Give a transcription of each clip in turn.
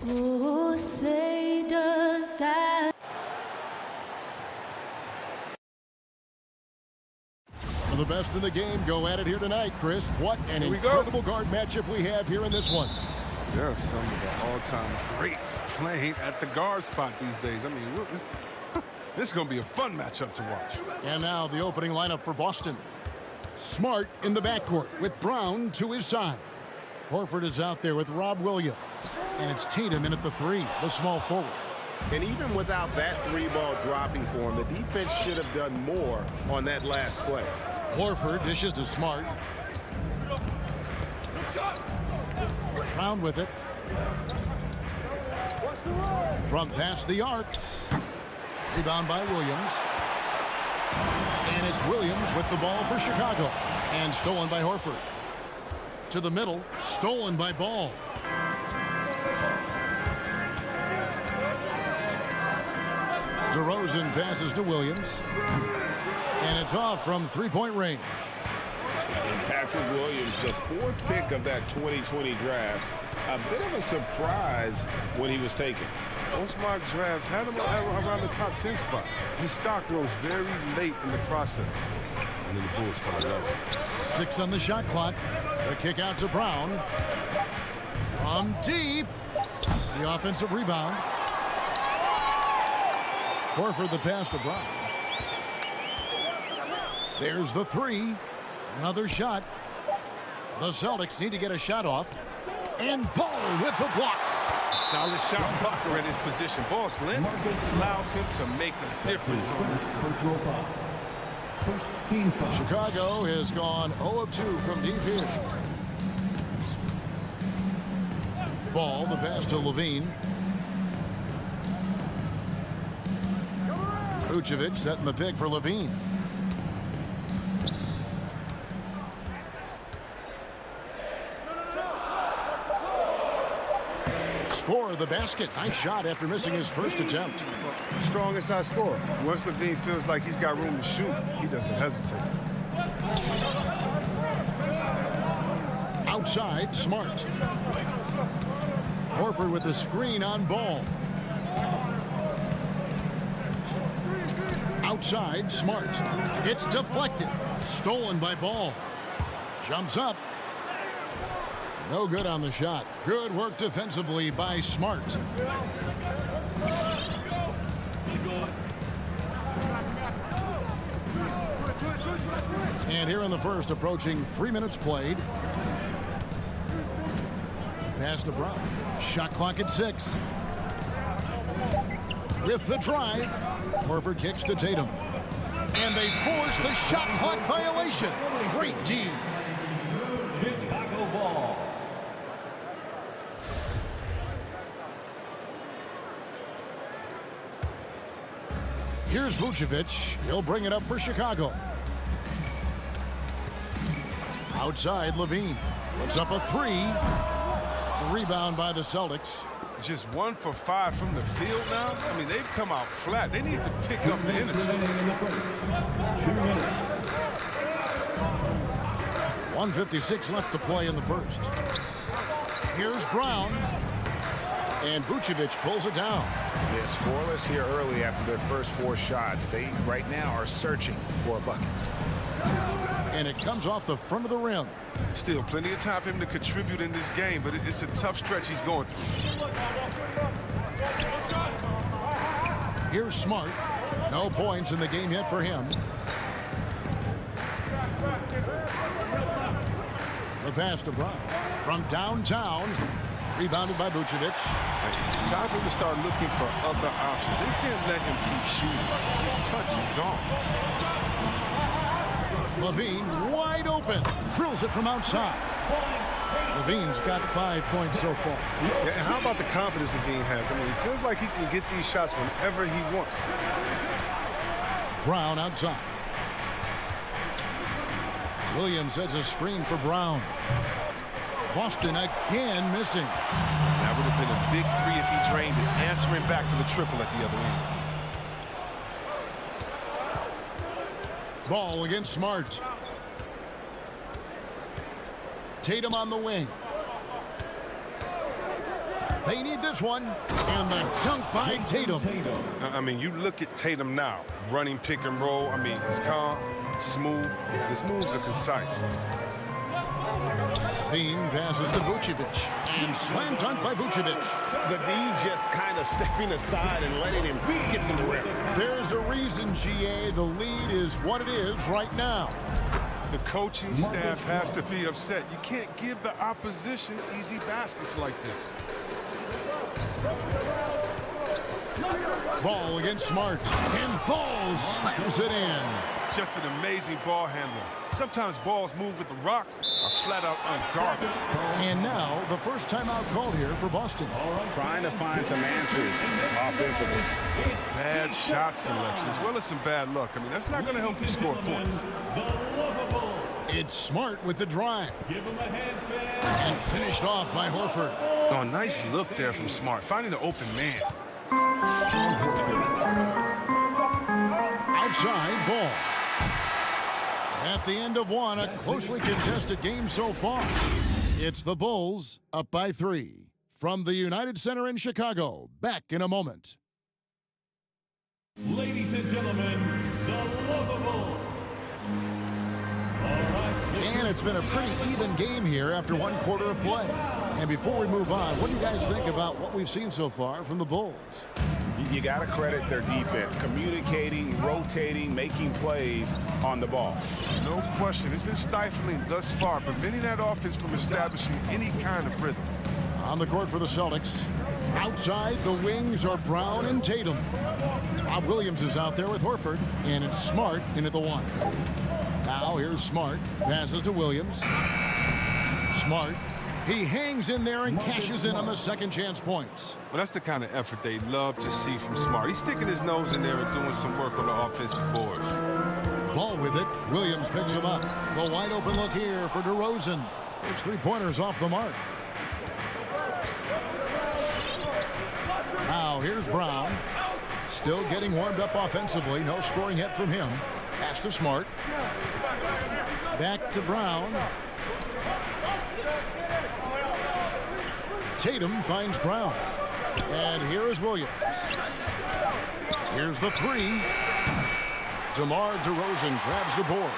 Oh, say does that. The best in the game go at it here tonight, Chris. What an incredible guard matchup we have here in this one. There are some of the all-time greats playing at the guard spot these days. I mean, this is going to be a fun matchup to watch. And now the opening lineup for Boston. Smart in the backcourt with Brown to his side. Horford is out there with Rob Williams. And it's Tatum in at the three, the small forward. And even without that three-ball dropping for him, the defense should have done more on that last play. Horford dishes to Smart. Brown with it. From past the arc. Rebound by Williams. And it's Williams with the ball for Chicago. And stolen by Horford. To the middle. Stolen by Ball. DeRozan passes to Williams. And it's off from three-point range. And Patrick Williams, the fourth pick of that 2020 draft, a bit of a surprise when he was taken. Most mock drafts had him around the top 10 spot. His stock rose very late in the process. And then the Bulls fell in love. 6 on the shot clock. The kick out to Brown. From deep. The offensive rebound. Horford the pass to Brown. There's the three. Another shot. The Celtics need to get a shot off. And Ball with the block. Solid shot blocker in his position. Boss Lynn allows him to make a difference on this. Chicago has gone 0 of 2 from deep here. Ball, the pass to Levine. Vucevic setting the pick for Levine. Score the basket. Nice shot after missing his first attempt. Strongest high scorer. Once Levine feels like he's got room to shoot, he doesn't hesitate. Outside, Smart. Horford with the screen on Ball. Outside, Smart. It's deflected. Stolen by Ball. Jumps up. No good on the shot. Good work defensively by Smart. And here in the first, approaching 3 minutes played. Pass to Brown. Shot clock at 6. With the drive, Horford kicks to Tatum. And they force the shot clock violation. Great D. Chicago ball. Here's Vucevic. He'll bring it up for Chicago. Outside, Levine. Puts up a three. The rebound by the Celtics. Just 1 for 5 from the field now. I mean, they've come out flat. They need to pick up the energy. 1:56 left to play in the first. Here's Brown. And Vucevic pulls it down. Yeah, scoreless here early after their first 4 shots. They, right now, are searching for a bucket. And it comes off the front of the rim. Still plenty of time for him to contribute in this game, but it's a tough stretch he's going through. Here's Smart. No points in the game yet for him. The pass to Brown. From downtown. Rebounded by Vucevic. It's time for him to start looking for other options. They can't let him keep shooting. His touch is gone. Levine wide open. Drills it from outside. Levine's got 5 points so far. Yeah, and how about the confidence Levine has? I mean, he feels like he can get these shots whenever he wants. Brown outside. Williams sets a screen for Brown. Boston again missing. That would have been a big three if he drained it, answering back for the triple at the other end. Ball against Smart. Tatum on the wing. They need this one. And the dunk by Tatum. I mean, you look at Tatum now, running pick and roll. I mean, he's calm, smooth. His moves are concise. Bean passes to Vucevic. And slam dunk by Vucevic. The D just kind of stepping aside and letting him get to the rim. There's a reason, GA. The lead is what it is right now. The coaching staff has to be upset. You can't give the opposition easy baskets like this. Ball against Smart. And Ball slams it in. Just an amazing ball handler. Sometimes balls move with the rock are flat out unguarded. And now the first timeout called here for Boston. Trying to find some answers offensively. Some bad shot selection as well as some bad luck. I mean, that's not going to help you score points. It's Smart with the drive. And finished off by Horford. Oh, nice look there from Smart, finding the open man. Outside Ball. At the end of one, a closely contested game so far. It's the Bulls up by 3. From the United Center in Chicago, back in a moment. Ladies and gentlemen, the Lovables. And it's been a pretty even game here after one quarter of play. And before we move on, what do you guys think about what we've seen so far from the Bulls? You got to credit their defense, communicating, rotating, making plays on the ball. No question. It's been stifling thus far, preventing that offense from establishing any kind of rhythm. On the court for the Celtics. Outside, the wings are Brown and Tatum. Rob Williams is out there with Horford, and it's Smart into the one. Now here's Smart. Passes to Williams. Smart. He hangs in there and cashes in on the second chance points. Well, that's the kind of effort they love to see from Smart. He's sticking his nose in there and doing some work on the offensive boards. Ball with it. Williams picks him up. The wide open look here for DeRozan. His three-pointers off the mark. Now here's Brown. Still getting warmed up offensively. No scoring hit from him. Pass to Smart. Back to Brown. Tatum finds Brown. And here is Williams. Here's the three. DeMar DeRozan grabs the board.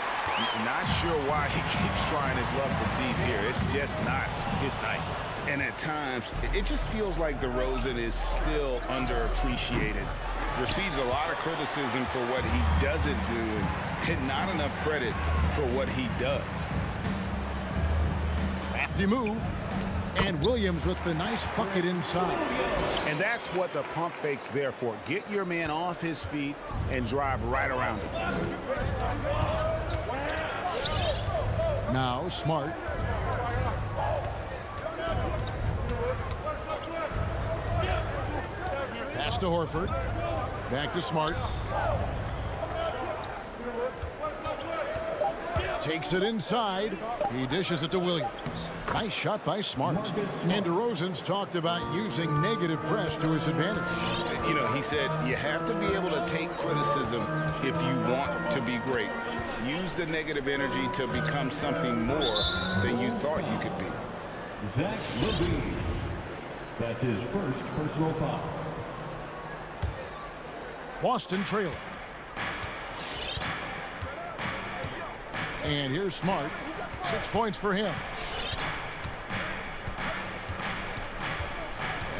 Not sure why he keeps trying his luck from deep here. It's just not his night. And at times, it just feels like DeRozan is still underappreciated. Receives a lot of criticism for what he doesn't do and not enough credit for what he does. Crafty move. And Williams with the nice bucket inside. And that's what the pump fake's there for. Get your man off his feet and drive right around him. Now Smart. Pass to Horford. Back to Smart. Takes it inside. He dishes it to Williams. Nice shot by Smart. And DeRozan's talked about using negative press to his advantage. You know, he said you have to be able to take criticism if you want to be great. Use the negative energy to become something more than you thought you could be. Zach LaVine. That's his first personal foul. Boston trailing. And here's Smart. 6 points for him.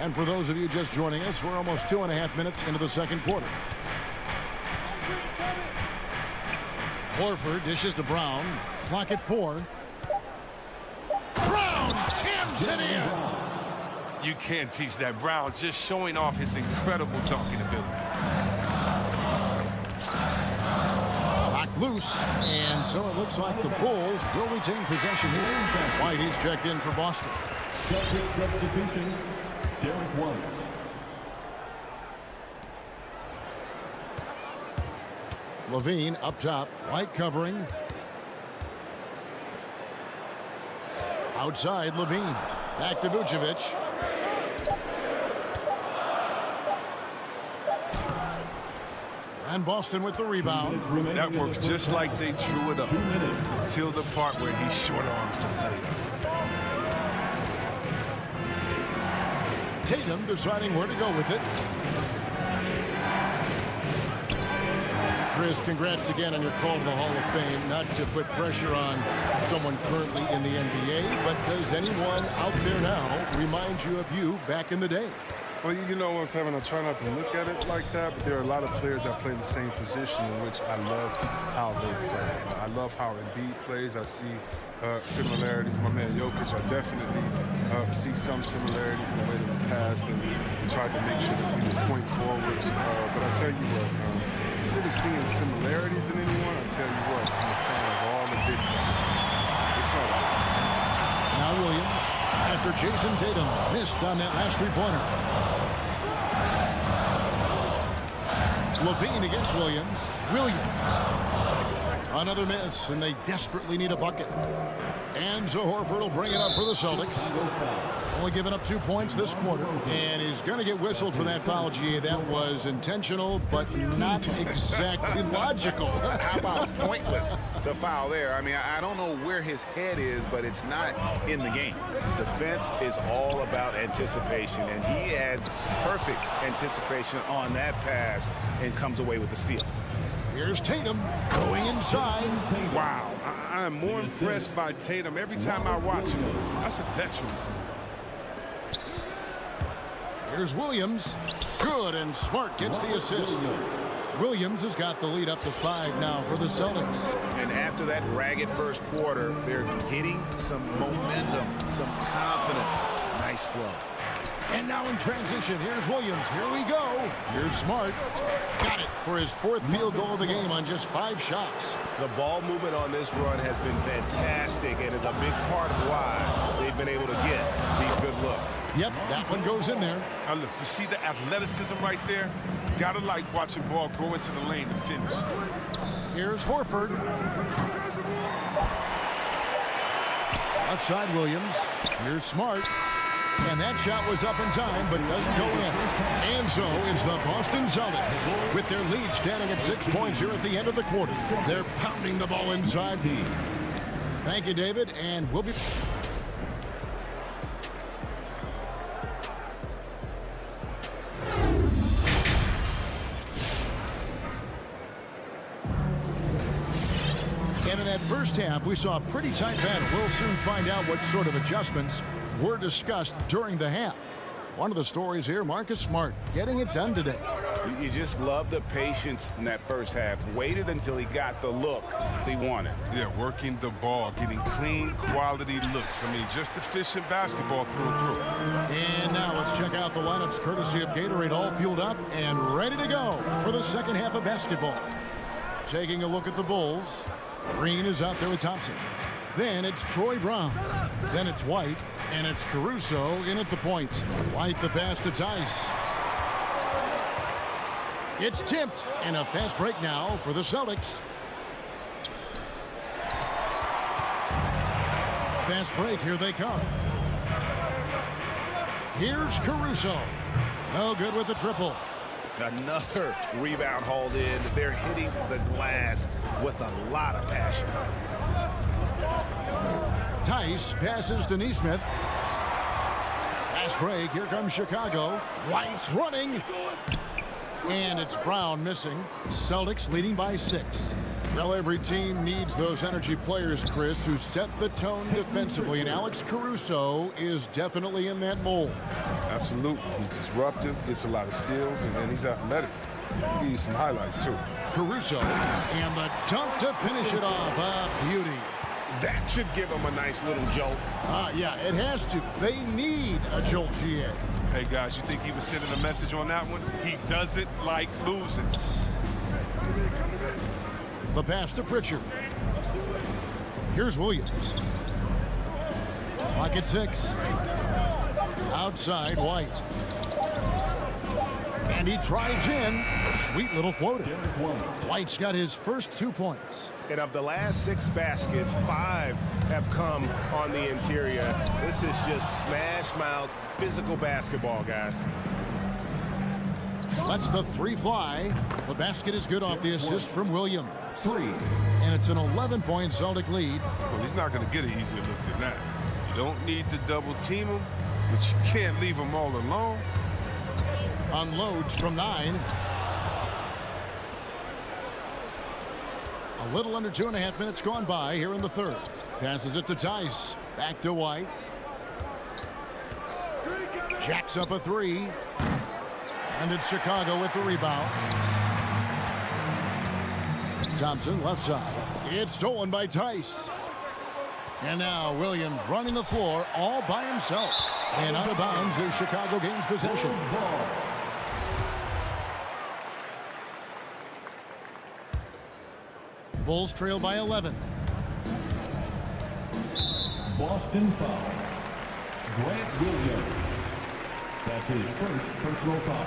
And for those of you just joining us, we're almost 2.5 minutes into the second quarter. Horford dishes to Brown. Clock at 4. Brown jams it in. You can't teach that. Brown just showing off his incredible dunking ability. Locked loose. And so it looks like the Bulls will retain possession here. White is checked in for Boston. Celtic substitution, Derek White. LaVine up top. White covering. Outside, LaVine. Back to Vucevic. And Boston with the rebound. That works just like they drew it up until the part where he short arms the play. Tatum deciding where to go with it. Chris, congrats again on your call to the Hall of Fame. Not to put pressure on someone currently in the NBA, but does anyone out there now remind you of you back in the day? Well, you know, Kevin, I try not to look at it like that, but there are a lot of players that play the same position in which I love how they play. I love how Embiid plays. I see similarities. My man Jokic, I definitely see some similarities in the way that we passed and tried to make sure that we would point forwards. But I tell you what, instead of seeing similarities in anyone, I tell you what, I'm a fan of all the big guys. It's fun. Now Williams, after Jason Tatum missed on that last three-pointer. Levine against Williams. Another miss, and they desperately need a bucket. And Horford will bring it up for the Celtics. Only giving up 2 points this quarter. And he's going to get whistled for that foul, GA. That was intentional, but not exactly logical. How about pointless to foul there? I mean, I don't know where his head is, but it's not in the game. Defense is all about anticipation, and he had perfect anticipation on that pass and comes away with the steal. Here's Tatum going inside. Wow, I am more impressed by Tatum every time I watch him. That's a veteran. Here's Williams. Good, and Smart gets the assist. Williams has got the lead up to 5 now for the Celtics. And after that ragged first quarter, they're getting some momentum, some confidence. Nice flow. And now in transition, here's Williams. Here we go. Here's Smart. Got it for his 4th field goal of the game on just 5 shots. The ball movement on this run has been fantastic and is a big part of why they've been able to get these good looks. Yep, that one goes in there. Now look, you see the athleticism right there? Gotta like watching ball go into the lane and finish. Here's Horford. Outside Williams. Here's Smart. And that shot was up in time, but doesn't go in. And so it's the Boston Celtics with their lead standing at 6 points here at the end of the quarter. They're pounding the ball inside. Thank you, David, and we'll be... And in that first half, we saw a pretty tight battle. We'll soon find out what sort of adjustments were discussed during the half. One of the stories here, Marcus Smart getting it done today. You just love the patience in that first half. Waited until he got the look he wanted. Yeah, working the ball, getting clean, quality looks. I mean, just efficient basketball through and through. And now let's check out the lineups courtesy of Gatorade, all fueled up and ready to go for the second half of basketball. Taking a look at the Bulls. Green is out there with Thompson. Then it's Troy Brown. Then it's White. And it's Caruso in at the point. White the pass to Tice. It's tipped. And a fast break now for the Celtics. Fast break. Here they come. Here's Caruso. No good with the triple. Another rebound hauled in. They're hitting the glass with a lot of passion. Tice passes to Nesmith. Fast break. Here comes Chicago. White's running. And it's Brown missing. Celtics leading by 6. Well, every team needs those energy players, Chris, who set the tone defensively. And Alex Caruso is definitely in that mold. Absolutely. He's disruptive, gets a lot of steals, and then he's athletic. He needs some highlights, too. Caruso. And the dunk to finish it off. A beauty. That should give them a nice little jolt. Yeah, it has to. They need a jolt, GA. Hey, guys, you think he was sending a message on that one? He doesn't like losing. The pass to Pritchard. Here's Williams. Clock at 6. Outside, White. And he drives in. Sweet little floater. White's got his first 2 points. And of the last 6 baskets, 5 have come on the interior. This is just smash mouth physical basketball, guys. Lets the 3 fly. The basket is good off the assist from Williams. 3. And it's an 11-point Celtic lead. Well, he's not going to get an easier look than that. You don't need to double team him. but you can't leave them all alone. Unloads from 9. A little under 2.5 minutes gone by here in the third. Passes it to Tice. Back to White. Jacks up a 3. And it's Chicago with the rebound. Thompson left side. It's stolen by Tice. And now Williams running the floor all by himself. And out of bounds as Chicago gains possession. Bulls trail by 11. Boston foul. Grant Williams. That's his first personal foul.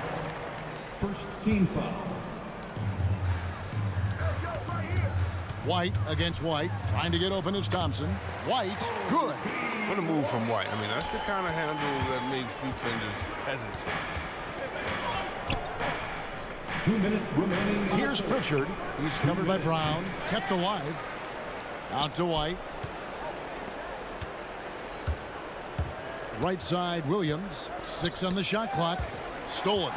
First team foul. White against White. Trying to get open is Thompson. White, good. What a move from White. I mean, that's the kind of handle that makes defenders hesitate. 2 minutes remaining. Here's Pritchard. He's covered by Brown. Kept alive. Out to White. Right side, Williams. 6 on the shot clock. Stolen.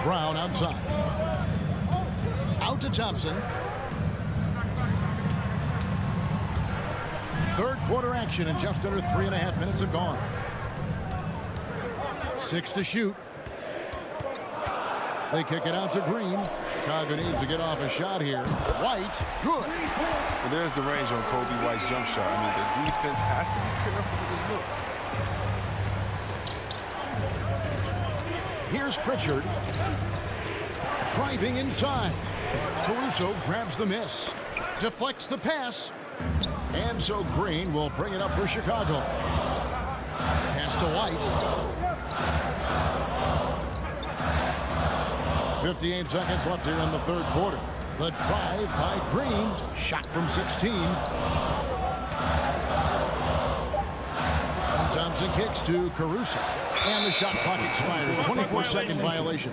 Brown outside. Out to Thompson. Third quarter action and just under 3.5 minutes have gone. 6 to shoot. They kick it out to Green. Chicago needs to get off a shot here. White, good. Well, there's the range on Kobe White's jump shot. I mean, the defense has to be careful with his looks. Here's Pritchard. Driving inside. Caruso grabs the miss. Deflects the pass. And so Green will bring it up for Chicago. Pass to White. 58 seconds left here in the third quarter. The drive by Green. Shot from 16. And Thompson kicks to Caruso. And the shot clock expires. 24-second violation.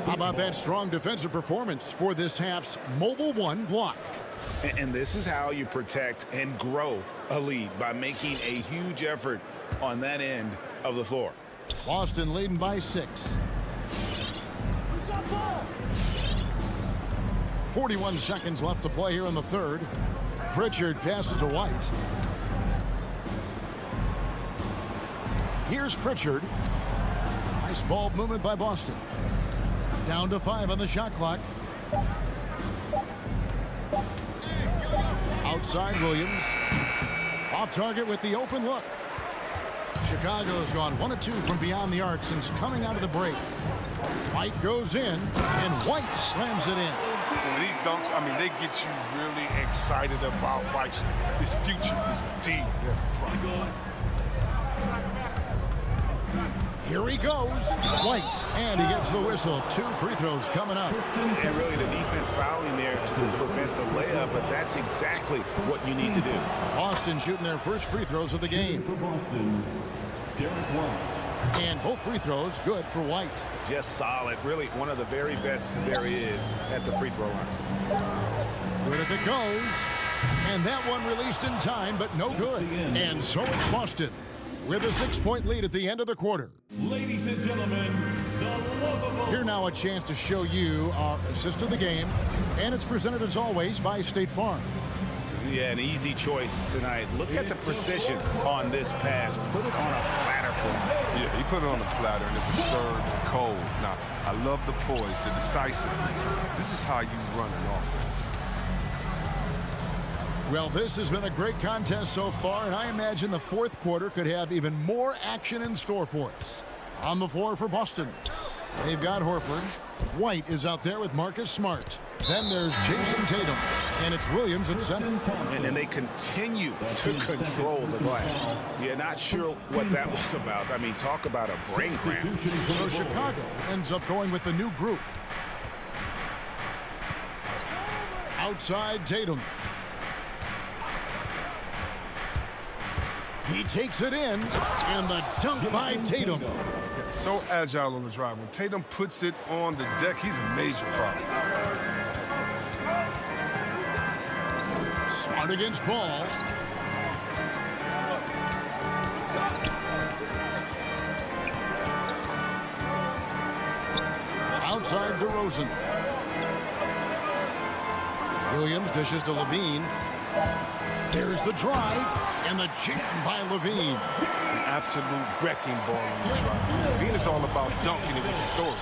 How about that strong defensive performance for this half's Mobile One block? And this is how you protect and grow a lead, by making a huge effort on that end of the floor. Boston leading by 6. 41 seconds left to play here in the third. Pritchard passes to White. Here's Pritchard. Nice ball movement by Boston. Down to 5 on the shot clock. Outside Williams. Off target with the open look. Chicago's gone 1 of 2 from beyond the arc since coming out of the break. White goes in, and White slams it in. When these dunks, I mean, they get you really excited about White's his future, his deep. Here he goes, White, and he gets the whistle. 2 free throws coming up. And really the defense fouling there to prevent the layup, but that's exactly what you need to do. Boston shooting their first free throws of the game. For Boston, Derek White. And both free throws good for White. Just solid. Really one of the very best there is at the free throw line. Good if it goes. And that one released in time, but no good. And so it's Boston with a 6-point lead at the end of the quarter. Ladies and gentlemen, the lovable. Here now a chance to show you our assist of the game. And it's presented as always by State Farm. Yeah, an easy choice tonight. Look at the precision on this pass. Put it on a platter for him. Yeah, he put it on the platter, and it's served cold. Now, I love the poise, the decisiveness. This is how you run an offense. Well, this has been a great contest so far, and I imagine the fourth quarter could have even more action in store for us. On the floor for Boston, they've got Horford. White is out there with Marcus Smart. Then there's Jason Tatum, and it's Williams at center. And they continue to control the glass. You're not sure what that was about. I mean, talk about a brain cramp. So Chicago ends up going with the new group. Outside Tatum. He takes it in, and the dunk by Tatum. So agile on the drive. When Tatum puts it on the deck, he's a major problem. Smart against Ball. outside DeRozan. Williams dishes to Levine. There's the drive, and the jam by Levine. An absolute wrecking ball on the drive. Levine is all about dunking it with authority.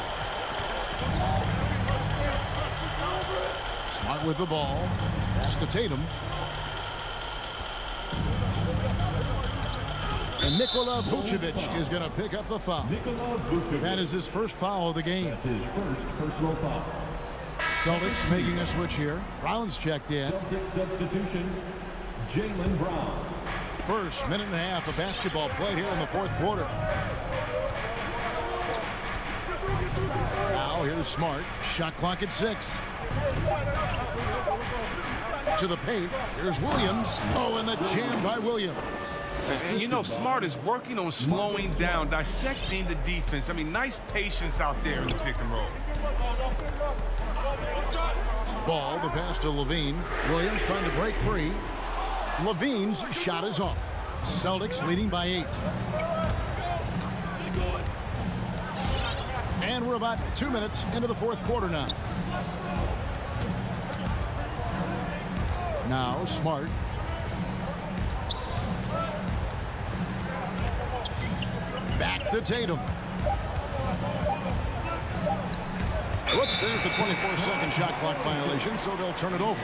Smart with the ball. Pass to Tatum. And Nikola Vucevic is going to pick up the foul. That is his first foul of the game. That's his first personal foul. Celtics making a switch here. Brown's checked in. Celtics substitution, Jaylen Brown. First minute and a half of basketball played here in the fourth quarter. Now here's Smart. Shot clock at 6. To the paint. Here's Williams. Oh, and the jam by Williams. And you know, Smart is working on slowing down, dissecting the defense. I mean, nice patience out there in the pick and roll. Ball, the pass to Levine. Williams trying to break free. Levine's shot is off. Celtics leading by 8. And we're about 2 minutes into the fourth quarter now. Now Smart. Back to Tatum. Whoops, there's the 24-second shot clock violation, so they'll turn it over.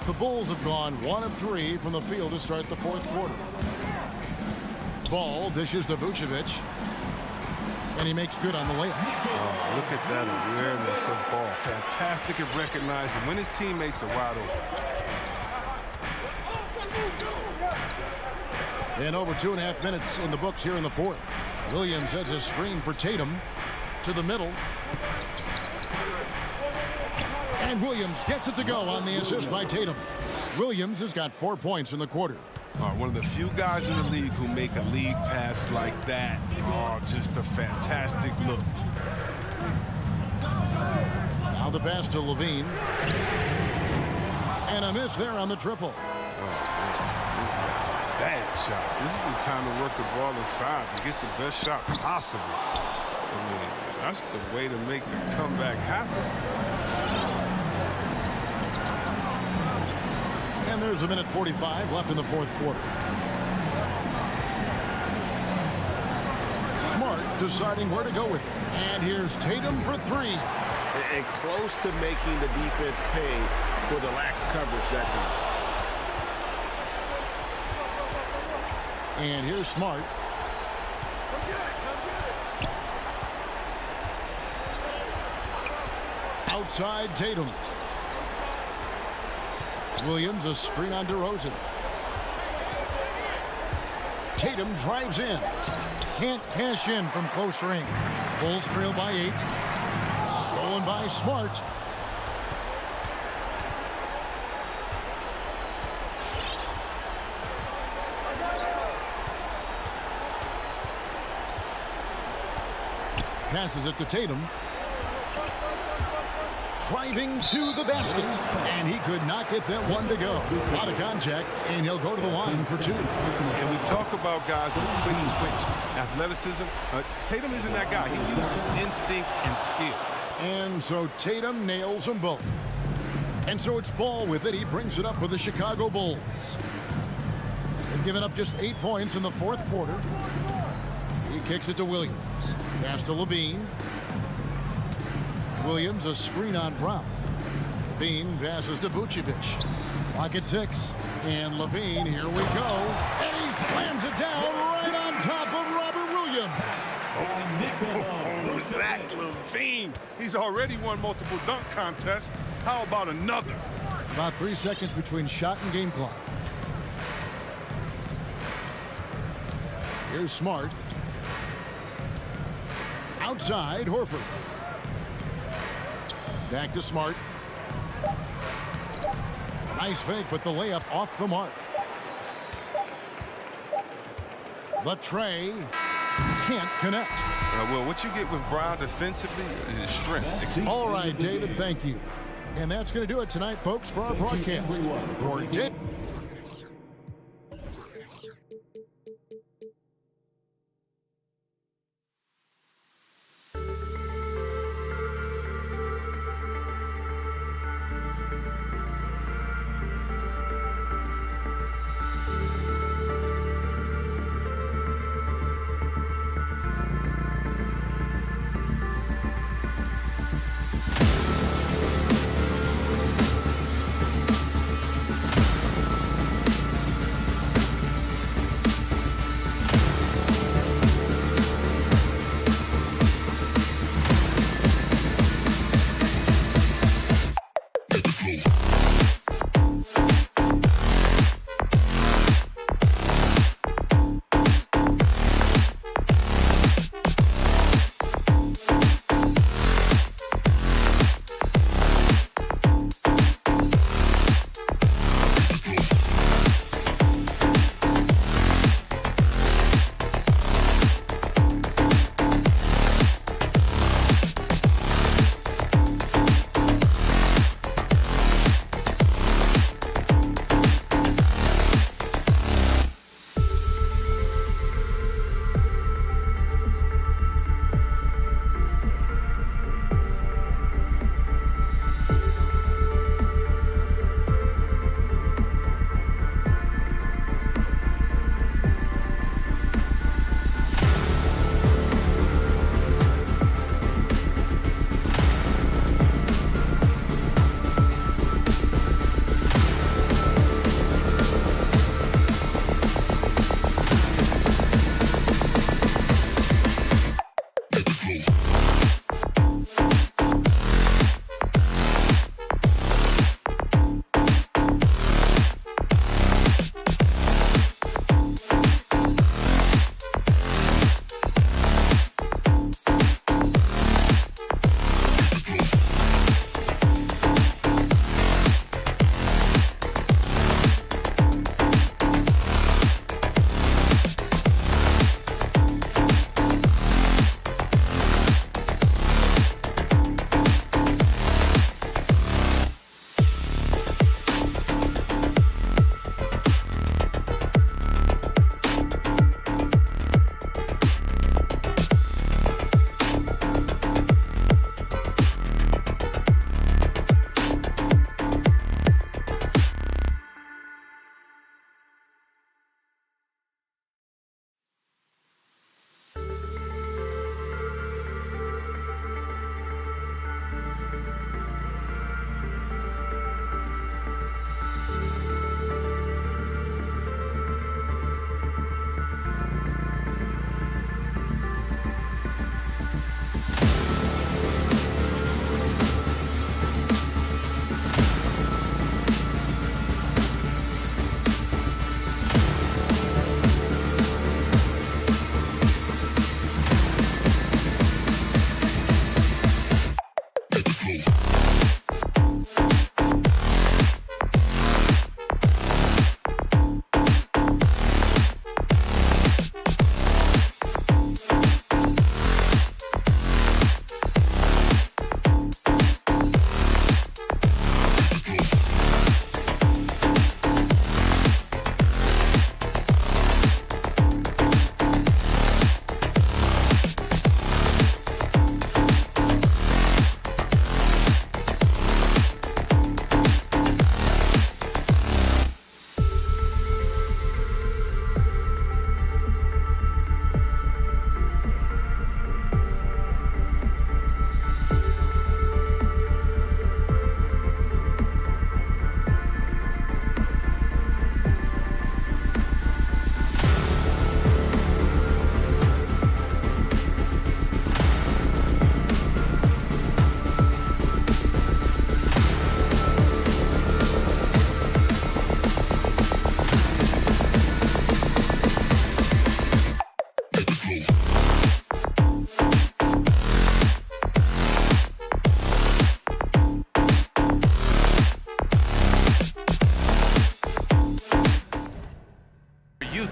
The Bulls have gone 1 of 3 from the field to start the fourth quarter. Ball dishes to Vucevic. And he makes good on the layup. Oh, look at that awareness of ball. Fantastic at recognizing when his teammates are wide open. And over 2.5 minutes in the books here in the fourth. Williams has a screen for Tatum to the middle. And Williams gets it to go on the assist by Tatum. Williams has got 4 points in the quarter. One of the few guys in the league who make a league pass like that. Oh, just a fantastic look. Now the pass to Levine. And a miss there on the triple. Bad shots. This is the time to work the ball inside to get the best shot possible. I mean, that's the way to make the comeback happen. And there's 1:45 left in the fourth quarter. Smart deciding where to go with it. And here's Tatum for 3. And close to making the defense pay for the lax coverage that time. And here's Smart. Outside Tatum. Williams a screen on DeRozan. Tatum drives in. Can't cash in from close range. Bulls trail by 8. Stolen by Smart. Passes it to Tatum. Driving to the basket. And he could not get that one to go. Out of contact, and he'll go to the line for 2. And we talk about guys with quick twitch athleticism. Tatum isn't that guy. He uses instinct and skill. And so Tatum nails them both. And so it's Ball with it. He brings it up for the Chicago Bulls. They've given up just 8 points in the fourth quarter. He kicks it to Williams. Pass to Levine. Williams a screen on Brown. Levine passes to Vucevic. Clock at 6. And Levine, here we go. And he slams it down right on top of Robert Williams. Oh, Zach LaVine. He's already won multiple dunk contests. How about another? About 3 seconds between shot and game clock. Here's Smart. Outside, Horford. Back to Smart. Nice fake, but the layup off the mark. The tray can't connect. Well, what you get with Brown defensively is strength. All right, David, thank you. And that's going to do it tonight, folks, for our broadcast. For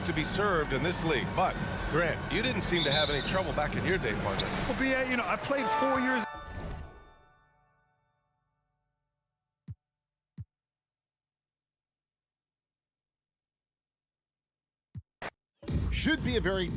To be served in this league. But, Grant, you didn't seem to have any trouble back in your day, partner. Well, BA, you know, I played 4 years. Should be a very...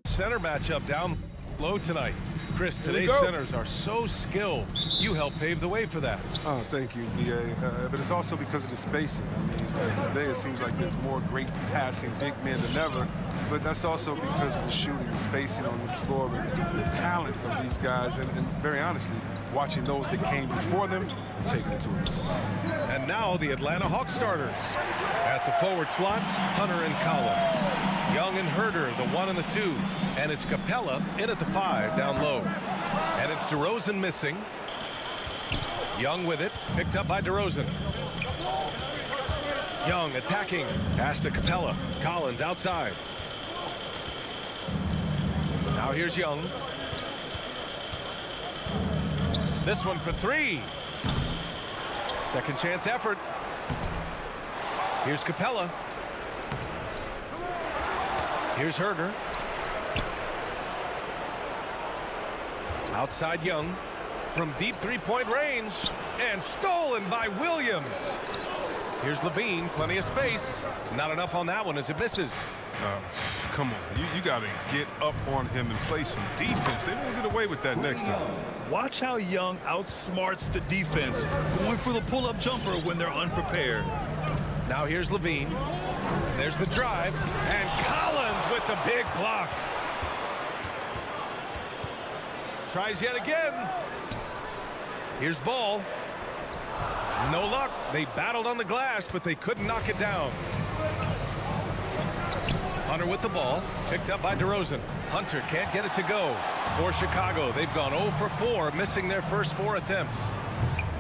Center matchup down low tonight. Chris, today's centers are so skilled. You helped pave the way for that. Oh, thank you, BA. But it's also because of the spacing. I mean, today it seems like there's more great passing big men than ever. But that's also because of the shooting, the spacing on the floor, and the talent of these guys. And very honestly, watching those that came before them and taking it to them. And now the Atlanta Hawks starters. At the forward slots, Hunter and Collins. Young and Herder, the 1 and the 2. And it's Capella in at the 5 down low. And it's DeRozan missing. Young with it, picked up by DeRozan. Young attacking, pass to Capella. Collins outside. Now here's Young. This one for 3. Second chance effort. Here's Capella. Here's Herder. Outside Young from deep three-point range, and stolen by Williams. Here's Levine, plenty of space. Not enough on that one as it misses. Come on, you got to get up on him and play some defense. They won't get away with that next time. Watch how Young outsmarts the defense, going for the pull-up jumper when they're unprepared. Now here's Levine. There's the drive, and Collins with the big block. Tries yet again. Here's Ball. No luck. They battled on the glass, but they couldn't knock it down. Hunter with the ball, picked up by DeRozan. Hunter can't get it to go. For Chicago, they've gone 0 for 4, missing their first 4 attempts.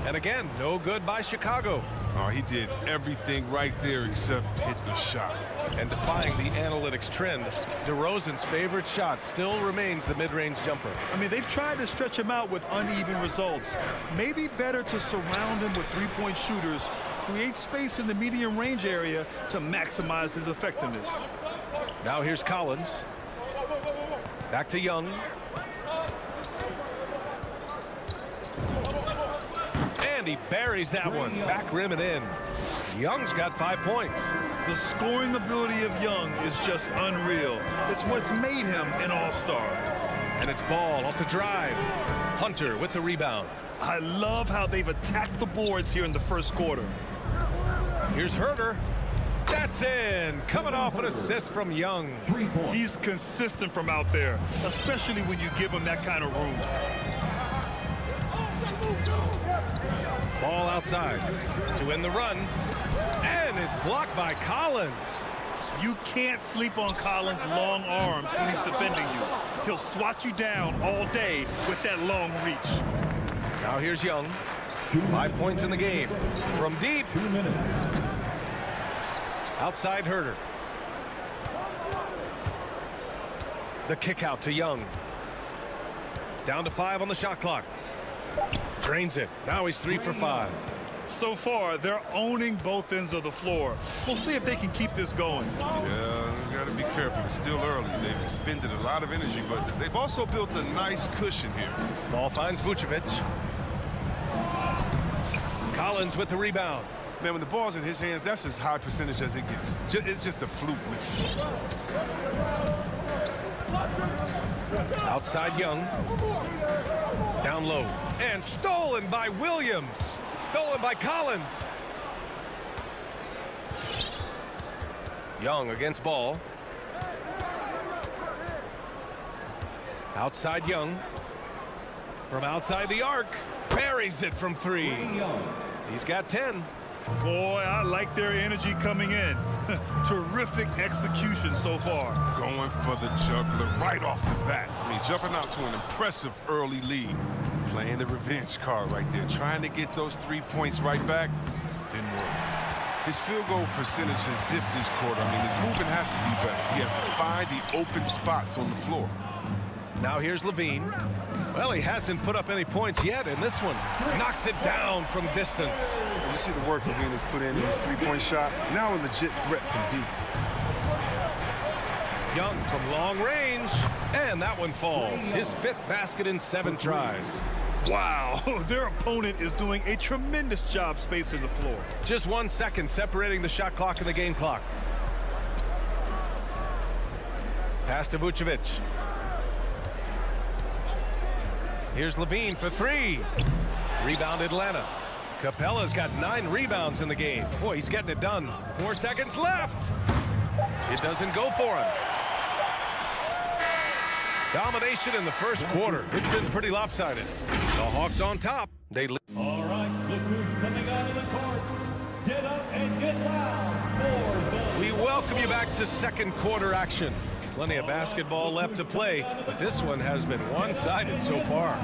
And again, no good by Chicago. Oh, he did everything right there except hit the shot. And defying the analytics trend, DeRozan's favorite shot still remains the mid-range jumper. I mean, they've tried to stretch him out with uneven results. Maybe better to surround him with three-point shooters, create space in the medium range area to maximize his effectiveness. Now here's Collins. Back to Young. And he buries that one. Back rim and in. Young's got 5 points. The scoring ability of Young is just unreal. It's what's made him an all-star. And it's Ball off the drive. Hunter with the rebound. I love how they've attacked the boards here in the first quarter. Here's Herder. That's in. Coming off an assist from Young. 3 points. He's consistent from out there, especially when you give him that kind of room. Ball outside to win the run. And it's blocked by Collins. You can't sleep on Collins' long arms when he's defending you. He'll swat you down all day with that long reach. Now here's Young. 5 points in the game. From deep. 2 minutes. Outside Herder. The kick out to Young. Down to 5 on the shot clock. Drains it. Now he's 3 for 5. So far, they're owning both ends of the floor. We'll see if they can keep this going. Yeah, you got to be careful. It's still early. They've expended a lot of energy, but they've also built a nice cushion here. Ball finds Vucevic. Collins with the rebound. Man, when the ball's in his hands, that's as high percentage as it gets. It's just a fluke miss. Outside Young. Down low. And stolen by Williams. Stolen by Collins. Young against Ball. Outside Young. From outside the arc. Buries it from 3. He's got 10. Boy, I like their energy coming in. Terrific execution so far. Going for the juggler right off the bat. I mean, jumping out to an impressive early lead. Playing the revenge card right there. Trying to get those 3 points right back. Didn't work. His field goal percentage has dipped this quarter. I mean, his movement has to be better. He has to find the open spots on the floor. Now here's Levine. Well, he hasn't put up any points yet, and this one knocks it down from distance. You see the work Levine has put in his three-point shot. Now a legit threat from deep. Young from long range, and that one falls. His 5th basket in 7 tries. Wow, their opponent is doing a tremendous job spacing the floor. Just 1 second separating the shot clock and the game clock. Pass to Vucevic. Here's Levine for 3. Rebound Atlanta. Capella's got 9 rebounds in the game. Boy, he's getting it done. 4 seconds left. It doesn't go for him. Domination in the first quarter. It's been pretty lopsided. The Hawks on top. They lead. All right, look who's coming out of the court. Get up and get loud for the... We welcome you back to second quarter action. Plenty of basketball left to play, but this one has been one-sided so far.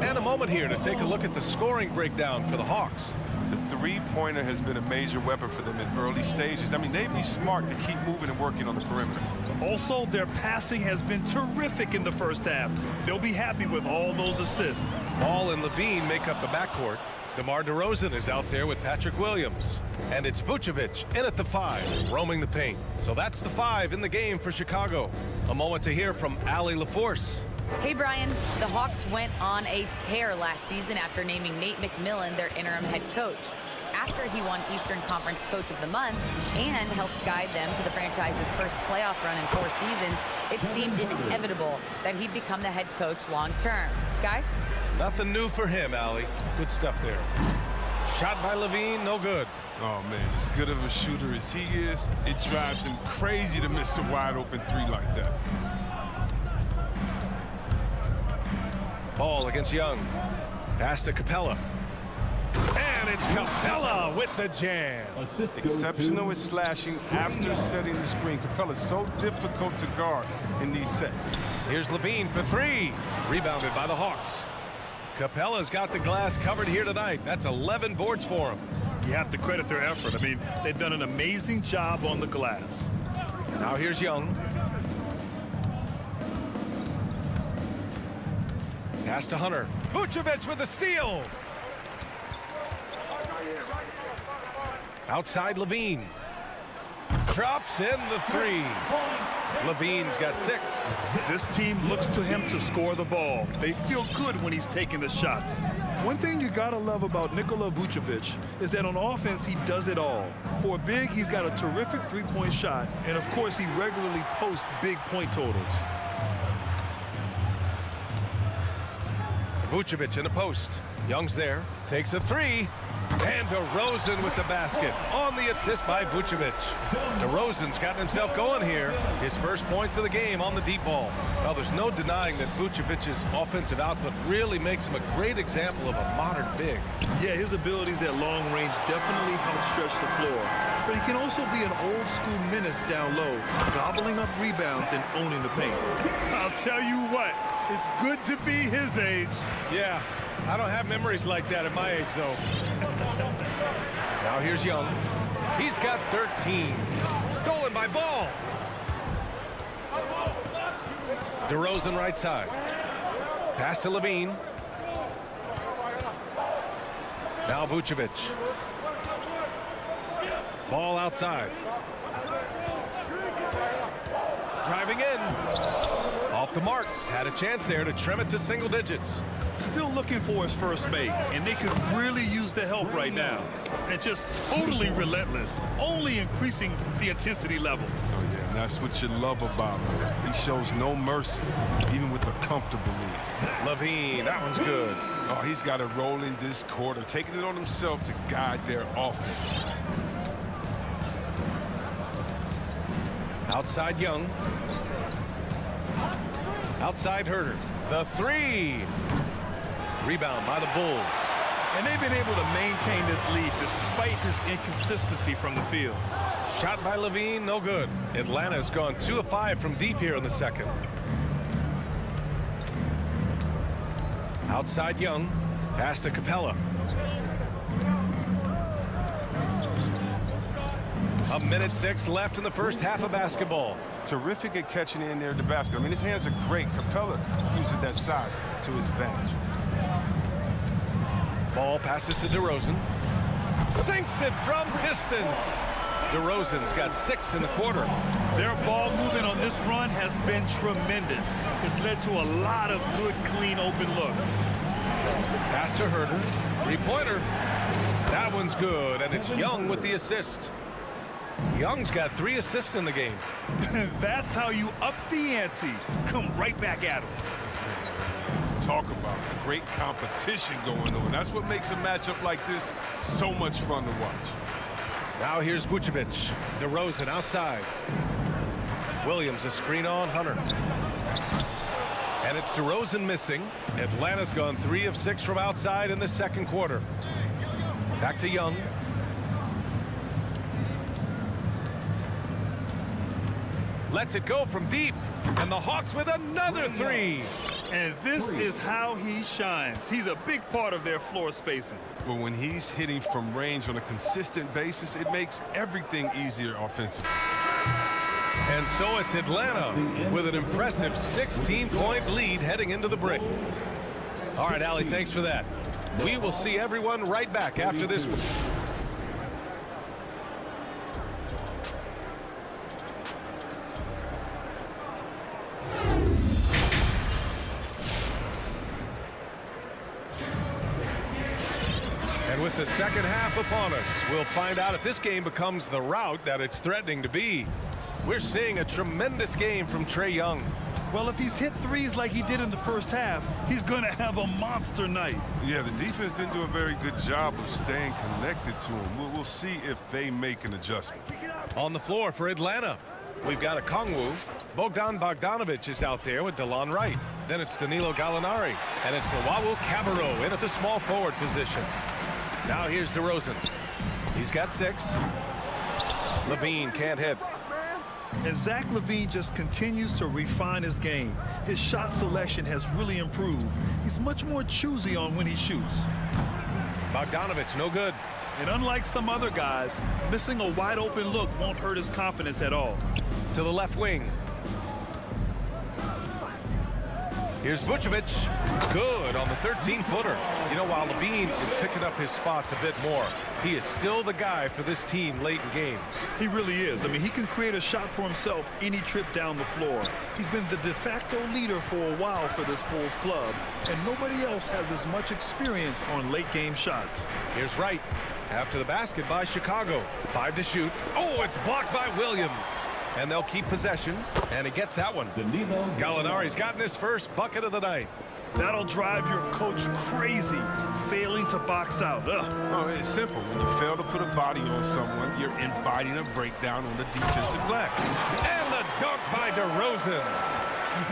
And a moment here to take a look at the scoring breakdown for the Hawks. The three-pointer has been a major weapon for them in early stages. I mean, they'd be smart to keep moving and working on the perimeter. Also, their passing has been terrific in the first half. They'll be happy with all those assists. Ball and Levine make up the backcourt. DeMar DeRozan is out there with Patrick Williams. And it's Vucevic in at the 5, roaming the paint. So that's the 5 in the game for Chicago. A moment to hear from Allie LaForce. Hey, Brian. The Hawks went on a tear last season after naming Nate McMillan their interim head coach. after he won Eastern Conference Coach of the Month and helped guide them to the franchise's first playoff run in 4 seasons, it seemed inevitable that he'd become the head coach long-term. Guys? Nothing new for him, Allie. Good stuff there. Shot by Levine, no good. Oh, man, as good of a shooter as he is, it drives him crazy to miss a wide-open 3 like that. Ball against Young. Pass to Capella. And it's Capella with the jam. Exceptional at slashing after setting the screen. Capella's so difficult to guard in these sets. Here's Levine for 3. Rebounded by the Hawks. Capella's got the glass covered here tonight. That's 11 boards for him. You have to credit their effort. I mean, they've done an amazing job on the glass. Now here's Young. Pass to Hunter. Vucevic with a steal. Outside Levine. Drops in the 3. Levine's got 6. This team looks to him to score the ball. They feel good when he's taking the shots. One thing you gotta love about Nikola Vucevic is that on offense, he does it all. For a big, he's got a terrific 3-point shot, and of course, he regularly posts big point totals. Vucevic in the post. Young's there. Takes a 3. And DeRozan with the basket on the assist by Vucevic. DeRozan's gotten himself going here. His first points of the game on the deep ball. Well, there's no denying that Vucevic's offensive output really makes him a great example of a modern big. Yeah, his abilities at long range definitely help stretch the floor. But he can also be an old-school menace down low, gobbling up rebounds and owning the paint. I'll tell you what, it's good to be his age. Yeah. I don't have memories like that at my age, though. Now here's Young. He's got 13. Stolen by Ball. DeRozan right side. Pass to Levine. Now Vucevic. Ball outside. Driving in. Off the mark. Had a chance there to trim it to single digits. Still looking for his first make, and they could really use the help right now. And just totally relentless, only increasing the intensity level. Oh, yeah, and that's what you love about him. He shows no mercy, even with a comfortable lead. Levine, that one's good. Oh, he's got a role in this quarter, taking it on himself to guide their offense. Outside Young. Outside Herter. The 3. Rebound by the Bulls. And they've been able to maintain this lead despite his inconsistency from the field. Shot by Levine, no good. Atlanta's gone 2 of 5 from deep here in the second. Outside Young. Pass to Capella. A minute 6 left in the first half of basketball. Terrific at catching in there at the basket. I mean, his hands are great. Capella uses that size to his advantage. Ball passes to DeRozan. Sinks it from distance. DeRozan's got 6 in the quarter. Their ball movement on this run has been tremendous. It's led to a lot of good, clean, open looks. Pass to Herter. 3-pointer. That one's good, and it's Young with the assist. Young's got 3 assists in the game. That's how you up the ante. Come right back at him. Let's talk about the great competition going on. That's what makes a matchup like this so much fun to watch. Now here's Vucevic. DeRozan outside. Williams a screen on Hunter. And it's DeRozan missing. Atlanta's gone 3 of 6 from outside in the second quarter. Back to Young. Lets it go from deep. And the Hawks with another 3. And this is how he shines. He's a big part of their floor spacing. But when he's hitting from range on a consistent basis, it makes everything easier offensively. And so it's Atlanta with an impressive 16-point lead heading into the break. All right, Allie, thanks for that. We will see everyone right back after this one. And with the second half upon us, we'll find out if this game becomes the rout that it's threatening to be. We're seeing a tremendous game from Trae Young. Well, if he's hit threes like he did in the first half, he's going to have a monster night. Yeah, the defense didn't do a very good job of staying connected to him. We'll see if they make an adjustment. On the floor for Atlanta, we've got a Kongwu. Bogdan Bogdanovic is out there with DeLon Wright. Then it's Danilo Gallinari. And it's Luwawu Cabarrot in at the small forward position. Now here's DeRozan. He's got 6. Levine can't hit. And Zach LaVine just continues to refine his game. His shot selection has really improved. He's much more choosy on when he shoots. Bogdanovic, no good. And unlike some other guys, missing a wide open look won't hurt his confidence at all. To the left wing. Here's Vucevic. Good on the 13-footer. You know, while Levine is picking up his spots a bit more, he is still the guy for this team late in games. He really is. I mean, he can create a shot for himself any trip down the floor. He's been the de facto leader for a while for this Bulls club, and nobody else has as much experience on late-game shots. Here's Wright. After the basket by Chicago. 5 to shoot. Oh, it's blocked by Williams. And they'll keep possession, and he gets that one. Gallinari's gotten his first bucket of the night. That'll drive your coach crazy, failing to box out. Oh, it's simple. When you fail to put a body on someone, you're inviting a breakdown on the defensive glass. And the dunk by DeRozan.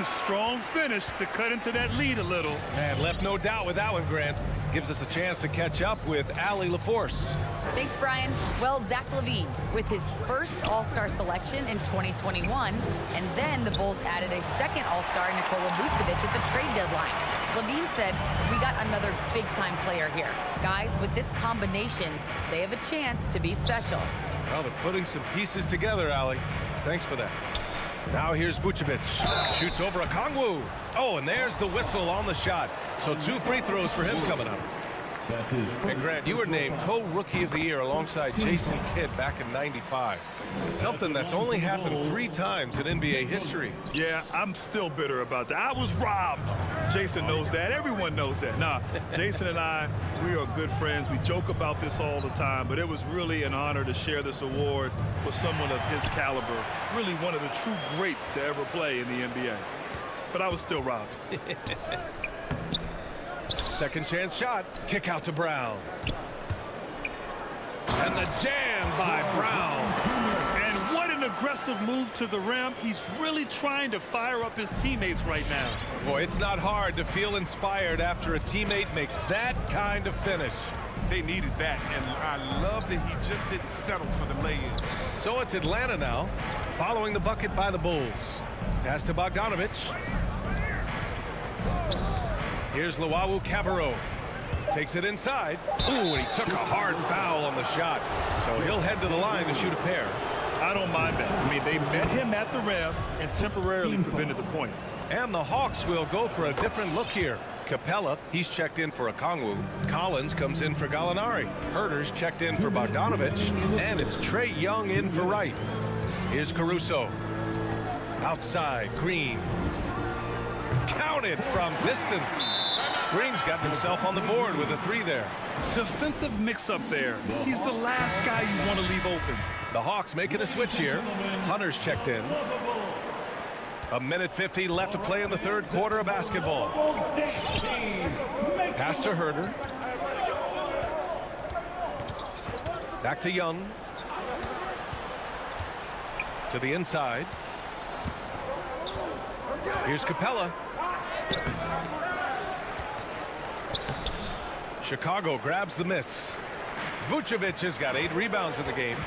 Strong finish to cut into that lead a little. And left no doubt with that one, Grant. Gives us a chance to catch up with Allie LaForce. Thanks, Brian. Well, Zach LaVine with his first All-Star selection in 2021, and then the Bulls added a second All-Star, Nikola Vucevic, at the trade deadline. LaVine said, "We got another big-time player here. Guys, with this combination, they have a chance to be special." Well, they're putting some pieces together, Allie. Thanks for that. Now here's Vucevic. Shoots over a Kongwu. Oh, and there's the whistle on the shot. So 2 free throws for him coming up. And Grant, you were named co-rookie of the year alongside Jason Kidd back in '95. Something that's only happened 3 times in NBA history. Yeah, I'm still bitter about that. I was robbed. Jason knows that. Everyone knows that. Nah, Jason and I, we are good friends. We joke about this all the time, but it was really an honor to share this award with someone of his caliber. Really one of the true greats to ever play in the NBA. But I was still robbed. Second chance shot. Kick out to Brown. And the jam by Brown. And what an aggressive move to the rim. He's really trying to fire up his teammates right now. Boy, it's not hard to feel inspired after a teammate makes that kind of finish. They needed that, and I love that he just didn't settle for the lay-in. So it's Atlanta now, following the bucket by the Bulls. Pass to Bogdanovic. Here's Luwawu Cabarrot. Takes it inside. Ooh, and he took a hard foul on the shot. So he'll head to the line to shoot a pair. I don't mind that. I mean, they met him at the rim and temporarily prevented the points. And the Hawks will go for a different look here. Capella, he's checked in for a Kongwu. Collins comes in for Gallinari. Herter's checked in for Bogdanovic. And it's Trae Young in for Wright. Here's Caruso. Outside, Green. Counted from distance. Green's got himself on the board with a 3 there. Defensive mix-up there. He's the last guy you want to leave open. The Hawks making a switch here. Hunter's checked in. 1:50 left to play in the third quarter of basketball. Pass to Herter. Back to Young. To the inside. Here's Capella. Chicago grabs the miss. Vucevic has got 8 rebounds in the game.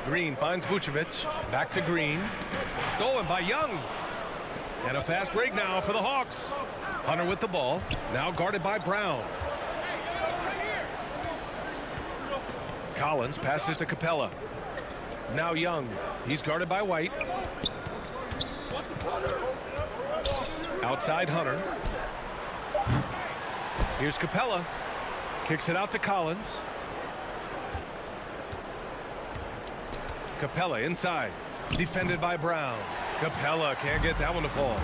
Green finds Vucevic. Back to Green. Stolen by Young. And a fast break now for the Hawks. Hunter with the ball. Now guarded by Brown. Collins passes to Capella. Now Young. He's guarded by White. Outside Hunter. Here's Capella. Kicks it out to Collins. Capella inside. Defended by Brown. Capella can't get that one to fall.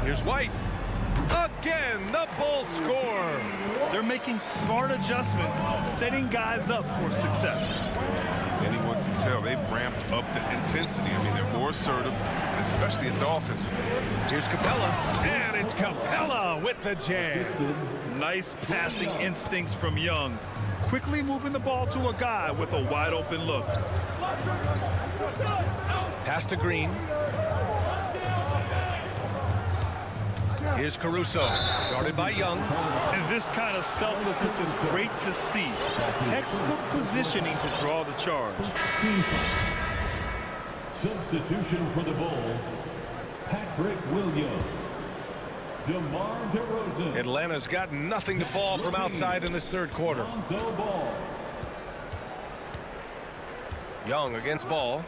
Here's White. Again, the Bulls score. They're making smart adjustments, setting guys up for success. Anyone can tell they've ramped up the intensity. I mean, they're more assertive, especially at the offensive end. Here's Capella, and it's Capella with the jam. Nice passing instincts from Young. Quickly moving the ball to a guy with a wide open look. Pass to Green. Here's Caruso, guarded by Young. And this kind of selflessness is great to see. Textbook positioning to draw the charge. Substitution for the Bulls, Patrick Williams. DeMar DeRozan. Atlanta's got nothing to fall from outside in this third quarter. Ball. Young against Ball.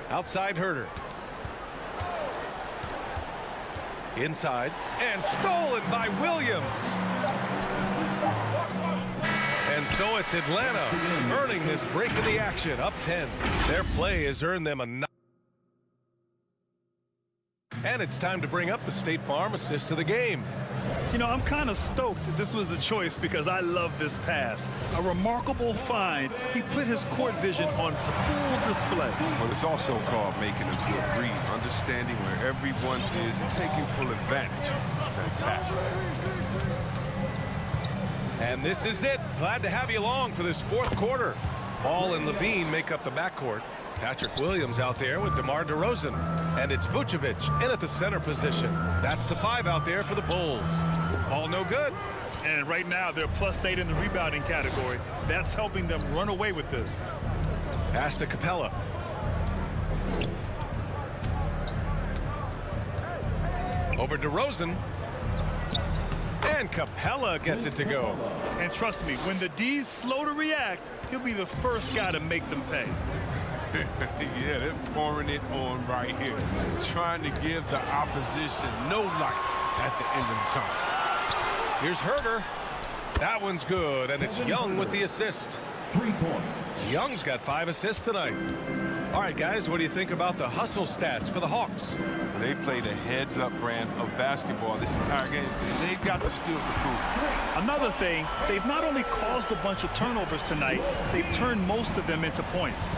Outside Herder. Inside and stolen by Williams. And so it's Atlanta earning this break in the action, up 10. Their play has earned them a. And it's time to bring up the State Farm assist to the game. You know, I'm kind of stoked that this was a choice because I love this pass. A remarkable find. He put his court vision on full display. But it's also called making a good read, understanding where everyone is and taking full advantage. Fantastic. And this is it. Glad to have you along for this fourth quarter. Ball and Levine make up the backcourt. Patrick Williams out there with DeMar DeRozan. And it's Vucevic in at the center position. That's the 5 out there for the Bulls. All no good. And right now they're +8 in the rebounding category. That's helping them run away with this. Pass to Capella. Over DeRozan. And Capella gets it to go. And trust me, when the D's slow to react, he'll be the first guy to make them pay. Yeah, they're pouring it on right here. Trying to give the opposition no light at the end of the tunnel. Here's Herder. That one's good, and it's Young with the assist. 3 points. Young's got 5 assists tonight. All right, guys, what do you think about the hustle stats for the Hawks? They played a heads-up brand of basketball this entire game, and they've got the steals to prove it. Another thing, they've not only caused a bunch of turnovers tonight, they've turned most of them into points.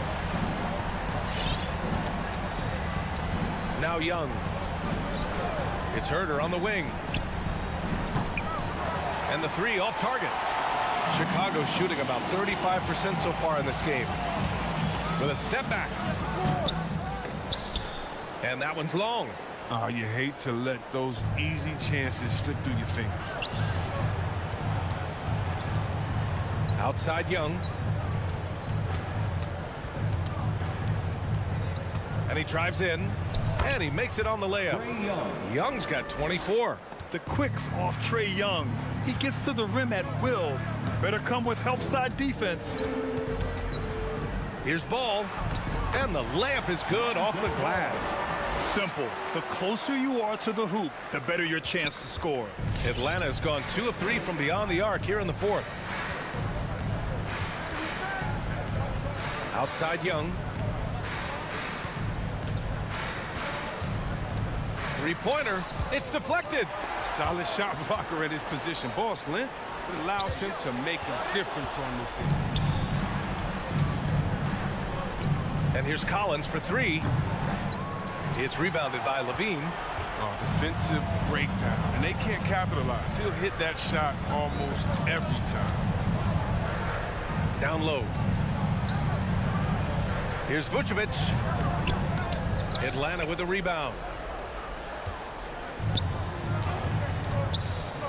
Now Young. It's Herder on the wing. And the 3 off target. Chicago shooting about 35% so far in this game. With a step back. And that one's long. Oh, you hate to let those easy chances slip through your fingers. Outside Young. And he drives in. And he makes it on the layup. Young's got 24. The quicks off Trae Young. He gets to the rim at will. Better come with help side defense. Here's Ball. And the layup is good off the glass. Simple. The closer you are to the hoop, the better your chance to score. Atlanta's gone 2 of 3 from beyond the arc here in the fourth. Outside Young. 3-pointer. It's deflected. Solid shot blocker at his position. Ball slant. It allows him to make a difference on this end. And here's Collins for 3. It's rebounded by Levine. Oh, defensive breakdown. And they can't capitalize. He'll hit that shot almost every time. Down low. Here's Vucevic. Atlanta with a rebound.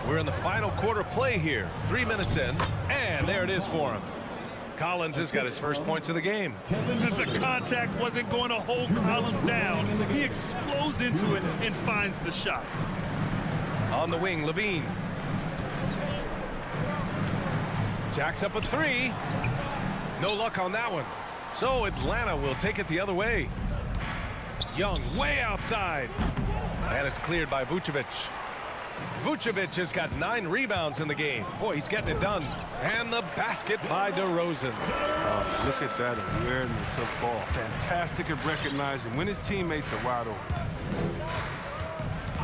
We're in the final quarter play here. 3 minutes in. And there it is for him. Collins has got his first points of the game. The contact wasn't going to hold Collins down. He explodes into it and finds the shot. On the wing, Levine. Jacks up a 3. No luck on that one. So Atlanta will take it the other way. Young way outside. And it's cleared by Vucevic. Vucevic has got 9 rebounds in the game. Boy, he's getting it done. And the basket by DeRozan. Oh, look at that awareness of ball. Fantastic at recognizing when his teammates are wide open.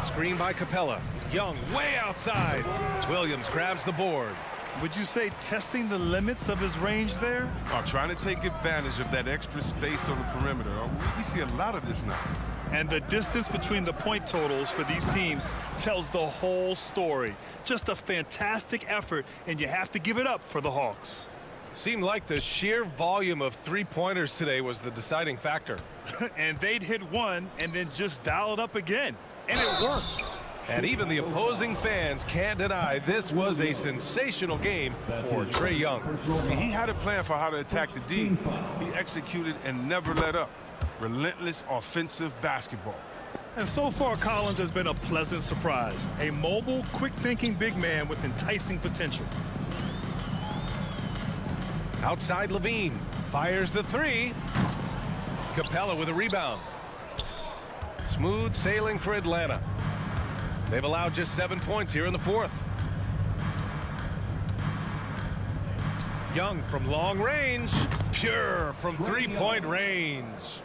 Screen by Capella. Young way outside. Williams grabs the board. Would you say testing the limits of his range there? Trying to take advantage of that extra space on the perimeter. We see a lot of this now. And the distance between the point totals for these teams tells the whole story. Just a fantastic effort, and you have to give it up for the Hawks. Seemed like the sheer volume of three-pointers today was the deciding factor. And they'd hit one and then just dial it up again. And it worked. And even the opposing fans can't deny this was a sensational game for Trae Young. He had a plan for how to attack the D. He executed and never let up. Relentless offensive basketball. And so far, Collins has been a pleasant surprise. A mobile, quick-thinking big man with enticing potential. Outside Levine. Fires the three. Capella with a rebound. Smooth sailing for Atlanta. They've allowed just 7 points here in the fourth. Young from long range. Pure from three-point range.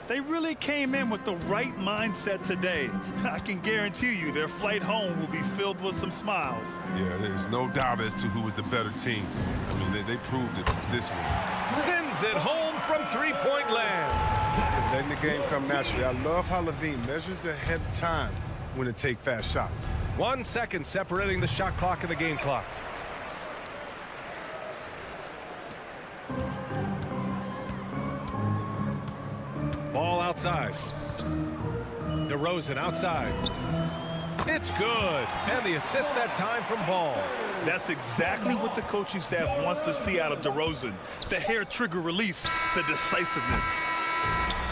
They really came in with the right mindset today. I can guarantee you their flight home will be filled with some smiles. Yeah, there's no doubt as to who was the better team. I mean, they proved it this one. Sends it home from three-point land. Letting the game come naturally. I love how Levine measures ahead of time when to take fast shots. 1 second separating the shot clock and the game clock. Ball outside. DeRozan outside. It's good. And the assist that time from Ball. That's exactly what the coaching staff wants to see out of DeRozan. The hair trigger release, the decisiveness.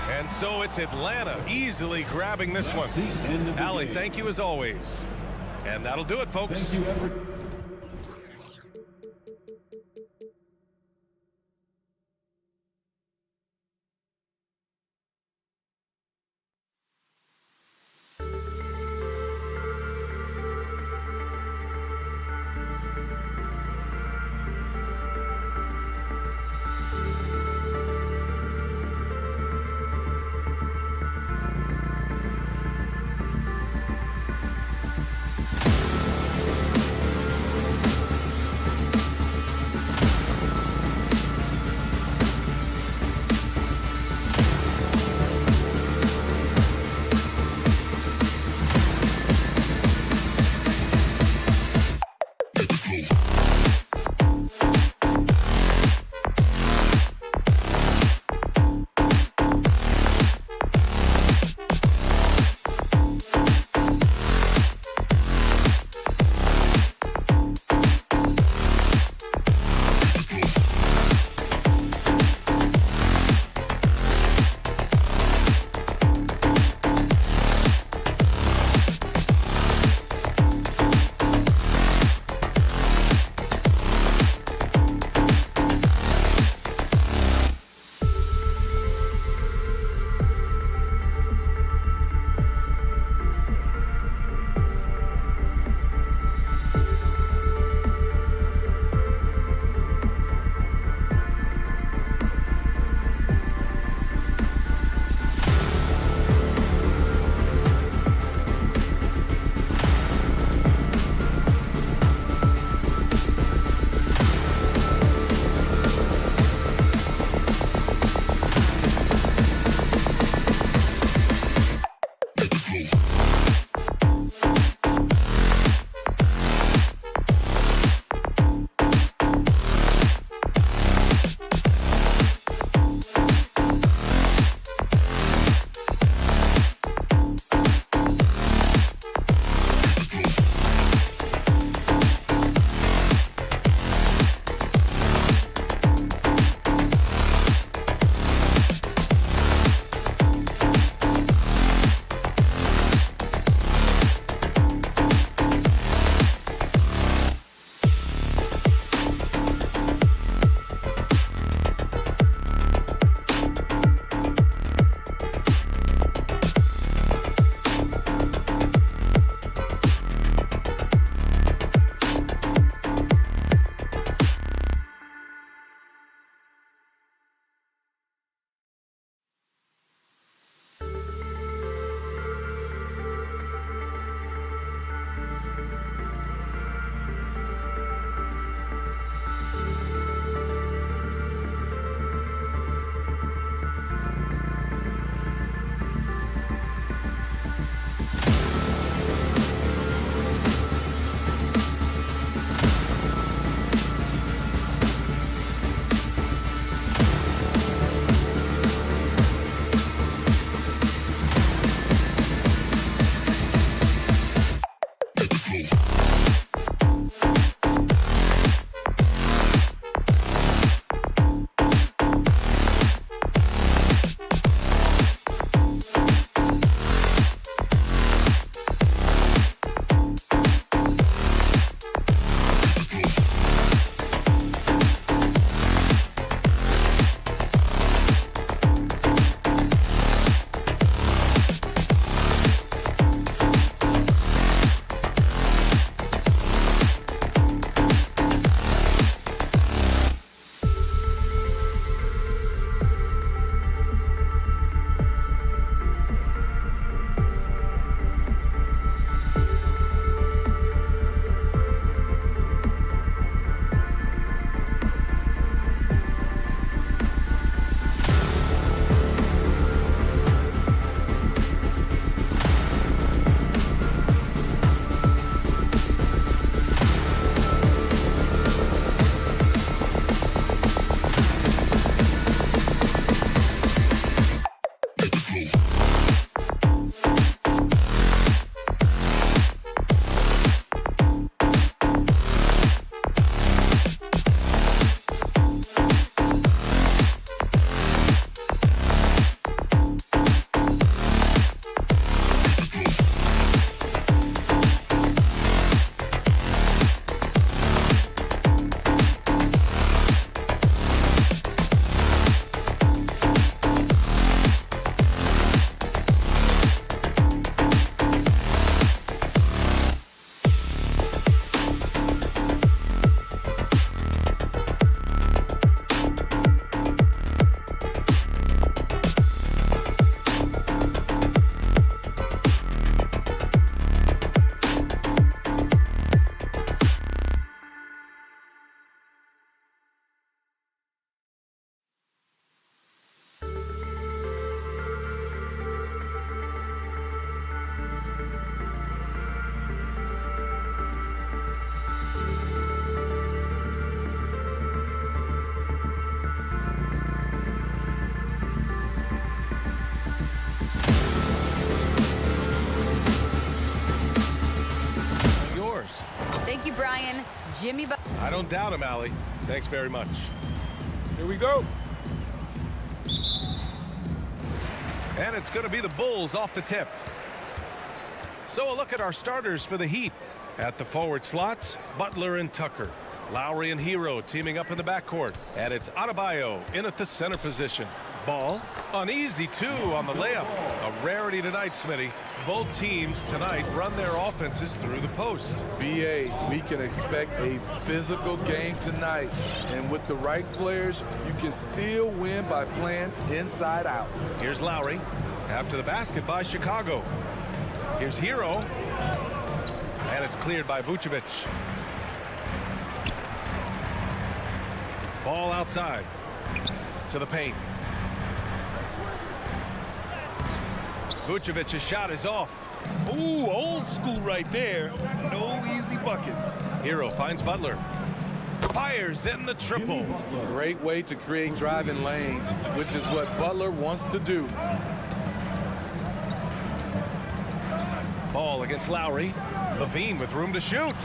And so it's Atlanta easily grabbing this one. Allie, thank you as always. And that'll do it, folks. Thank you, Jimmy. I don't doubt him, Allie. Thanks very much. Here we go. And it's going to be the Bulls off the tip. So a look at our starters for the Heat. At the forward slots, Butler and Tucker. Lowry and Hero teaming up in the backcourt. And it's Adebayo in at the center position. Ball, an easy two on the layup. A rarity tonight, Smitty. Both teams tonight run their offenses through the post. BA, we can expect a physical game tonight. And with the right players, you can still win by playing inside out. Here's Lowry after the basket by Chicago. Here's Hero. And it's cleared by Vucevic. Ball outside to the paint. Vucevic's shot is off. Ooh, old school right there. No easy buckets. Hero finds Butler. Fires in the triple. Great way to create driving lanes, which is what Butler wants to do. Ball against Lowry. Levine with room to shoot.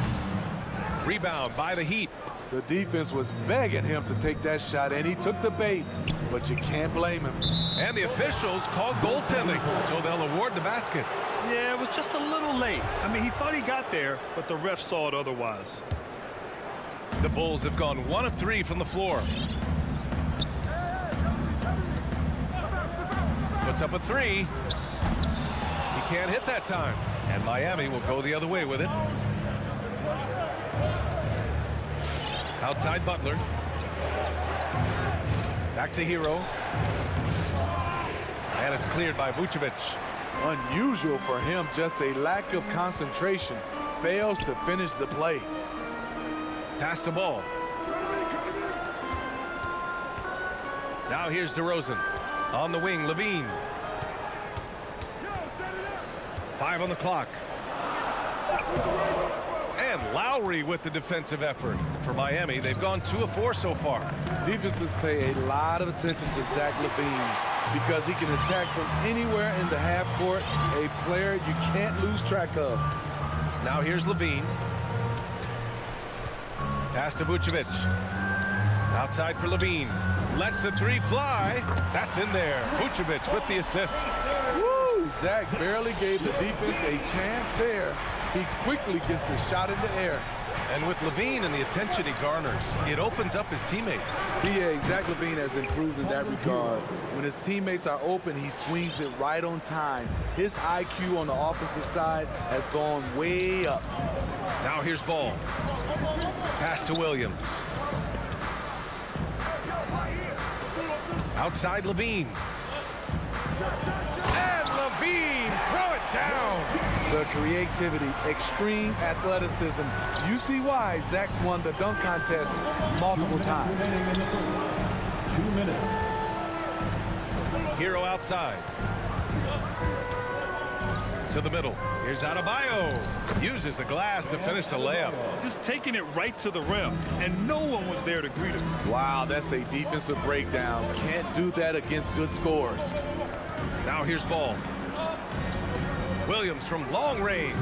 Rebound by the Heat. The defense was begging him to take that shot, and he took the bait, but you can't blame him. And the officials called goaltending, so they'll award the basket. Yeah, it was just a little late. I mean, he thought he got there, but the ref saw it otherwise. The Bulls have gone 1 of 3 from the floor. Puts up a 3. He can't hit that time. And Miami will go the other way with it. Outside Butler. Back to Hero. And it's cleared by Vucevic. Unusual for him, just a lack of concentration. Fails to finish the play. Pass the ball. Now here's DeRozan. On the wing, Levine. 5 on the clock. And Lowry with the defensive effort. For Miami, they've gone 2 of 4 so far. Defenses pay a lot of attention to Zach LaVine because he can attack from anywhere in the half court, a player you can't lose track of. Now here's Levine. Pass to Vucevic. Outside for Levine. Lets the 3 fly. That's in there. Vucevic with the assist. Woo! Zach barely gave the defense a chance there. He quickly gets the shot in the air. And with Levine and the attention he garners, it opens up his teammates. Yeah, Zach LaVine has improved in that regard. When his teammates are open, he swings it right on time. His IQ on the offensive side has gone way up. Now here's Ball. Pass to Williams. Outside Levine. And Levine, throw it down. The creativity, extreme athleticism. You see why Zach's won the dunk contest multiple times. 2 minutes. Hero outside. To the middle. Here's Adebayo. Uses the glass to finish the layup. Just taking it right to the rim, and no one was there to greet him. Wow, that's a defensive breakdown. Can't do that against good scores. Now here's Ball. Williams from long range.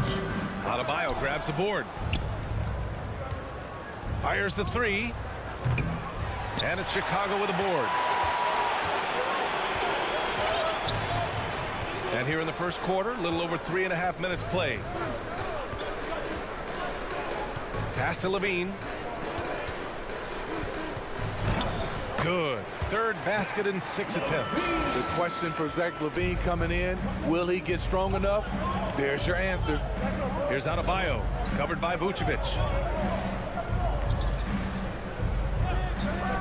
Adebayo grabs the board. Fires the 3. And it's Chicago with a board. And here in the first quarter, a little over 3.5 minutes played. Pass to Levine. Good. 3rd basket in 6 attempts. The question for Zach LaVine coming in, will he get strong enough? There's your answer. Here's Adebayo, covered by Vucevic.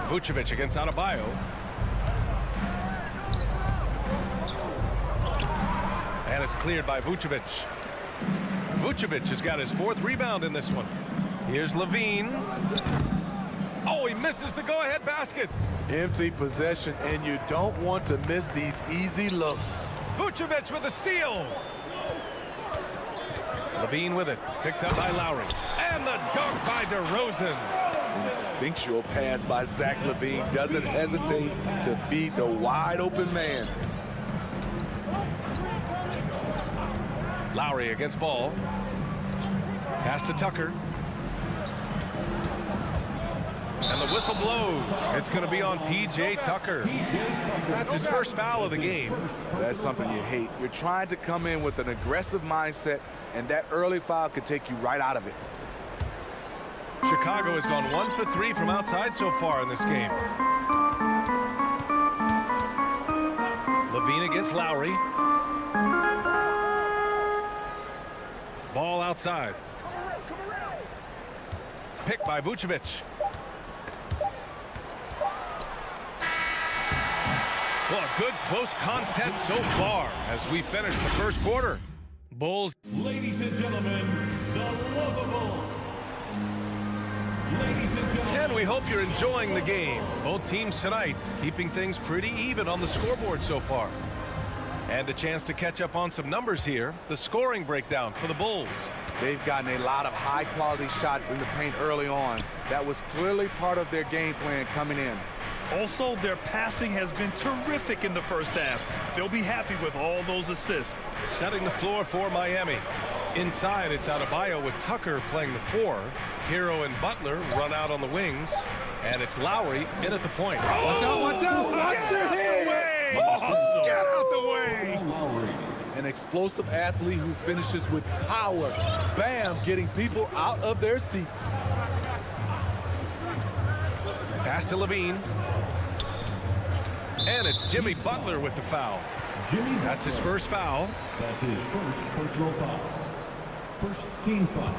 Vucevic against Adebayo. And it's cleared by Vucevic. Vucevic has got his 4th rebound in this one. Here's Levine. Oh, he misses the go-ahead basket. Empty possession, and you don't want to miss these easy looks. Vucevic with a steal. Levine with it. Picked up by Lowry. And the dunk by DeRozan. Instinctual pass by Zach LaVine. Doesn't hesitate to feed the wide-open man. Lowry against Ball. Pass to Tucker. And the whistle blows. It's going to be on P.J. Tucker. That's his first foul of the game. That's something you hate. You're trying to come in with an aggressive mindset, and that early foul could take you right out of it. Chicago has gone 1 for 3 from outside so far in this game. Levine against Lowry. Ball outside. Picked by Vucevic. Well, a good close contest so far as we finish the first quarter. Bulls. Ladies and gentlemen, the lovable. Ladies and gentlemen. And we hope you're enjoying the game. Both teams tonight keeping things pretty even on the scoreboard so far. And a chance to catch up on some numbers here. The scoring breakdown for the Bulls. They've gotten a lot of high-quality shots in the paint early on. That was clearly part of their game plan coming in. Also, their passing has been terrific in the first half. They'll be happy with all those assists. Setting the floor for Miami. Inside, it's Adebayo with Tucker playing the 4. Hero and Butler run out on the wings. And it's Lowry in at the point. Watch out, watch out, watch your head! Awesome. Get out the way! An explosive athlete who finishes with power. Bam, getting people out of their seats. Pass to Levine. And it's Jimmy Butler with the foul. That's his first foul. That's his first personal foul. First team foul.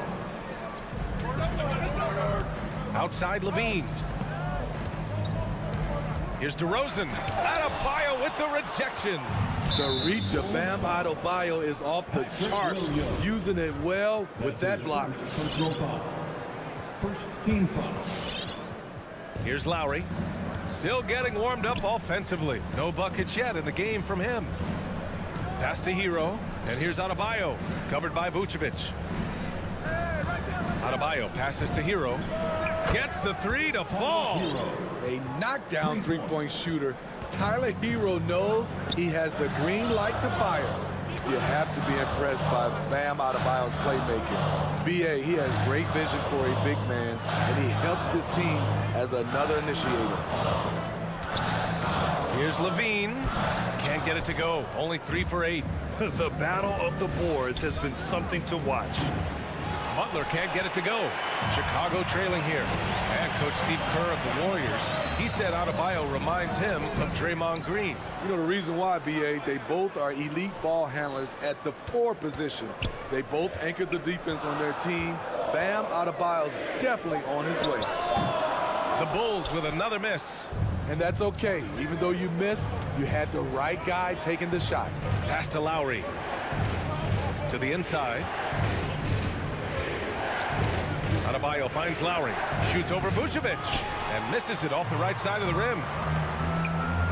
Outside Levine. Here's DeRozan. Adebayo with the rejection. The reach of Bam Adebayo is off the charts. Using it well with that block. Personal foul. First team foul. Here's Lowry. Still getting warmed up offensively. No buckets yet in the game from him. Pass to Hero. And here's Adebayo. Covered by Vucevic. Adebayo passes to Hero. Gets the 3 to fall. A knockdown three-point shooter. Tyler Hero knows he has the green light to fire. You have to be impressed by Bam Adebayo's playmaking. B.A., he has great vision for a big man, and he helps this team as another initiator. Here's Levine. Can't get it to go. Only 3 for 8. The battle of the boards has been something to watch. Butler can't get it to go. Chicago trailing here. And Coach Steve Kerr of the Warriors, he said Adebayo reminds him of Draymond Green. You know the reason why, B.A., they both are elite ball handlers at the 4 position. They both anchor the defense on their team. Bam Adebayo's definitely on his way. The Bulls with another miss. And that's okay. Even though you miss, you had the right guy taking the shot. Pass to Lowry. To the inside. Adebayo finds Lowry. Shoots over Vucevic. And misses it off the right side of the rim.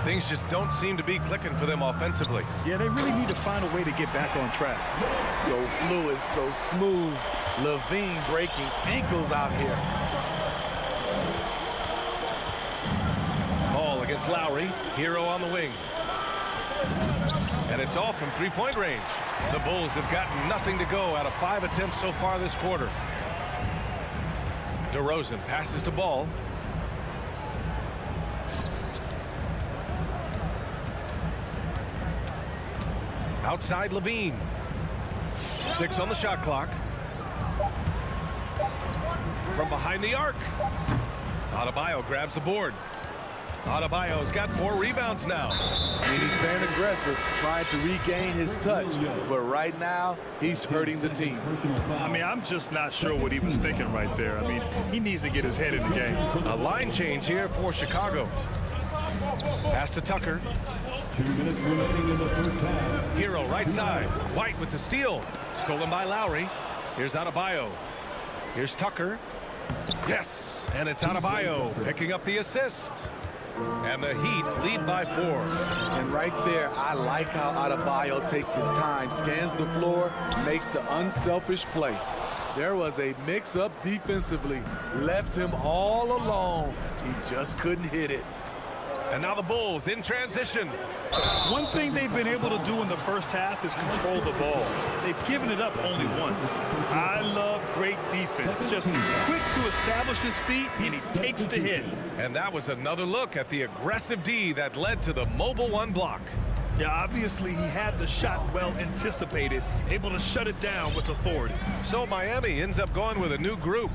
Things just don't seem to be clicking for them offensively. Yeah, they really need to find a way to get back on track. So fluid, so smooth. Levine breaking ankles out here. Ball against Lowry. Hero on the wing. And it's off from three-point range. The Bulls have gotten nothing to go out of 5 attempts so far this quarter. DeRozan passes to Ball. Outside Levine. 6 on the shot clock. From behind the arc. Adebayo grabs the board. Adebayo's got 4 rebounds now. And he's staying aggressive, trying to regain his touch. But right now, he's hurting the team. I mean, I'm just not sure what he was thinking right there. I mean, he needs to get his head in the game. A line change here for Chicago. Pass to Tucker. 2 minutes remaining in the first half. Hero right side. White with the steal. Stolen by Lowry. Here's Adebayo. Here's Tucker. Yes, and it's Adebayo picking up the assist. And the Heat lead by 4. And right there, I like how Adebayo takes his time, scans the floor, makes the unselfish play. There was a mix-up defensively, left him all alone. He just couldn't hit it. And now the Bulls in transition. One thing they've been able to do in the first half is control the ball. They've given it up only once. I love great defense. Just quick to establish his feet, and he takes the hit. And that was another look at the aggressive D that led to the mobile one block. Yeah, obviously he had the shot well anticipated, able to shut it down with authority. So Miami ends up going with a new group.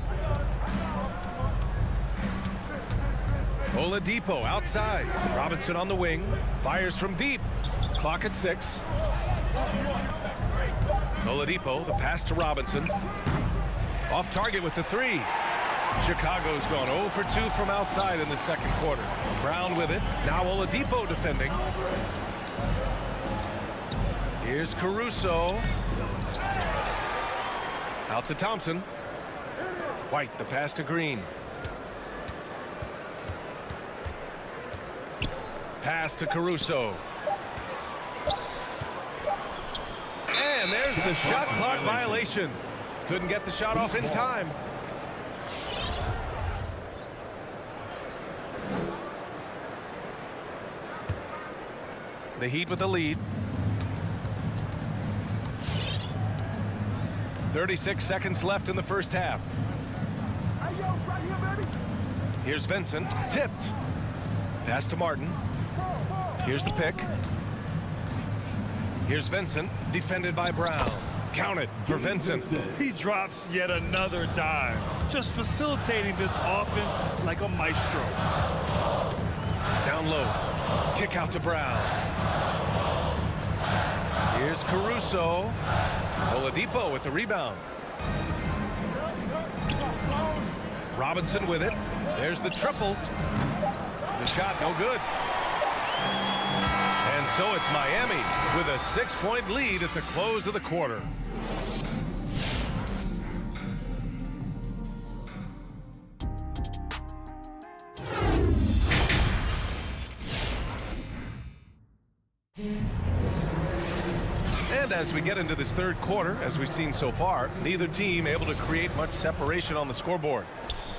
Oladipo outside. Robinson on the wing. Fires from deep. Clock at 6. Oladipo, the pass to Robinson. Off target with the 3. Chicago's gone 0 for 2 from outside in the second quarter. Brown with it. Now Oladipo defending. Here's Caruso. Out to Thompson. White, the pass to Green. Pass to Caruso. And there's the shot clock violation. Couldn't get the shot off in time. The Heat with the lead. 36 seconds left in the first half. Here's Vincent. Tipped. Pass to Martin. Here's the pick. Here's Vincent, defended by Brown. Count it for Vincent. He drops yet another dime, just facilitating this offense like a maestro. Down low. Kick out to Brown. Here's Caruso. Oladipo with the rebound. Robinson with it. There's the triple. The shot no good. And so it's Miami with a 6-point lead at the close of the quarter. And as we get into this third quarter, as we've seen so far, neither team able to create much separation on the scoreboard.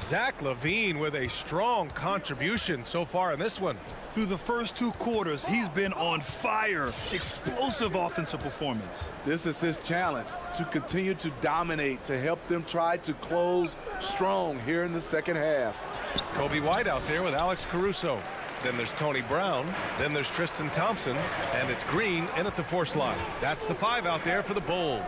Zach LaVine with a strong contribution so far in this one. Through the first 2 quarters, he's been on fire. Explosive offensive performance. This is his challenge, to continue to dominate, to help them try to close strong here in the second half. Kobe White out there with Alex Caruso. Then there's Tony Brown. Then there's Tristan Thompson. And it's Green in at the 4 slot. That's the 5 out there for the Bulls.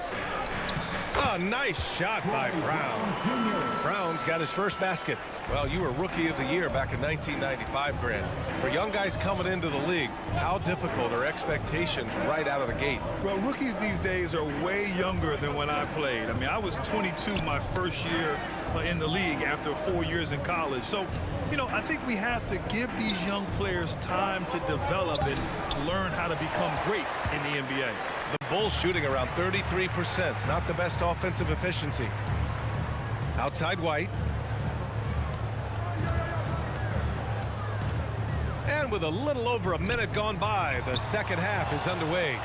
A nice shot by Brown. Brown's got his first basket. Well, you were Rookie of the Year back in 1995, Grant. For young guys coming into the league, how difficult are expectations right out of the gate? Well, rookies these days are way younger than when I played. I mean, I was 22 my first year in the league after 4 years in college. So, you know, I think we have to give these young players time to develop and learn how to become great in the NBA. The Bulls shooting around 33%. Not the best offensive efficiency. Outside White. And with a little over a minute gone by, the second half is underway.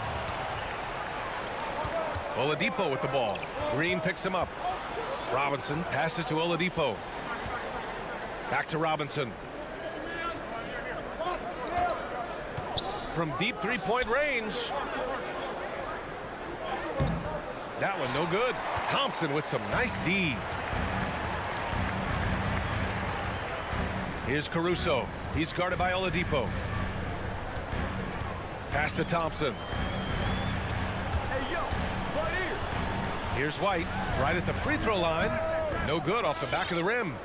Oladipo with the ball. Green picks him up. Robinson passes to Oladipo. Back to Robinson. From deep three-point range. That one no good. Thompson with some nice D. Here's Caruso. He's guarded by Oladipo. Pass to Thompson. Here's White, right at the free throw line. No good off the back of the rim.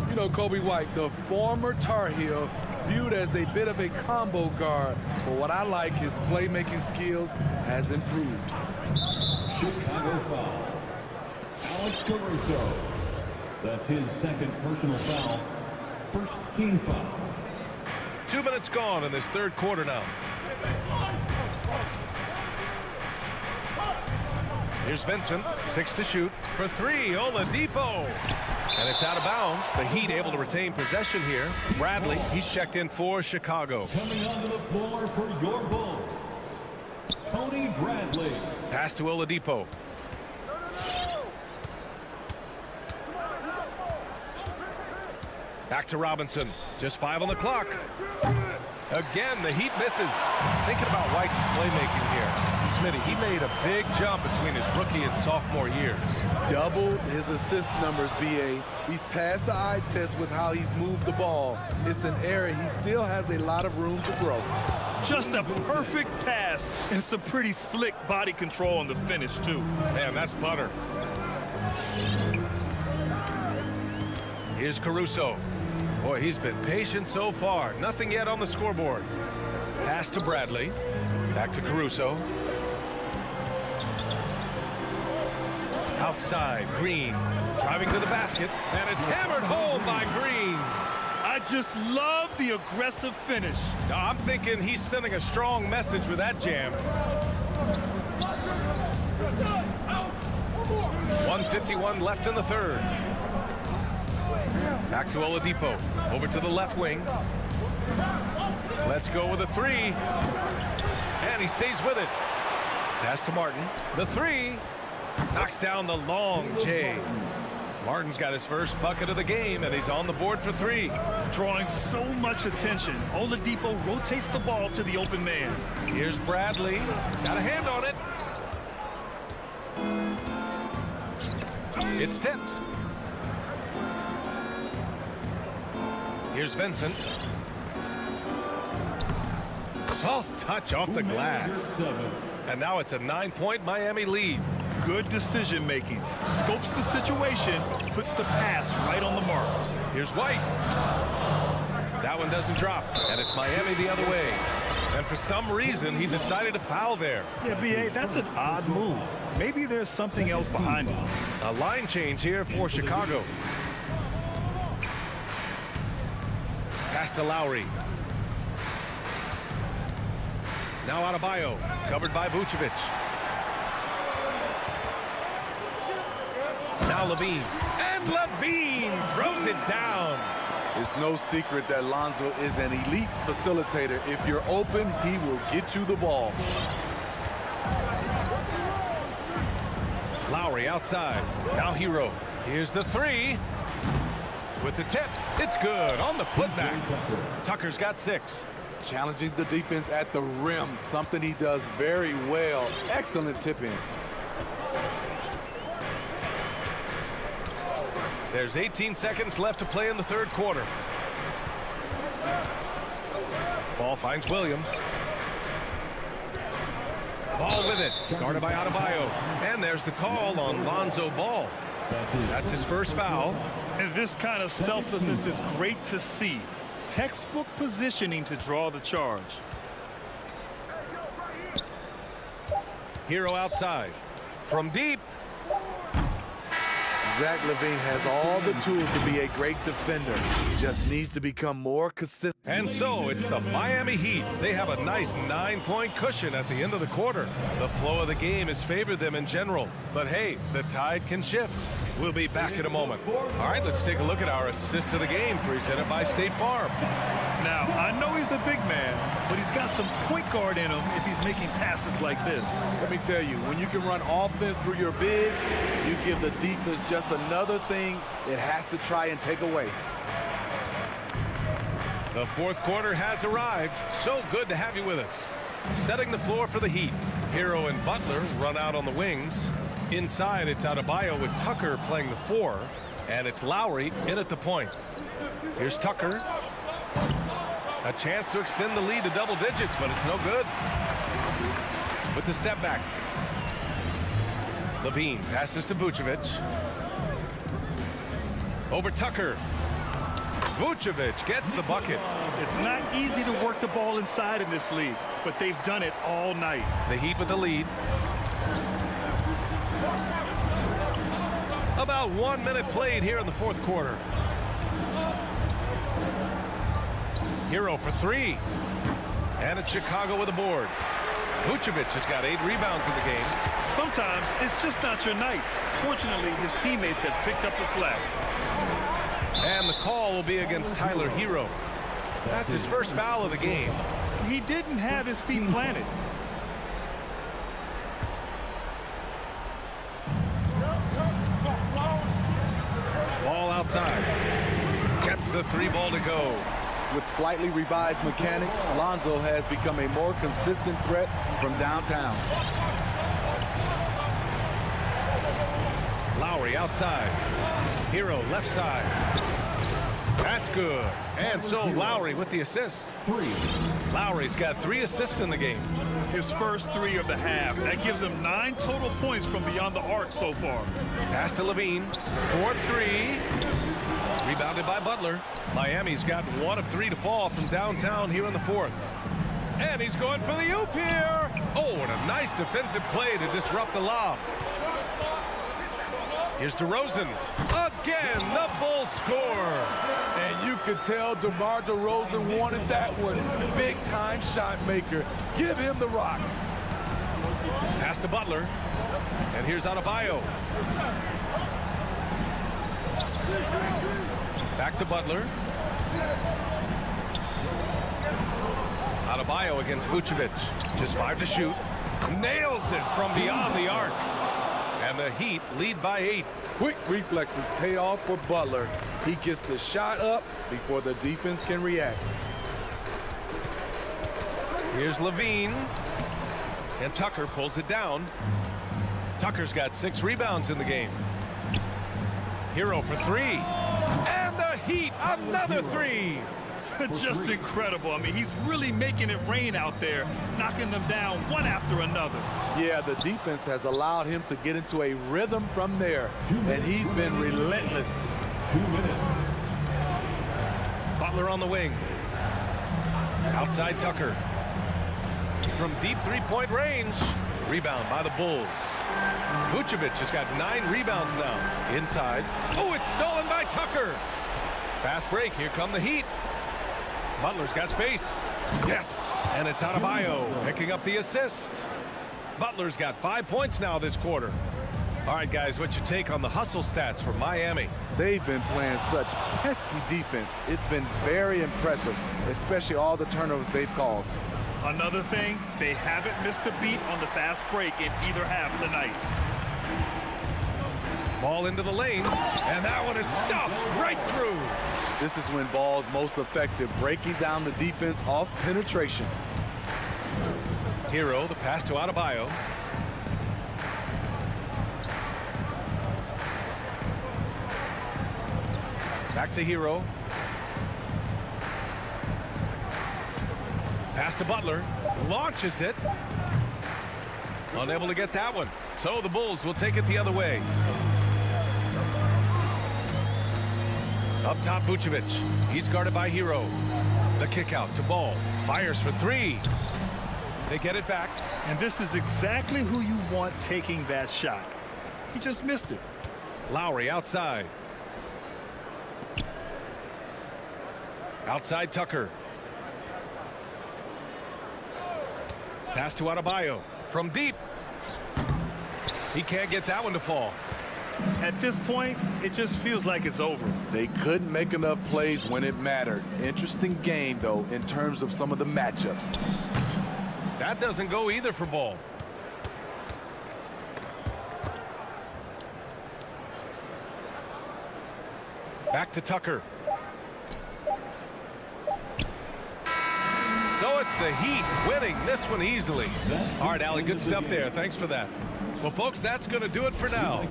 You know, Kobe White, the former Tar Heel, viewed as a bit of a combo guard. But what I like, his playmaking skills has improved. Chicago foul. Alex Caruso. That's his second personal foul. First team foul. 2 minutes gone in this third quarter now. Here's Vincent, 6 to shoot. For 3, Oladipo. And it's out of bounds. The Heat able to retain possession here. Bradley, he's checked in for Chicago. Coming onto the floor for your Bulls, Tony Bradley. Pass to Oladipo. Back to Robinson. Just 5 on the clock. Again, the Heat misses. Thinking about White's playmaking here. Smitty, he made a big jump between his rookie and sophomore years. Doubled his assist numbers, BA. He's passed the eye test with how he's moved the ball. It's an area he still has a lot of room to grow. Just a perfect pass and some pretty slick body control on the finish, too. Man, that's butter. Here's Caruso. Boy, he's been patient so far. Nothing yet on the scoreboard. Pass to Bradley. Back to Caruso. Outside, Green. Driving to the basket. And it's hammered home by Green. I just love the aggressive finish. Now, I'm thinking he's sending a strong message with that jam. 1:51 left in the third. Back to Oladipo. Over to the left wing. Let's go with a three. And he stays with it. Pass to Martin. The three. Knocks down the long J. Martin's got his first bucket of the game, and he's on the board for three. Drawing so much attention, Oladipo rotates the ball to the open man. Here's Bradley. Got a hand on it. It's tipped. Here's Vincent. Soft touch off the glass. And now it's a 9-point Miami lead. Good decision making. Scopes the situation, puts the pass right on the mark. Here's White. That one doesn't drop, and it's Miami the other way. And for some reason, he decided to foul there. Yeah, B.A., that's an odd move. Maybe there's something else behind it. A line change here for Chicago. Pass to Lowry. Now Adebayo, covered by Vucevic. Now Levine. And Levine throws it down. It's no secret that Lonzo is an elite facilitator. If you're open, he will get you the ball. Lowry outside. Now Hero. Here's the three. With the tip. It's good on the putback. Tucker's got 6. Challenging the defense at the rim, something he does very well. Excellent tip-in. There's 18 seconds left to play in the third quarter. Ball finds Williams. Ball with it. Guarded by Adebayo. And there's the call on Lonzo Ball. That's his first foul. And this kind of selflessness is great to see. Textbook positioning to draw the charge. Hero outside. From deep. Zach LaVine has all the tools to be a great defender. He just needs to become more consistent. And so it's the Miami Heat. They have a nice 9-point cushion at the end of the quarter. The flow of the game has favored them in general. But hey, the tide can shift. We'll be back in a moment. All right, let's take a look at our assist of the game presented by State Farm. Now, I know he's a big man, but he's got some point guard in him if he's making passes like this. Let me tell you, when you can run offense through your bigs, you give the defense just another thing it has to try and take away. The fourth quarter has arrived. So good to have you with us. Setting the floor for the Heat. Hero and Butler run out on the wings. Inside, it's Adebayo with Tucker playing the 4. And it's Lowry in at the point. Here's Tucker. A chance to extend the lead to double digits, but it's no good. With the step back. Levine passes to Vucevic. Over Tucker. Vucevic gets the bucket. It's not easy to work the ball inside in this league, but they've done it all night. The Heat with the lead. About 1 minute played here in the fourth quarter. Hero for 3. And it's Chicago with a board. Vucevic has got 8 rebounds in the game. Sometimes it's just not your night. Fortunately, his teammates have picked up the slack. And the call will be against Tyler Hero. That's his first foul of the game. He didn't have his feet planted. Ball outside. Gets the 3 ball to go. With slightly revised mechanics, Alonzo has become a more consistent threat from downtown. Lowry outside. Hero left side. That's good. And so Lowry with the assist. Lowry's got 3 assists in the game. His first 3 of the half. That gives him 9 total points from beyond the arc so far. Pass to Levine. 4-3. Rebounded by Butler. Miami's got 1 of 3 to fall from downtown here in the 4th. And he's going for the oop here. Oh, and a nice defensive play to disrupt the lob. Here's DeRozan. Again, the Bulls score. And you could tell DeMar DeRozan wanted that one. Big-time shot maker. Give him the rock. Pass to Butler. And here's Adebayo. Back to Butler. Adebayo against Vucevic. Just 5 to shoot. Nails it from beyond the arc. And the Heat lead by 8. Quick reflexes pay off for Butler. He gets the shot up before the defense can react. Here's Levine. And Tucker pulls it down. Tucker's got 6 rebounds in the game. Hero for 3. And the Heat, another 3. Just incredible. I mean, he's really making it rain out there, knocking them down one after another. Yeah, the defense has allowed him to get into a rhythm from there, and he's been relentless. 2 minutes. Butler on the wing. Outside Tucker. From deep 3-point range. Rebound by the Bulls. Vucevic has got 9 rebounds now. Inside. Oh, it's stolen by Tucker. Fast break. Here come the Heat. Butler's got space. Yes. And it's Adebayo picking up the assist. Butler's got 5 points now this quarter. All right, guys, what's your take on the hustle stats for Miami? They've been playing such pesky defense. It's been very impressive, especially all the turnovers they've caused. Another thing, they haven't missed a beat on the fast break in either half tonight. Ball into the lane, and that one is stuffed right through. This is when ball's most effective, breaking down the defense off penetration. Hero, the pass to Adebayo. Back to Hero. Pass to Butler. Launches it. Unable to get that one. So the Bulls will take it the other way. Up top, Vucevic. He's guarded by Hero. The kick out to Ball. Fires for 3. They get it back. And this is exactly who you want taking that shot. He just missed it. Lowry outside. Outside Tucker. Pass to Adebayo. From deep. He can't get that one to fall. At this point, it just feels like it's over. They couldn't make enough plays when it mattered. Interesting game, though, in terms of some of the matchups. That doesn't go either for Ball. Back to Tucker. So it's the Heat winning this one easily. All right, Allie, good stuff there. Thanks for that. Well, folks, that's going to do it for now.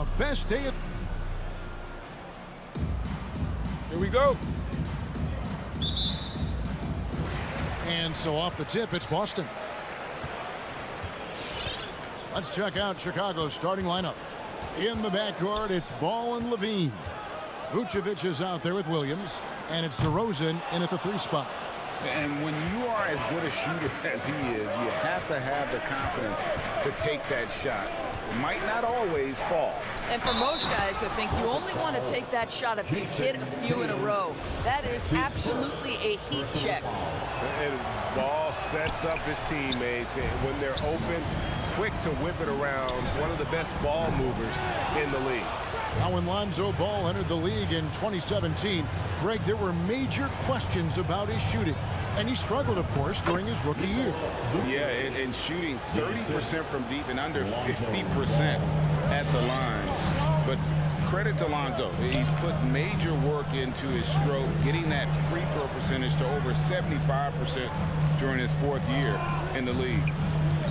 the best day of... Here we go. And so off the tip, it's Boston. Let's check out Chicago's starting lineup. In the backcourt, it's Ball and Levine. Vucevic is out there with Williams, and it's DeRozan in at the 3 spot. And when you are as good a shooter as he is, you have to have the confidence to take that shot. It might not always fall. And for most guys, I think you only want to take that shot if you hit a few in a row. That is absolutely a heat check. And Ball sets up his teammates, and when they're open, quick to whip it around. One of the best ball movers in the league. Now, when Lonzo Ball entered the league in 2017, Greg, there were major questions about his shooting. And he struggled, of course, during his rookie year. Yeah, and shooting 30% from deep and under 50% at the line. But credit to Lonzo. He's put major work into his stroke, getting that free throw percentage to over 75% during his 4th year in the league.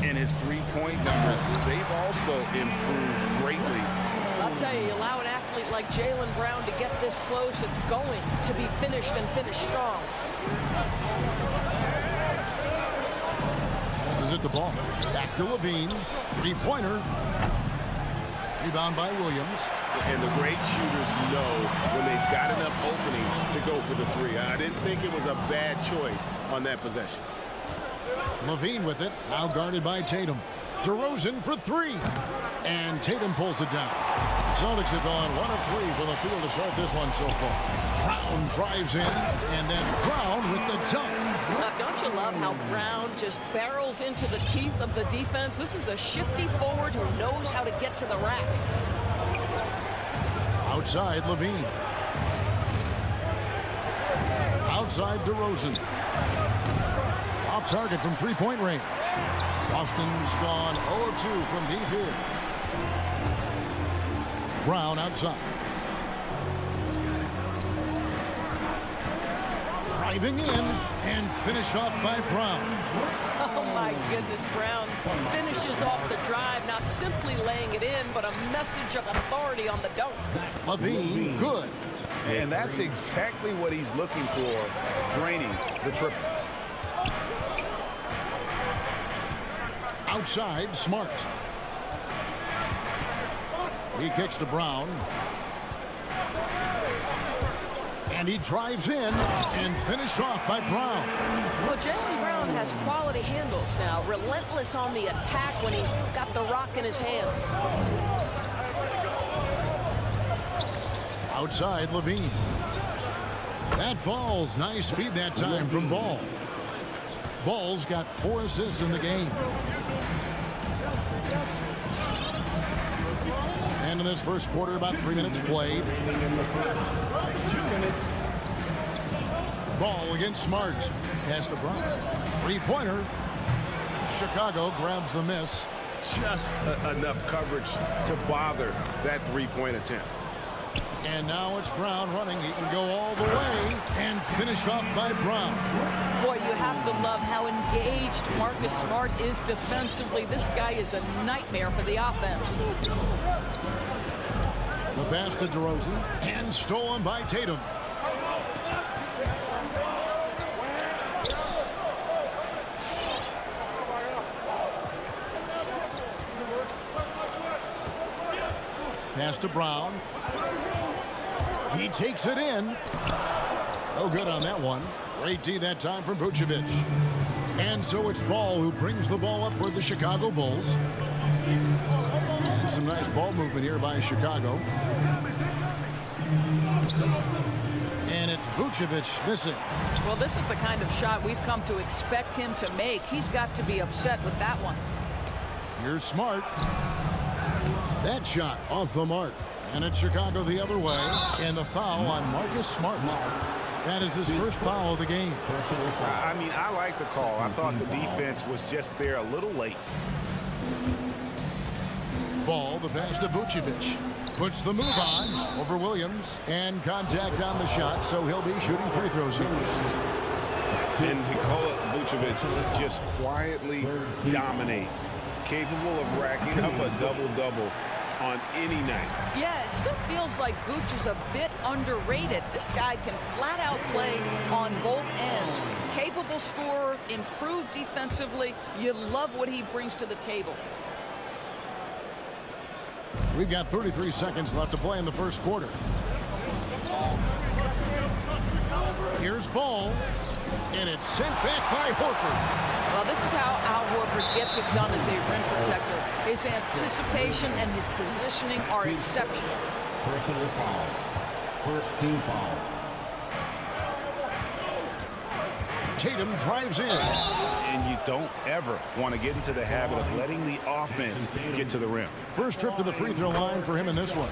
And his three-point numbers, they've also improved greatly. I'll tell you, allow an athlete like Jaylen Brown to get this close, it's going to be finished and finished strong. Passes it the ball. Back to Levine. 3-pointer. Rebound by Williams. And the great shooters know when they've got enough opening to go for the 3. I didn't think it was a bad choice on that possession. Levine with it. Now guarded by Tatum. DeRozan for 3. And Tatum pulls it down. Celtics have gone 1 of 3 from the field to start this one so far. Brown drives in, and then Brown with the dunk. Now, don't you love how Brown just barrels into the teeth of the defense? This is a shifty forward who knows how to get to the rack. Outside, Levine. Outside, DeRozan. Off target from 3-point range. Boston's gone 0 of 2 from deep here. Brown outside. Driving in and finished off by Brown. Oh my goodness, Brown finishes off the drive, not simply laying it in, but a message of authority on the dunk. Levine, good. And that's exactly what he's looking for, draining the triple. Outside, Smart. He kicks to Brown. And he drives in and finished off by Brown. Well, Jaylen Brown has quality handles now, relentless on the attack when he's got the rock in his hands. Outside, Levine. That falls. Nice feed that time from Ball. Ball's got 4 assists in the game. And in this first quarter, about 3 minutes played. Ball against Smart. Pass to Brown. 3-pointer. Chicago grabs the miss. Just enough coverage to bother that 3-point attempt. And now it's Brown running. He can go all the way and finish off by Brown. Boy, you have to love how engaged Marcus Smart is defensively. This guy is a nightmare for the offense. The pass to DeRozan and stolen by Tatum. Pass to Brown. He takes it in. No good on that one. Great D that time from Vucevic. And so it's Ball who brings the ball up for the Chicago Bulls. And some nice ball movement here by Chicago. And it's Vucevic missing. Well, this is the kind of shot we've come to expect him to make. He's got to be upset with that one. Here's Smart. That shot off the mark. And it's Chicago the other way. And the foul on Marcus Smart. That is his first foul of the game. I mean, I like the call. I thought the defense was just there a little late. Ball, the pass to Vucevic. Puts the move on over Williams. And contact on the shot, so he'll be shooting free throws here. And Nikola Vucevic just quietly dominates. Capable of racking up a double-double on any night. Yeah, it still feels like Vooch is a bit underrated. This guy can flat out play on both ends. Capable scorer, improved defensively. You love what he brings to the table. We've got 33 seconds left to play in the first quarter. Here's ball, and it's sent back by Horford. Well, this is how Al Horford gets it done as a rim protector. His anticipation and his positioning are exceptional. Personal foul. First team foul. Tatum drives in. And you don't ever want to get into the habit of letting the offense get to the rim. First trip to the free throw line for him in this one.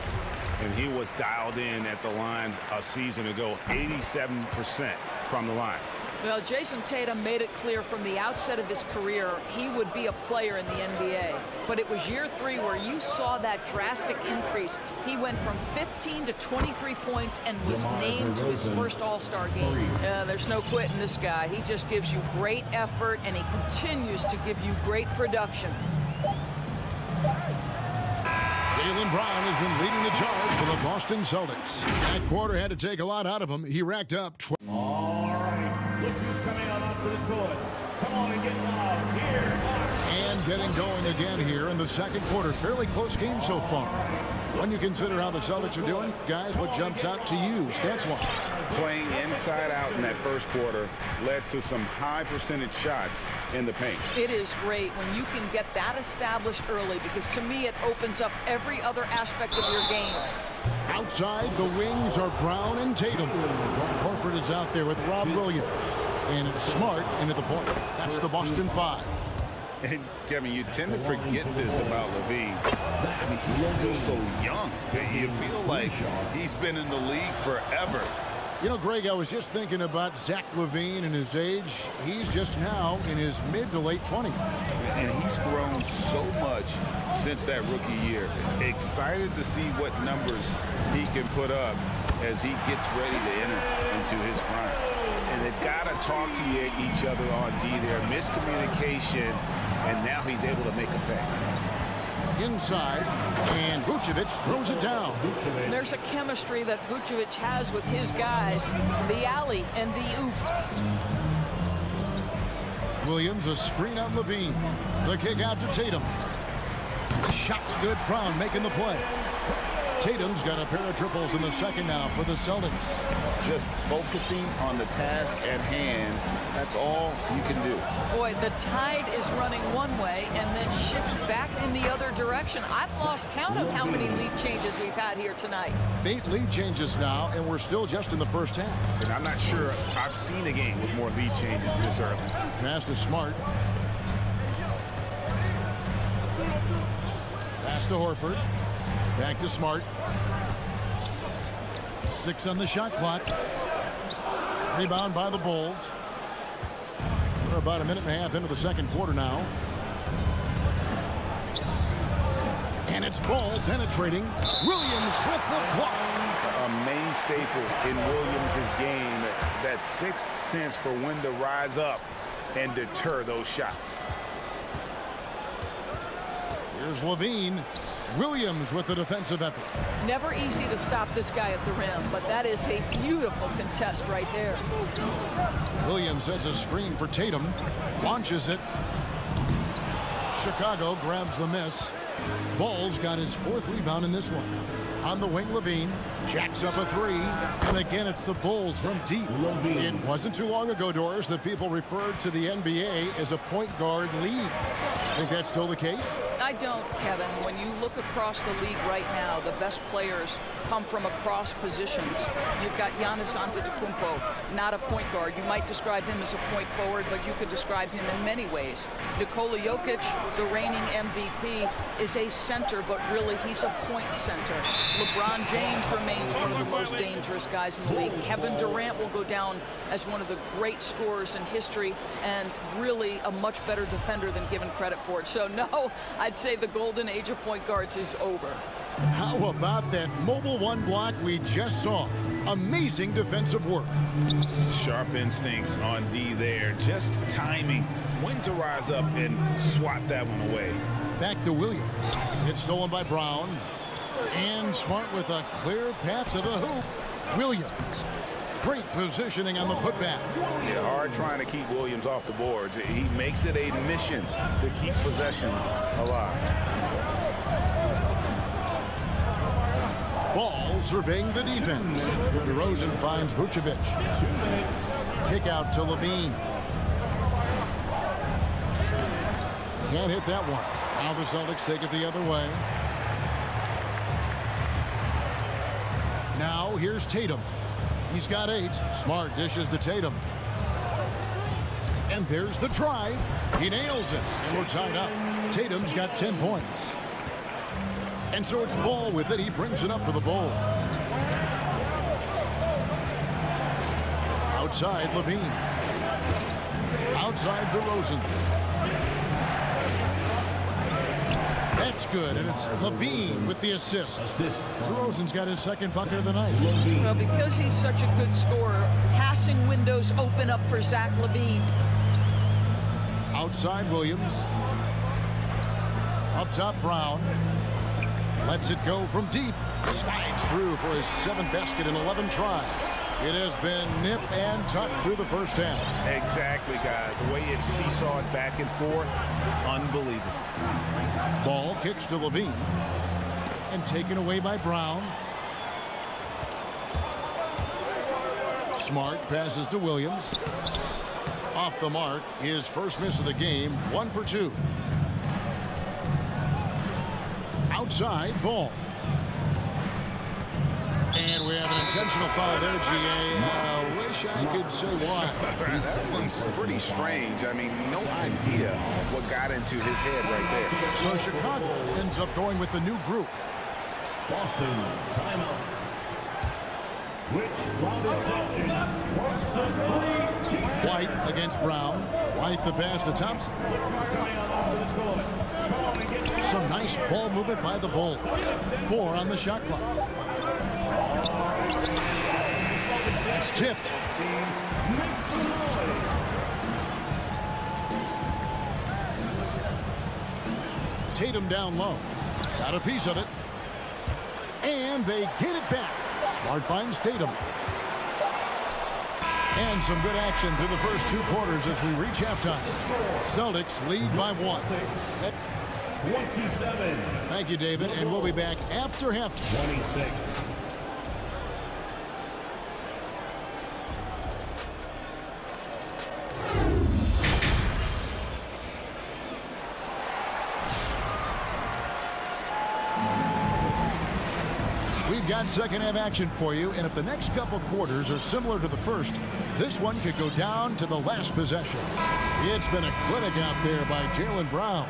And he was dialed in at the line a season ago, 87% from the line. Well, Jason Tatum made it clear from the outset of his career he would be a player in the NBA. But it was year 3 where you saw that drastic increase. He went from 15 to 23 points and was named to his first All-Star game. There's no quitting this guy. He just gives you great effort, and he continues to give you great production. Jaylen Brown has been leading the charge for the Boston Celtics. That quarter had to take a lot out of him. He racked up 12. All right, look who's coming on onto the court. Come on and get loud. Here. And getting going again here in the second quarter. Fairly close game so far. When you consider how the Celtics are doing, guys, what jumps out to you stats-wise? Playing inside out in that first quarter led to some high percentage shots in the paint. It is great when you can get that established early, because to me it opens up every other aspect of your game. Outside, the wings are Brown and Tatum. Horford is out there with Rob Williams. And it's Smart into the point. That's the Boston 5. And, Kevin, you tend to forget this about LaVine. I mean, he's still so young. You feel like he's been in the league forever. You know, Greg, I was just thinking about Zach LaVine and his age. He's just now in his mid to late 20s. And he's grown so much since that rookie year. Excited to see what numbers he can put up as he gets ready to enter into his prime. And they've got to talk to each other on D there. Miscommunication, and now he's able to make a pay. Inside, and Vucevic throws it down. There's a chemistry that Vucevic has with his guys, the alley and the oop. Williams, a screen on LaVine. The kick out to Tatum. The shot's good. Brown making the play. Tatum's got a pair of triples in the second now for the Celtics. Just focusing on the task at hand, that's all you can do. Boy, the tide is running one way and then shifts back in the other direction. I've lost count of how many lead changes we've had here tonight. 8 lead changes now, and we're still just in the first half. And I'm not sure I've seen a game with more lead changes this early. Pass to Smart. Pass to Horford. Back to Smart. 6 on the shot clock. Rebound by the Bulls. We're about a minute and a half into the second quarter now. And it's Ball penetrating. Williams with the block. A main staple in Williams' game, that sixth sense for when to rise up and deter those shots. Here's LaVine. Williams with the defensive effort. Never easy to stop this guy at the rim, but that is a beautiful contest right there. Williams sets a screen for Tatum. Launches it. Chicago grabs the miss. Ball's got his 4th rebound in this one. On the wing, LaVine jacks up a 3. And again, it's the Bulls from deep. It wasn't too long ago, Doris, that people referred to the NBA as a point guard league. Think that's still the case? I don't, Kevin. When you look across the league right now, the best players come from across positions. You've got Giannis Antetokounmpo, not a point guard. You might describe him as a point forward, but you could describe him in many ways. Nikola Jokic, the reigning MVP, is a center, but really he's a point center. LeBron James remains one of the most dangerous guys in the league. Kevin Durant will go down as one of the great scorers in history and really a much better defender than given credit for it. So no, I'd say the golden age of point guards is over. How about that mobile one block we just saw? Amazing defensive work. Sharp instincts on D there. Just timing when to rise up and swat that one away. Back to Williams. It's stolen by Brown. And Smart with a clear path to the hoop. Williams. Great positioning on the putback. Yeah, hard trying to keep Williams off the boards. He makes it a mission to keep possessions alive. Ball surveying the defense. DeRozan finds Vucevic. Kick out to Levine. Can't hit that one. Now the Celtics take it the other way. Now here's Tatum. He's got 8. Smart dishes to Tatum. And there's the drive. He nails it. And we're tied up. Tatum's got 10 points. And so it's Ball with it. He brings it up for the Bulls. Outside, Levine. Outside, DeRozan. That's good, and it's Levine with the assist. DeRozan's got his second bucket of the night. Well, because he's such a good scorer, passing windows open up for Zach LaVine. Outside, Williams. Up top, Brown. Lets it go from deep. Slides through for his 7th basket in 11 tries. It has been nip and tuck through the first half. Exactly, guys. The way it seesawed back and forth, unbelievable. Ball kicks to Levine. And taken away by Brown. Smart passes to Williams. Off the mark, his first miss of the game, 1 for 2. Outside, Ball. And we have an intentional foul there, GA. Wish I could say why. That one's pretty strange. I mean, no idea what got into his head right there. So Chicago ends up going with the new group. Boston, timeout. Which rounded section works a 3. White against Brown. White the pass to Thompson. Some nice ball movement by the Bulls. 4 on the shot clock. It's tipped. Tatum down low. Got a piece of it. And they get it back. Smart finds Tatum. And some good action through the first 2 quarters as we reach halftime. Celtics lead by 1. 27. Thank you, David. And we'll be back after halftime. 26. We've got second half action for you, and if the next couple quarters are similar to the first, this one could go down to the last possession. It's been a clinic out there by Jaylen Brown.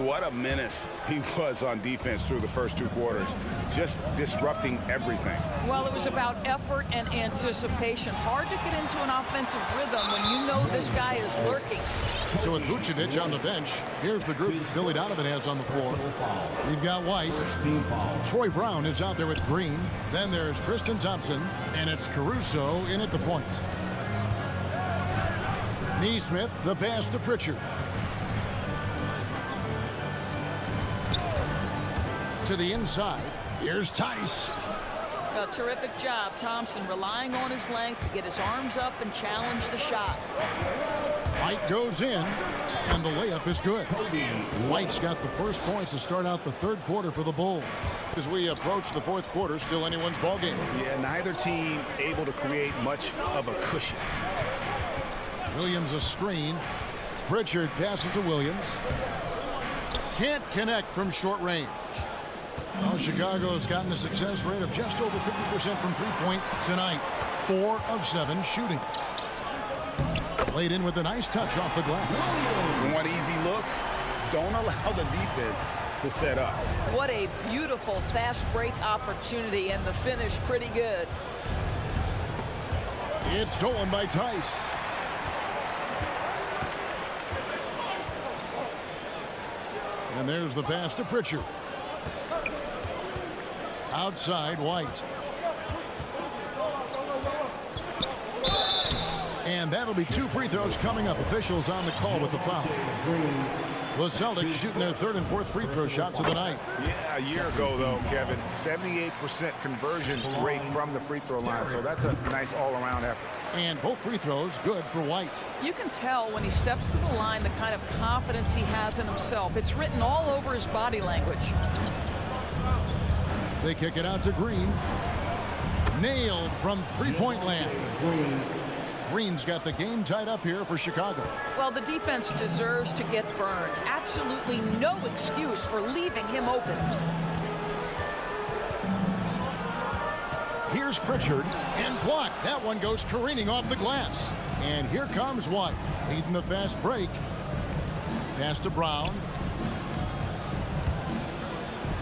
What a menace he was on defense through the first 2 quarters, just disrupting everything. Well, it was about effort and anticipation. Hard to get into an offensive rhythm when you know this guy is lurking. So with Vucevic on the bench, here's the group Billy Donovan has on the floor. We've got White. Troy Brown is out there with Green. Then there's Tristan Thompson, and it's Caruso in at the point. Neesmith, the pass to Pritchard. To the inside. Here's Tice. A terrific job. Thompson relying on his length to get his arms up and challenge the shot. White goes in, and the layup is good. White's got the first points to start out the 3rd quarter for the Bulls. As we approach the 4th quarter, still anyone's ballgame. Yeah, neither team able to create much of a cushion. Williams a screen. Pritchard passes to Williams. Can't connect from short range. Well, Chicago's gotten a success rate of just over 50% from three-point tonight. 4 of 7 shooting. Played in with a nice touch off the glass. You want easy looks? Don't allow the defense to set up. What a beautiful fast break opportunity, and the finish pretty good. It's stolen by Tice. And there's the pass to Pritchard. Outside, White. And that'll be 2 free throws coming up. Officials on the call with the foul. The Celtics shooting their 3rd and 4th free throw shots of the night. Yeah, a year ago, though, Kevin, 78% conversion rate from the free throw line. So that's a nice all-around effort. And both free throws good for White. You can tell when he steps to the line the kind of confidence he has in himself. It's written all over his body language. They kick it out to Green. Nailed from three-point land. Green's got the game tied up here for Chicago. Well, the defense deserves to get burned. Absolutely no excuse for leaving him open. Here's Pritchard and blocked. That one goes careening off the glass. And here comes White, leading the fast break. Pass to Brown.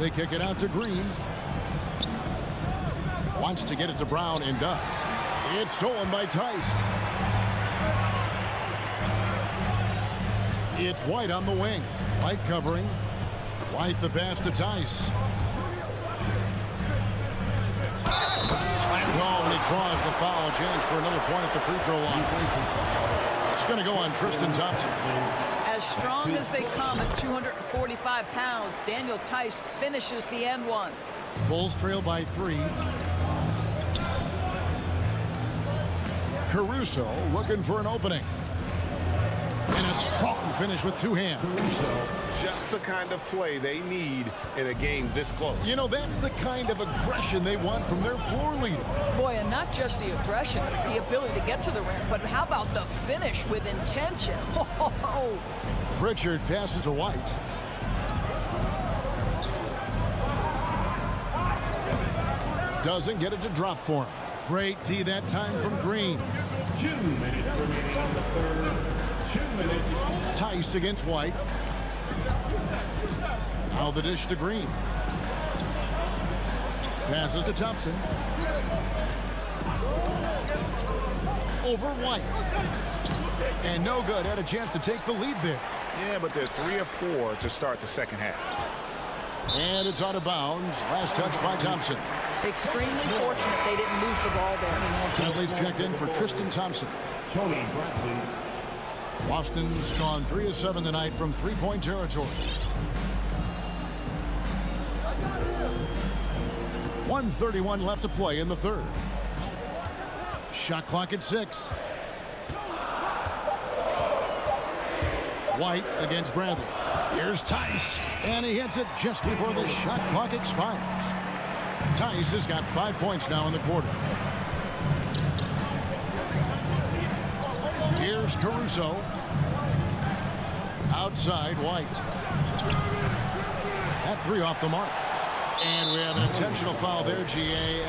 They kick it out to Green. Wants to get it to Brown and does. It's stolen by Tice. It's White on the wing. White covering. White the pass to Tice. Oh, and he draws the foul. Chance for another point at the free throw line. It's going to go on Tristan Thompson. As strong as they come at 245 pounds, Daniel Tice finishes the N1. Bulls trail by 3. Caruso looking for an opening. And a strong finish with 2 hands. Just the kind of play they need in a game this close. You know, that's the kind of aggression they want from their floor leader. Boy, and not just the aggression, the ability to get to the rim, but how about the finish with intention? Oh. Pritchard passes to White. Doesn't get it to drop for him. Great D that time from Green. 2 minutes remaining on the third. 2 minutes. Tice against White. Now the dish to Green. Passes to Thompson. Over White. And no good. Had a chance to take the lead there. Yeah, but they're 3 of 4 to start the second half. And it's out of bounds. Last touch by Thompson. Extremely fortunate they didn't lose the ball there. Penalties checked in for Tristan Thompson. Tony Bradley. Boston's gone 3 of 7 tonight from three-point territory. 1:31 left to play in the third. Shot clock at 6. White against Bradley. Here's Tice, and he hits it just before the shot clock expires. Tice has got 5 points now in the quarter. Here's Caruso. Outside White. That 3 off the mark. And we have an intentional foul there, GA.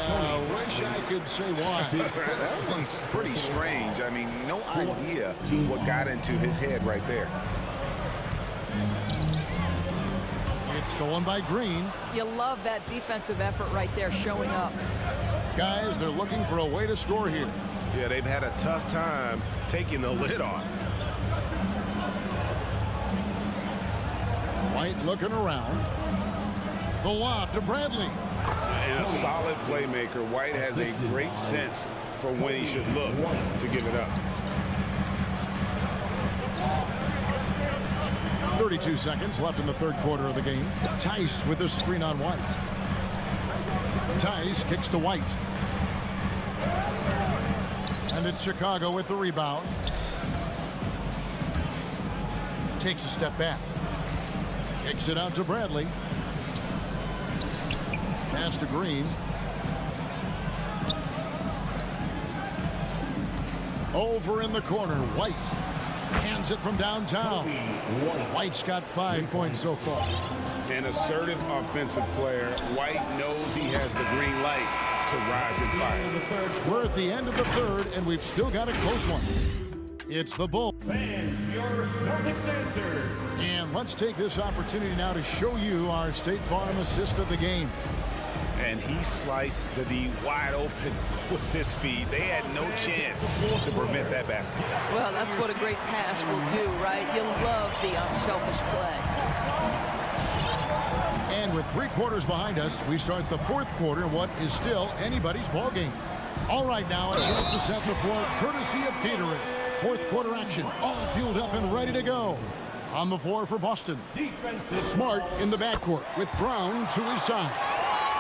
Wish I could say why. That one's pretty strange. I mean, no idea what got into his head right there. It's stolen by Green. You love that defensive effort right there showing up. Guys, they're looking for a way to score here. Yeah, they've had a tough time taking the lid off. White looking around. The lob to Bradley. And a solid playmaker. White has a great sense for when he should look to give it up. 32 seconds left in the third quarter of the game. Tice with a screen on White. Tice kicks to White. And it's Chicago with the rebound. Takes a step back. Kicks it out to Bradley. Pass to Green. Over in the corner, White hands it from downtown. White's got 5 points so far. An assertive offensive player. White knows he has the green light to rise and fire. We're at the end of the third, and we've still got a close one. It's the Bulls. Fans, your Celtics answer. And let's take this opportunity now to show you our State Farm assist of the game. And he sliced the D wide open with his feet. They had no chance to prevent that basket. Well, that's what a great pass will do, right? You love the unselfish play. And with 3 quarters behind us, we start the fourth quarter in what is still anybody's ball game. All right, now a chance to set the floor courtesy of Catering. Fourth quarter action, all fueled up and ready to go. On the floor for Boston. Smart in the backcourt with Brown to his side.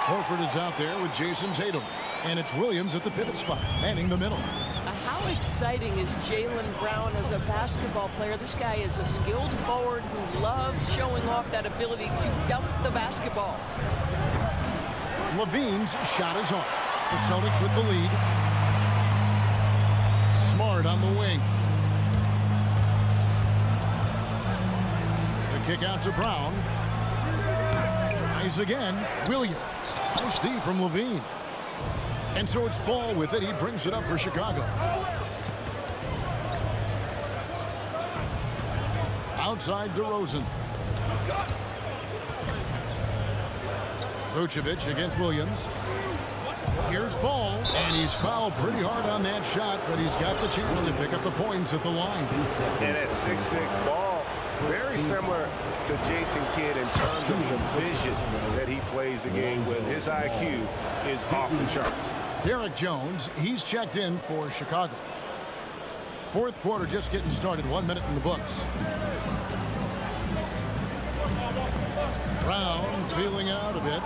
Horford is out there with Jason Tatum. And it's Williams at the pivot spot, manning the middle. How exciting is Jaylen Brown as a basketball player? This guy is a skilled forward who loves showing off that ability to dunk the basketball. Levine's shot is off. The Celtics with the lead. Smart on the wing. The kick out to Brown. Tries again. Williams. Nice D from Levine. And so it's Ball with it. He brings it up for Chicago. Outside DeRozan. Vucevic against Williams. Here's Ball, and he's fouled pretty hard on that shot, but he's got the chance to pick up the points at the line. And at 6'6", Ball, very similar to Jason Kidd in terms of the vision that he plays the game with. His IQ is off the charts. Derek Jones, he's checked in for Chicago. Fourth quarter just getting started, 1 minute in the books. Brown feeling out a bit.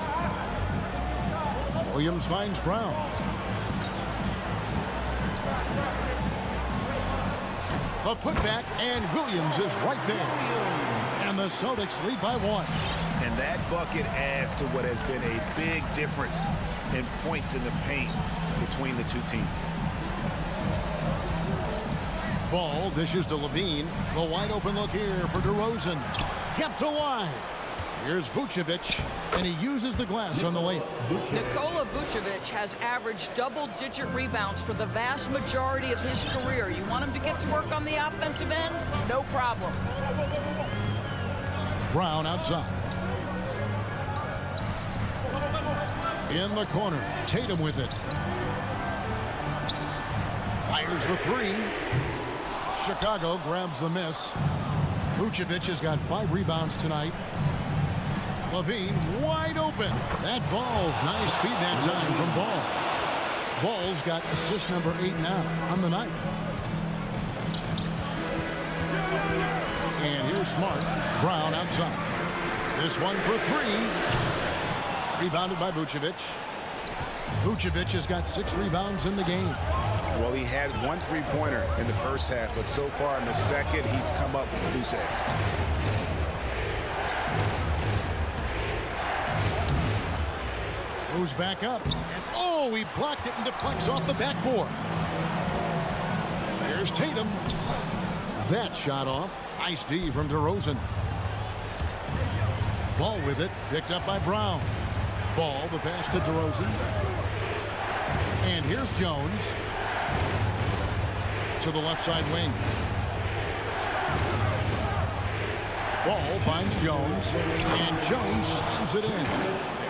Williams finds Brown. A putback, and Williams is right there. And the Celtics lead by 1. And that bucket adds to what has been a big difference in points in the paint between the two teams. Ball dishes to Levine. The wide open look here for DeRozan. Kept alive. Here's Vucevic, and he uses the glass on the layup. Nikola Vucevic has averaged double-digit rebounds for the vast majority of his career. You want him to get to work on the offensive end? No problem. Brown outside. In the corner, Tatum with it. Fires the three. Chicago grabs the miss. Vucevic has got 5 rebounds tonight. Levine wide open. That falls. Nice feed that time from Ball. Ball's got assist number 8 now on the night. And here's Smart. Brown outside. This one for 3. Rebounded by Vucevic. Vucevic has got 6 rebounds in the game. Well, he had 1 3-pointer in the first half, but so far in the second, he's come up with loose ends. Goes back up. And oh, he blocked it and deflects off the backboard. There's Tatum. That shot off. Nice D from DeRozan. Ball with it. Picked up by Brown. Ball, the pass to DeRozan. And here's Jones. To the left side wing. Ball finds Jones. And Jones slams it in.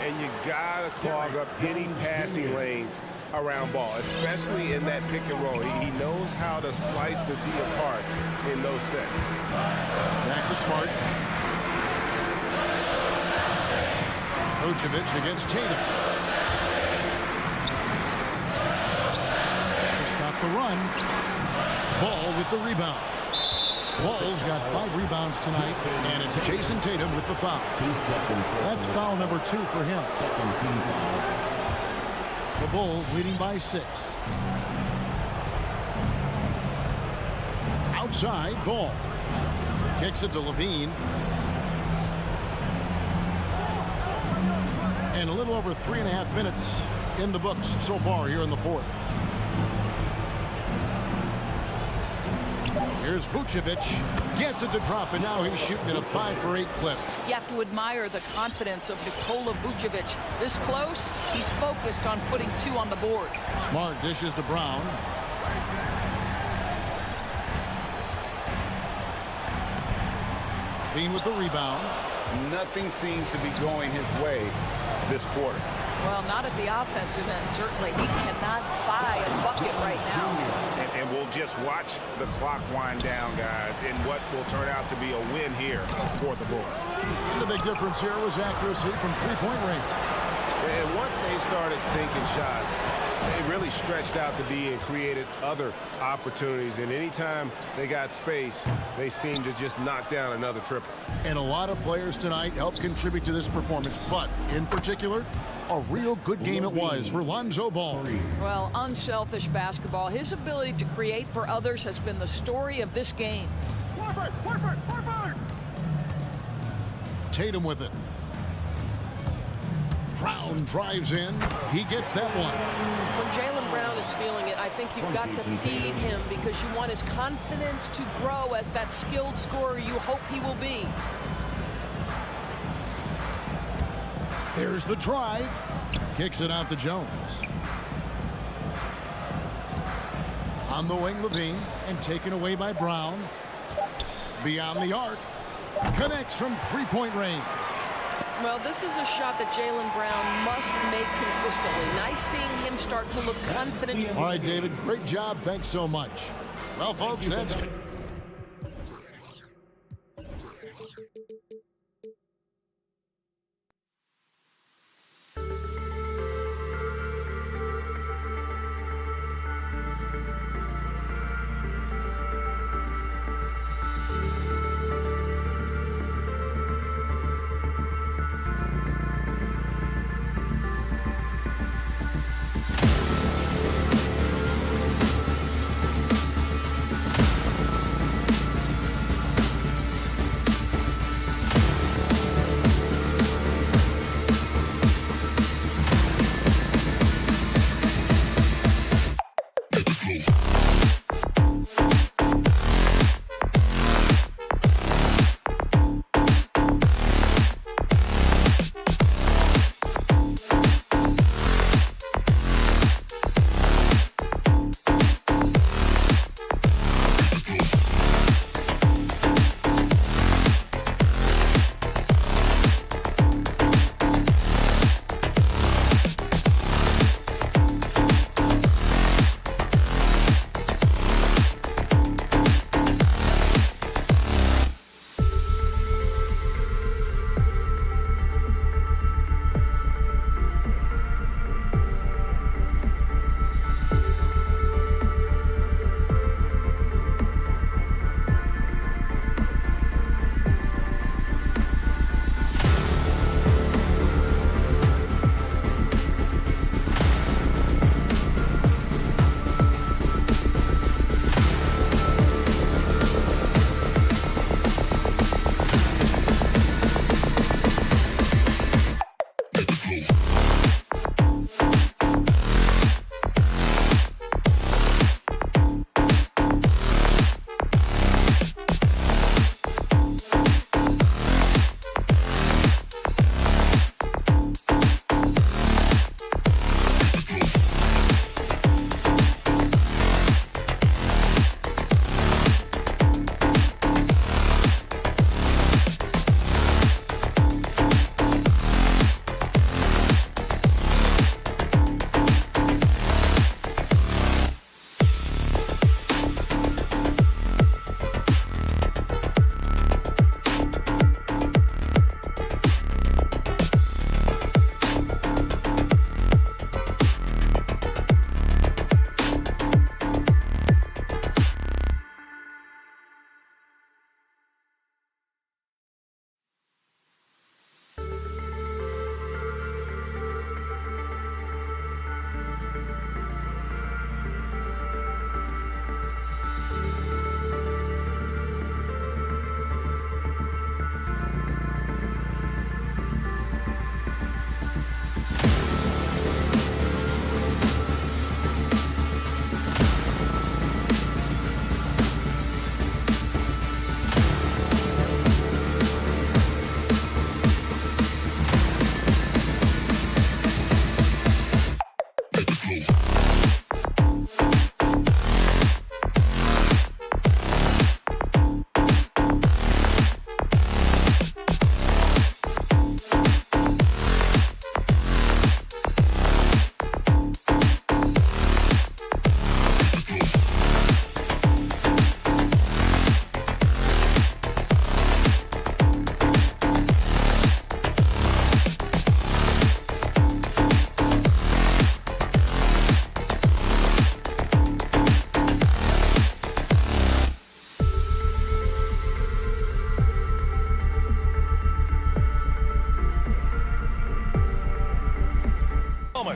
And you gotta clog up any passing lanes around Ball, especially in that pick and roll. He knows how to slice the D apart in those sets. Back to Smart. Vucevic against Tatum. To stop the run. Ball with the rebound. Ball's got 5 rebounds tonight, and it's Jason Tatum with the foul. That's foul number 2 for him. The Bulls leading by 6. Outside, Ball. Kicks it to Levine. And a little over 3.5 minutes in the books so far here in the fourth. Here's Vucevic. Gets it to drop, and now he's shooting at a 5 for 8 clip. You have to admire the confidence of Nikola Vucevic. This close, he's focused on putting 2 on the board. Smart dishes to Brown. Bean with the rebound. Nothing seems to be going his way this quarter. Well, not at the offensive end, certainly. He cannot buy a bucket right now. And we'll just watch the clock wind down, guys, in what will turn out to be a win here for the Bulls. And the big difference here was accuracy from 3-point range. And once they started sinking shots, they really stretched out the D and created other opportunities. And anytime they got space, they seemed to just knock down another triple. And a lot of players tonight helped contribute to this performance, but in particular, a real good game it was for Lonzo Ball. Well, unselfish basketball. His ability to create for others has been the story of this game. Warford! Tatum with it. Brown drives in. He gets that one. When Jaylen Brown is feeling it, I think you've got to feed him because you want his confidence to grow as that skilled scorer you hope he will be. There's the drive. Kicks it out to Jones. On the wing, Levine, and taken away by Brown. Beyond the arc. Connects from three-point range. Well, this is a shot that Jaylen Brown must make consistently. Nice seeing him start to look confident. All right, David, great job. Thanks so much. Well, folks, that's...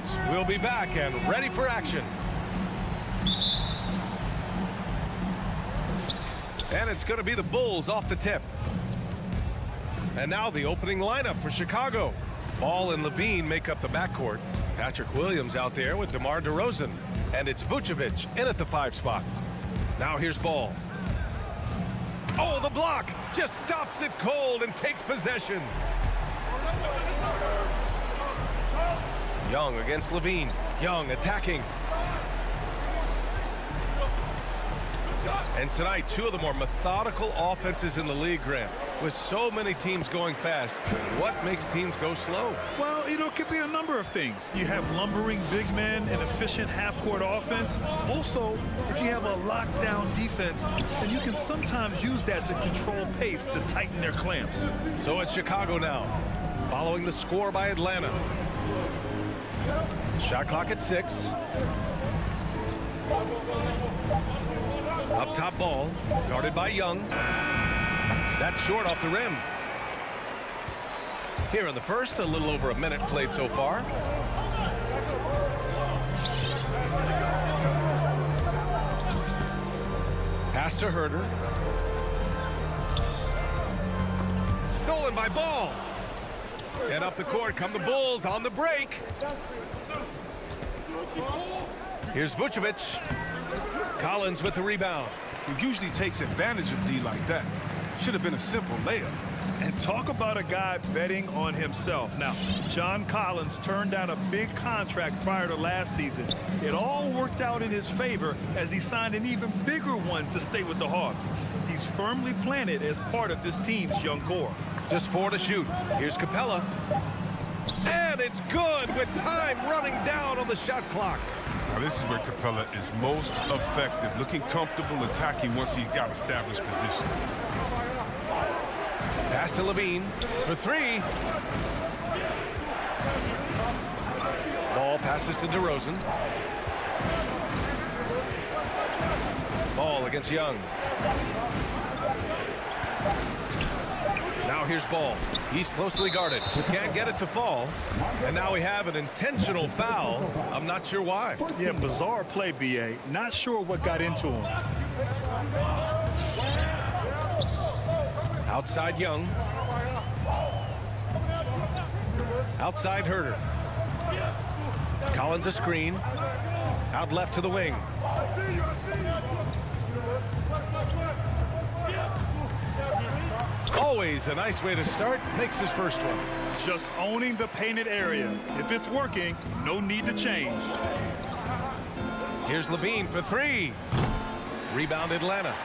defense will be back and ready for action. And it's going to be the Bulls off the tip. And now the opening lineup for Chicago. Ball and Levine make up the backcourt. Patrick Williams out there with DeMar DeRozan. And it's Vucevic in at the 5 spot. Now here's Ball. Oh, the block just stops it cold and takes possession. Young against Levine. Young attacking. And tonight, 2 of the more methodical offenses in the league, Grant. With so many teams going fast, what makes teams go slow? Well, it could be a number of things. You have lumbering big men and efficient half-court offense. Also, if you have a lockdown defense, then you can sometimes use that to control pace to tighten their clamps. So it's Chicago now, following the score by Atlanta. Shot clock at 6. Up top, Ball, guarded by Young. That's short off the rim. Here in the first, a little over a minute played so far. Pass to Herder. Stolen by Ball. And up the court come the Bulls on the break. Here's Vucevic. Collins with the rebound. He usually takes advantage of D like that. Should have been a simple layup. And talk about a guy betting on himself. Now, John Collins turned down a big contract prior to last season. It all worked out in his favor as he signed an even bigger one to stay with the Hawks. He's firmly planted as part of this team's young core. Just 4 to shoot. Here's Capella. And it's good with time running down on the shot clock. Now this is where Capella is most effective, looking comfortable attacking once he's got established position. Pass to Levine for 3. Ball passes to DeRozan. Ball against Young. Now here's Ball. He's closely guarded. Can't get it to fall. And now we have an intentional foul. I'm not sure why. Yeah, bizarre play, B.A. Not sure what got into him. Outside Young. Outside Herder. Collins a screen. Out left to the wing. Always a nice way to start. Makes his first one. Just owning the painted area. If it's working, no need to change. Here's Levine for 3. Rebound Atlanta.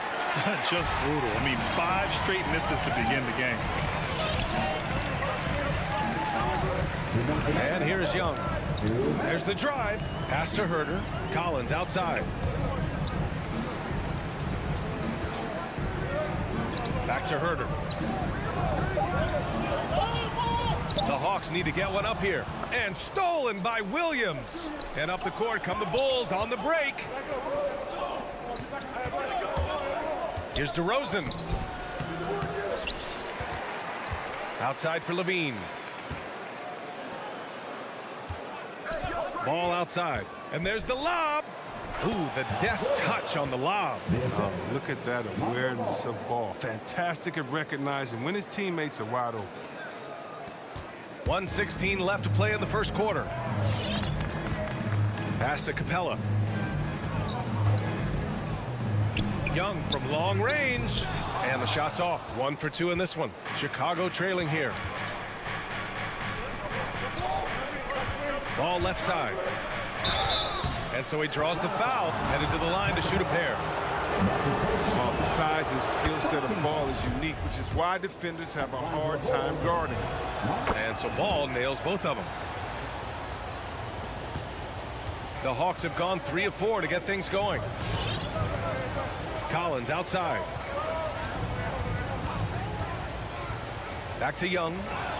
Just brutal. I mean, 5 straight misses to begin the game. And here's Young. There's the drive. Pass to Herder. Collins outside. Back to Herder. The Hawks need to get one up here. And stolen by Williams. And up the court come the Bulls on the break. Here's DeRozan. Outside for Levine. Ball outside. And there's the lob. Ooh, the deft touch on the lob. Oh, look at that awareness of Ball. Fantastic at recognizing when his teammates are wide open. 1:16 left to play in the first quarter. Pass to Capella. Young from long range. And the shot's off. 1 for 2 in this one. Chicago trailing here. Ball left side. And so he draws the foul, headed to the line to shoot a pair. Well, the size and skill set of Ball is unique, which is why defenders have a hard time guarding. And so Ball nails both of them. The Hawks have gone 3 of 4 to get things going. Collins outside. Back to Young.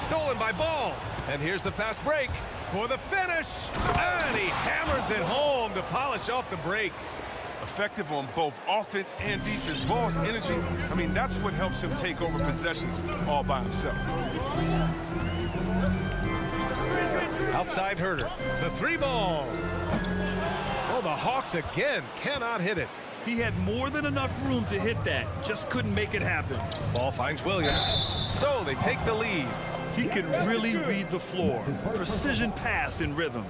Stolen by Ball. And here's the fast break for the finish. And he hammers it home to polish off the break. Effective on both offense and defense. Ball's energy, I mean, that's what helps him take over possessions all by himself. Outside Herder. The 3-ball. Oh, the Hawks again cannot hit it. He had more than enough room to hit that. Just couldn't make it happen. Ball finds Williams. So they take the lead. He can really read the floor. Precision pass in rhythm.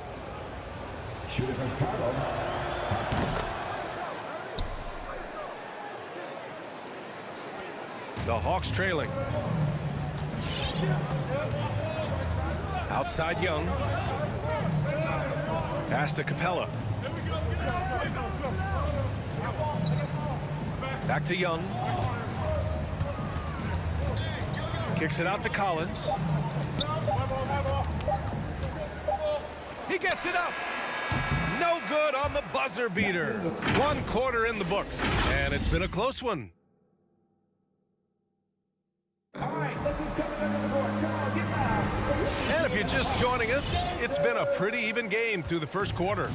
The Hawks trailing. Outside Young. Pass to Capella. Back to Young. Kicks it out to Collins. He gets it up. No good on the buzzer beater. 1 quarter in the books, and it's been a close one. And if you're just joining us, it's been a pretty even game through the first quarter.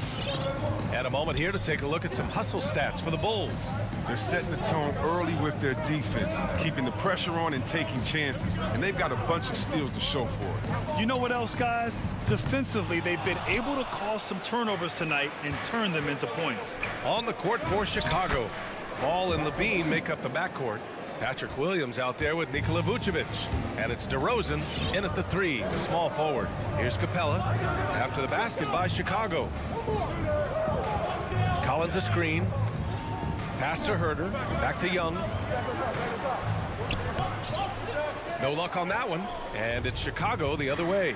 And a moment here to take a look at some hustle stats for the Bulls. They're setting the tone early with their defense, keeping the pressure on and taking chances. And they've got a bunch of steals to show for it. You know what else, guys? Defensively, they've been able to cause some turnovers tonight and turn them into points. On the court for Chicago. Ball and Levine make up the backcourt. Patrick Williams out there with Nikola Vucevic. And it's DeRozan in at the 3, the small forward. Here's Capella after the basket by Chicago. Collins a screen. Pass to Herder. Back to Young. No luck on that one. And it's Chicago the other way.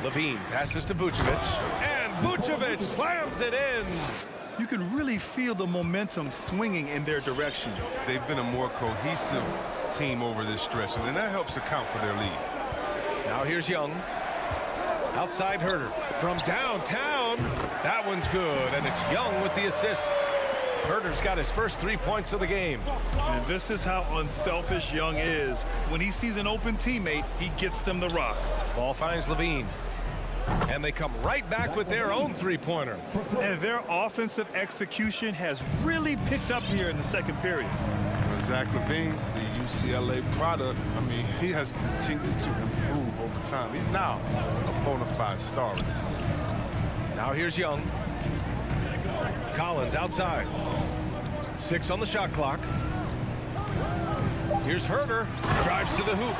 Levine passes to Vucevic. And Vucevic slams it in. You can really feel the momentum swinging in their direction. They've been a more cohesive team over this stretch, and that helps account for their lead. Now here's Young. Outside Herder. From downtown. That one's good, and it's Young with the assist. Herder's got his first 3 points of the game. And this is how unselfish Young is. When he sees an open teammate, he gets them the rock. Ball finds Levine. And they come right back with their own 3-pointer. And their offensive execution has really picked up here in the second period. Zach LaVine, the UCLA product, I mean, he has continued to improve over time. He's now a bona fide star in this league. Now here's Young. Collins outside. 6 on the shot clock. Here's Herder. Drives to the hoop.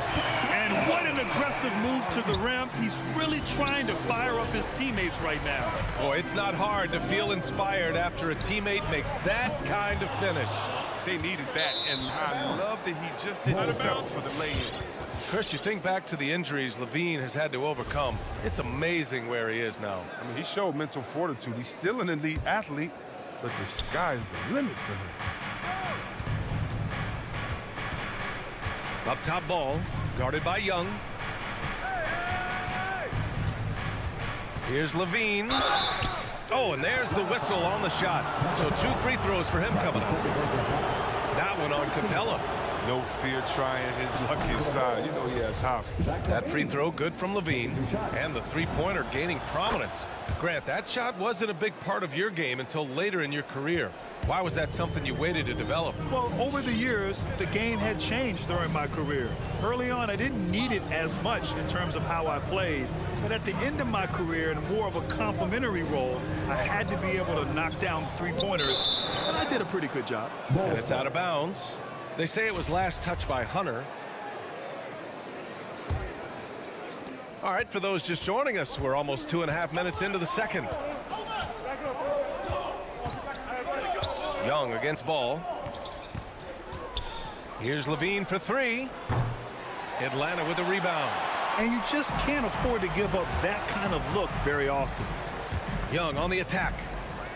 And what an aggressive move to the rim. He's really trying to fire up his teammates right now. Boy, it's not hard to feel inspired after a teammate makes that kind of finish. They needed that, and I love that he just didn't settle for the lay-in. Chris, you think back to the injuries Levine has had to overcome. It's amazing where he is now. I mean, he showed mental fortitude. He's still an elite athlete, but the sky's the limit for him. Up top ball, guarded by Young. Here's Levine. Oh, and there's the whistle on the shot. So 2 free throws for him coming up. That one on Capella. No fear trying his luck inside. You know he has hop. That free throw good from Levine. And the 3-pointer gaining prominence. Grant, that shot wasn't a big part of your game until later in your career. Why was that something you waited to develop? Well, over the years, the game had changed during my career. Early on, I didn't need it as much in terms of how I played. But at the end of my career, in more of a complementary role, I had to be able to knock down 3-pointers. And I did a pretty good job. And it's out of bounds. They say it was last touched by Hunter. All right, for those just joining us, we're almost 2.5 minutes into the second. Young against Ball. Here's Levine for 3. Atlanta with a rebound. And you just can't afford to give up that kind of look very often. Young on the attack.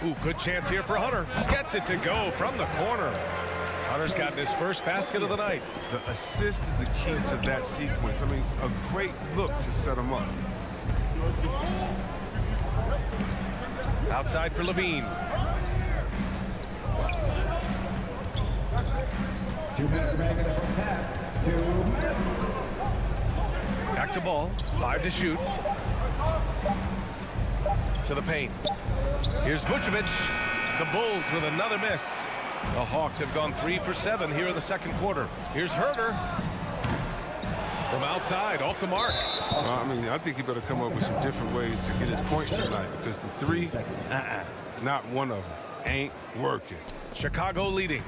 Ooh, good chance here for Hunter. Gets it to go from the corner. Hunter's gotten his first basket of the night. The assist is the key to that sequence. I mean, a great look to set him up. Outside for Levine. 2 minutes remaining in the first half. 2 minutes. Back to Ball. 5 to shoot. To the paint. Here's Vucevic. The Bulls with another miss. The Hawks have gone 3 for 7 here in the second quarter. Here's Herder. From outside, off the mark. I mean, I think he better come up with some different ways to get his points tonight because the three, not one of them, ain't working. Chicago leading.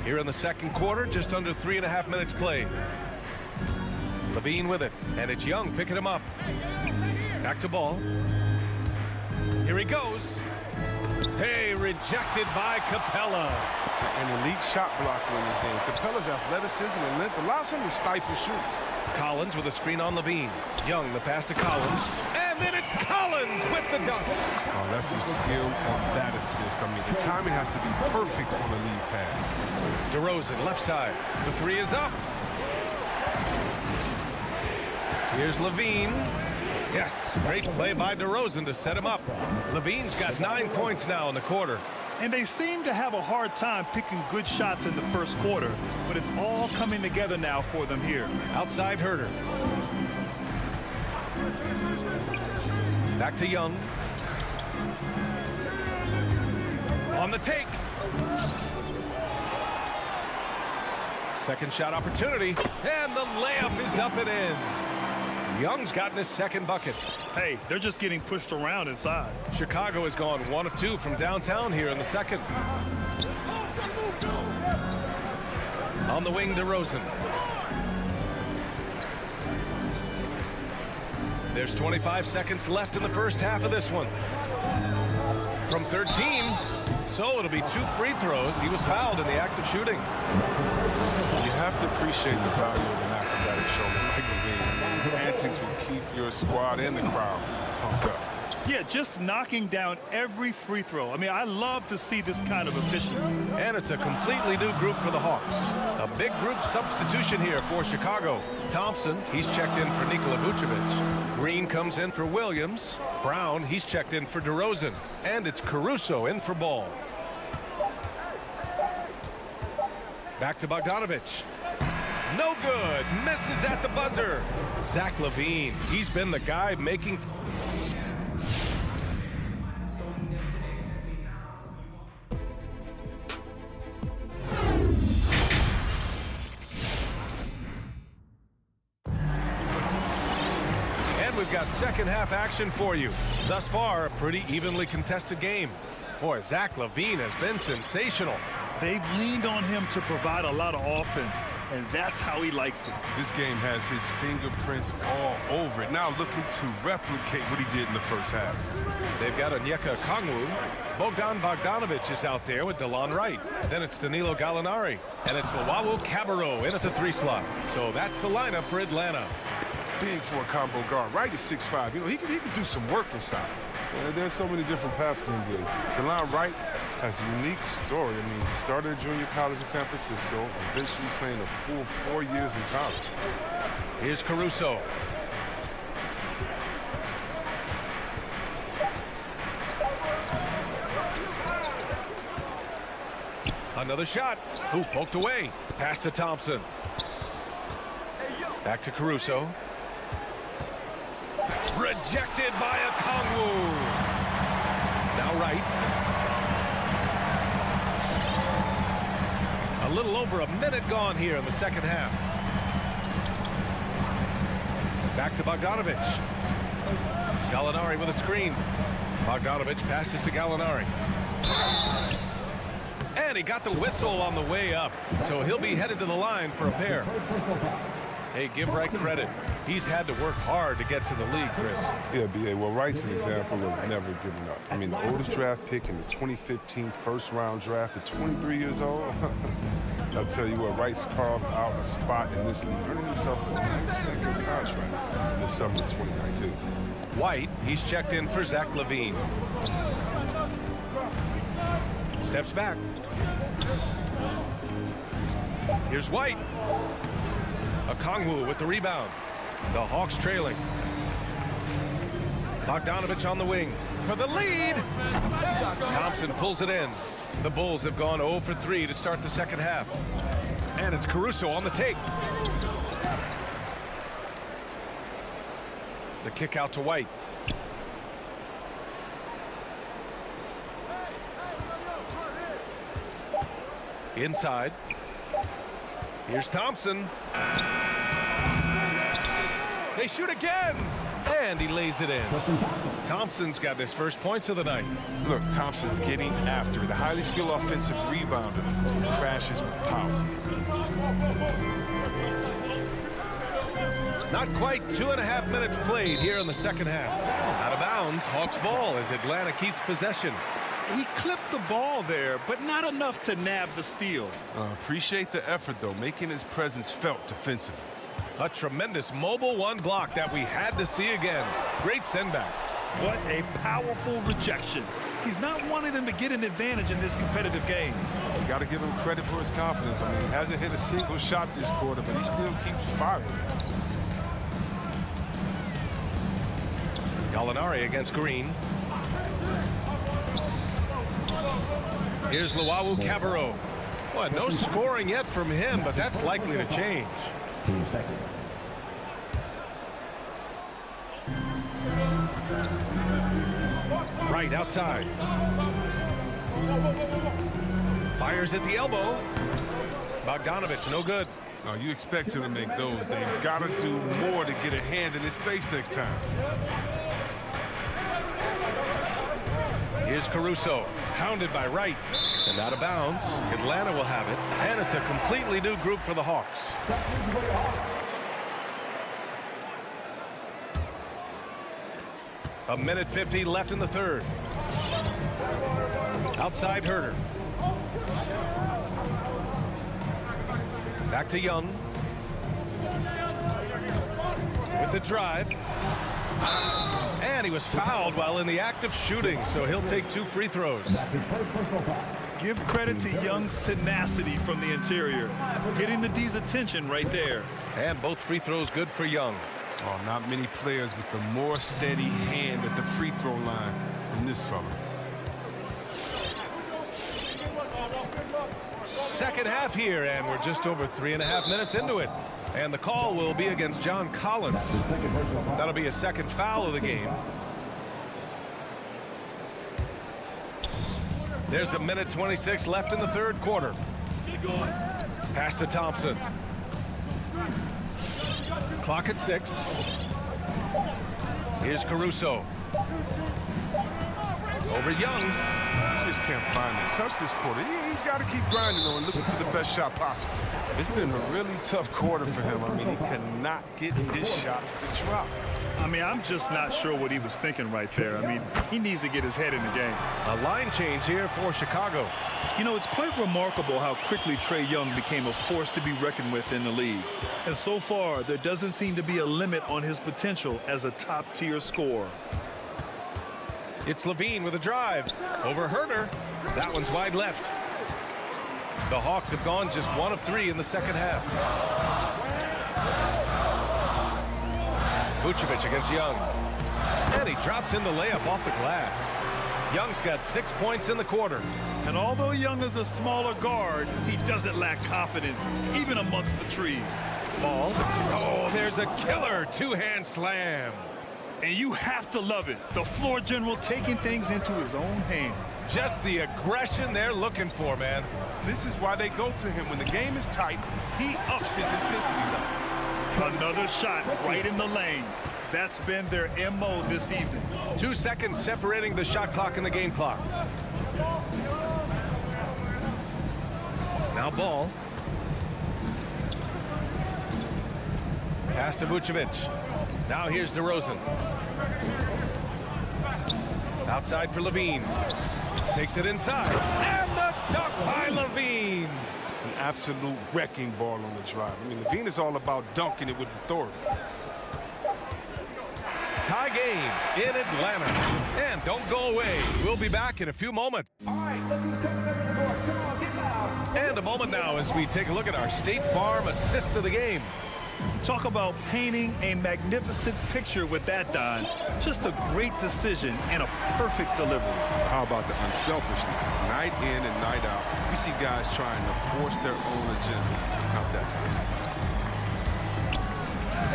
Here in the second quarter, just under 3.5 minutes played. Levine with it, and it's Young picking him up. Back to ball. Here he goes. Hey, rejected by Capella. An elite shot blocker in this game. Capella's athleticism and length allows him to stifle shoots. Collins with a screen on Levine. Young, the pass to Collins. And then it's Collins with the dunk. Oh, that's some skill on that assist. I mean, the timing has to be perfect on the lead pass. DeRozan, left side. The three is up. Here's Levine. Yes, great play by DeRozan to set him up. Levine's got 9 points now in the quarter. And they seem to have a hard time picking good shots in the first quarter, but it's all coming together now for them here. Outside Herder. Back to Young. On the take. Second shot opportunity. And the layup is up and in. Young's gotten his second bucket. Hey, they're just getting pushed around inside. Chicago has gone 1 of 2 from downtown here in the second. On the wing, DeRozan. There's 25 seconds left in the first half of this one. From 13, so it'll be 2 free throws. He was fouled in the act of shooting. You have to appreciate the value of an acrobatic showman like Levine. His antics will keep your squad and the crowd pumped up. Yeah, just knocking down every free throw. I mean, I love to see this kind of efficiency. And it's a completely new group for the Hawks. A big group substitution here for Chicago. Thompson, he's checked in for Nikola Vucevic. Green comes in for Williams. Brown, he's checked in for DeRozan. And it's Caruso in for Ball. Back to Bogdanovich. No good. Misses at the buzzer. Zach LaVine. He's been the guy making... And we've got second half action for you. Thus far, a pretty evenly contested game. Boy, Zach LaVine has been sensational. They've leaned on him to provide a lot of offense, and that's how he likes it. This game has his fingerprints all over it. Now looking to replicate what he did in the first half. They've got Onyeka Okongwu. Bogdan Bogdanovich is out there with DeLon Wright. Then it's Danilo Gallinari. And it's Luwawu Cabarrot in at the 3 slot. So that's the lineup for Atlanta. It's big for a combo guard. Wright is 6'5". You know, he can do some work inside. There's so many different paths in the game. DeLon Wright has a unique story. I mean, he started junior college in San Francisco, eventually playing a full 4 years in college. Here's Caruso. Another shot. Ooh, poked away. Pass to Thompson. Back to Caruso. Rejected by Okongwu. Now Wright. A little over a minute gone here in the second half. Back to Bogdanovich. Gallinari with a screen. Bogdanovich passes to Gallinari. And he got the whistle on the way up. So he'll be headed to the line for a pair. Hey, give Wright credit. He's had to work hard to get to the league, Chris. Yeah, B.A. Well, Wright's an example of never giving up. I mean, the oldest draft pick in the 2015 first-round draft at 23 years old. I'll tell you what, Wright's carved out a spot in this league, earning himself a nice second contract in the summer of 2019. White, he's checked in for Zach LaVine. Steps back. Here's White. Okongwu with the rebound. The Hawks trailing. Bogdanovich on the wing for the lead. Thompson pulls it in. The Bulls have gone 0 for 3 to start the second half. And it's Caruso on the take. The kick out to White. Inside. Here's Thompson. They shoot again. And he lays it in. Thompson's got his first points of the night. Look, Thompson's getting after it. A highly skilled offensive rebounder crashes with power. Not quite 2.5 minutes played here in the second half. Out of bounds, Hawks ball as Atlanta keeps possession. He clipped the ball there, but not enough to nab the steal. Appreciate the effort, though, making his presence felt defensively. A tremendous mobile one block that we had to see again. Great sendback. What a powerful rejection. He's not wanting them to get an advantage in this competitive game. You got to give him credit for his confidence. I mean, he hasn't hit a single shot this quarter, but he still keeps firing. Gallinari against Green. Here's Luau Cabarro. Well, no scoring yet from him, but that's likely to change. Team second. Right outside. Fires at the elbow. Bogdanovich, no good. Oh, you expect him to make those. They've got to do more to get a hand in his face next time. Here's Caruso, hounded by Wright, and out of bounds. Atlanta will have it, and it's a completely new group for the Hawks. A minute 50 left in the third. Outside Herter. Back to Young. With the drive. And he was fouled while in the act of shooting, so he'll take 2 free throws. Give credit to Young's tenacity from the interior, getting the D's attention right there. And both free throws good for Young. Oh, not many players with a more steady hand at the free throw line than this fella. Second half here, and we're just over 3.5 minutes into it. And the call will be against John Collins. That'll be a second foul of the game. There's a minute 26 left in the third quarter. Pass to Thompson. Clock at 6. Here's Caruso. Over Young. Just can't find it. Touch this quarter. He's got to keep grinding though and looking for the best shot possible. It's been a really tough quarter for him. I mean, he cannot get his shots to drop. I mean, I'm just not sure what he was thinking right there. I mean, he needs to get his head in the game. A line change here for Chicago. You know, it's quite remarkable how quickly Trae Young became a force to be reckoned with in the league. And so far, there doesn't seem to be a limit on his potential as a top-tier scorer. It's Levine with a drive. Over Herter. That one's wide left. The Hawks have gone just 1 of 3 in the second half. Vucevic against Young. And he drops in the layup off the glass. Young's got 6 points in the quarter. And although Young is a smaller guard, he doesn't lack confidence, even amongst the trees. Ball. Oh, there's a killer 2-hand slam. And you have to love it. The floor general taking things into his own hands. Just the aggression they're looking for, man. This is why they go to him. When the game is tight, he ups his intensity level. Another shot right in the lane. That's been their MO this evening. 2 seconds separating the shot clock and the game clock. Now Ball. Pass to Vucevic. Now here's DeRozan. Outside for Levine. Takes it inside. And the dunk by Levine. An absolute wrecking ball on the drive. I mean, Levine is all about dunking it with authority. Tie game in Atlanta. And don't go away. We'll be back in a few moments. And a moment now as we take a look at our State Farm assist of the game. Talk about painting a magnificent picture with that, Don. Just a great decision and a perfect delivery. How about the unselfishness? Night in and night out, we see guys trying to force their own agenda. Not that time.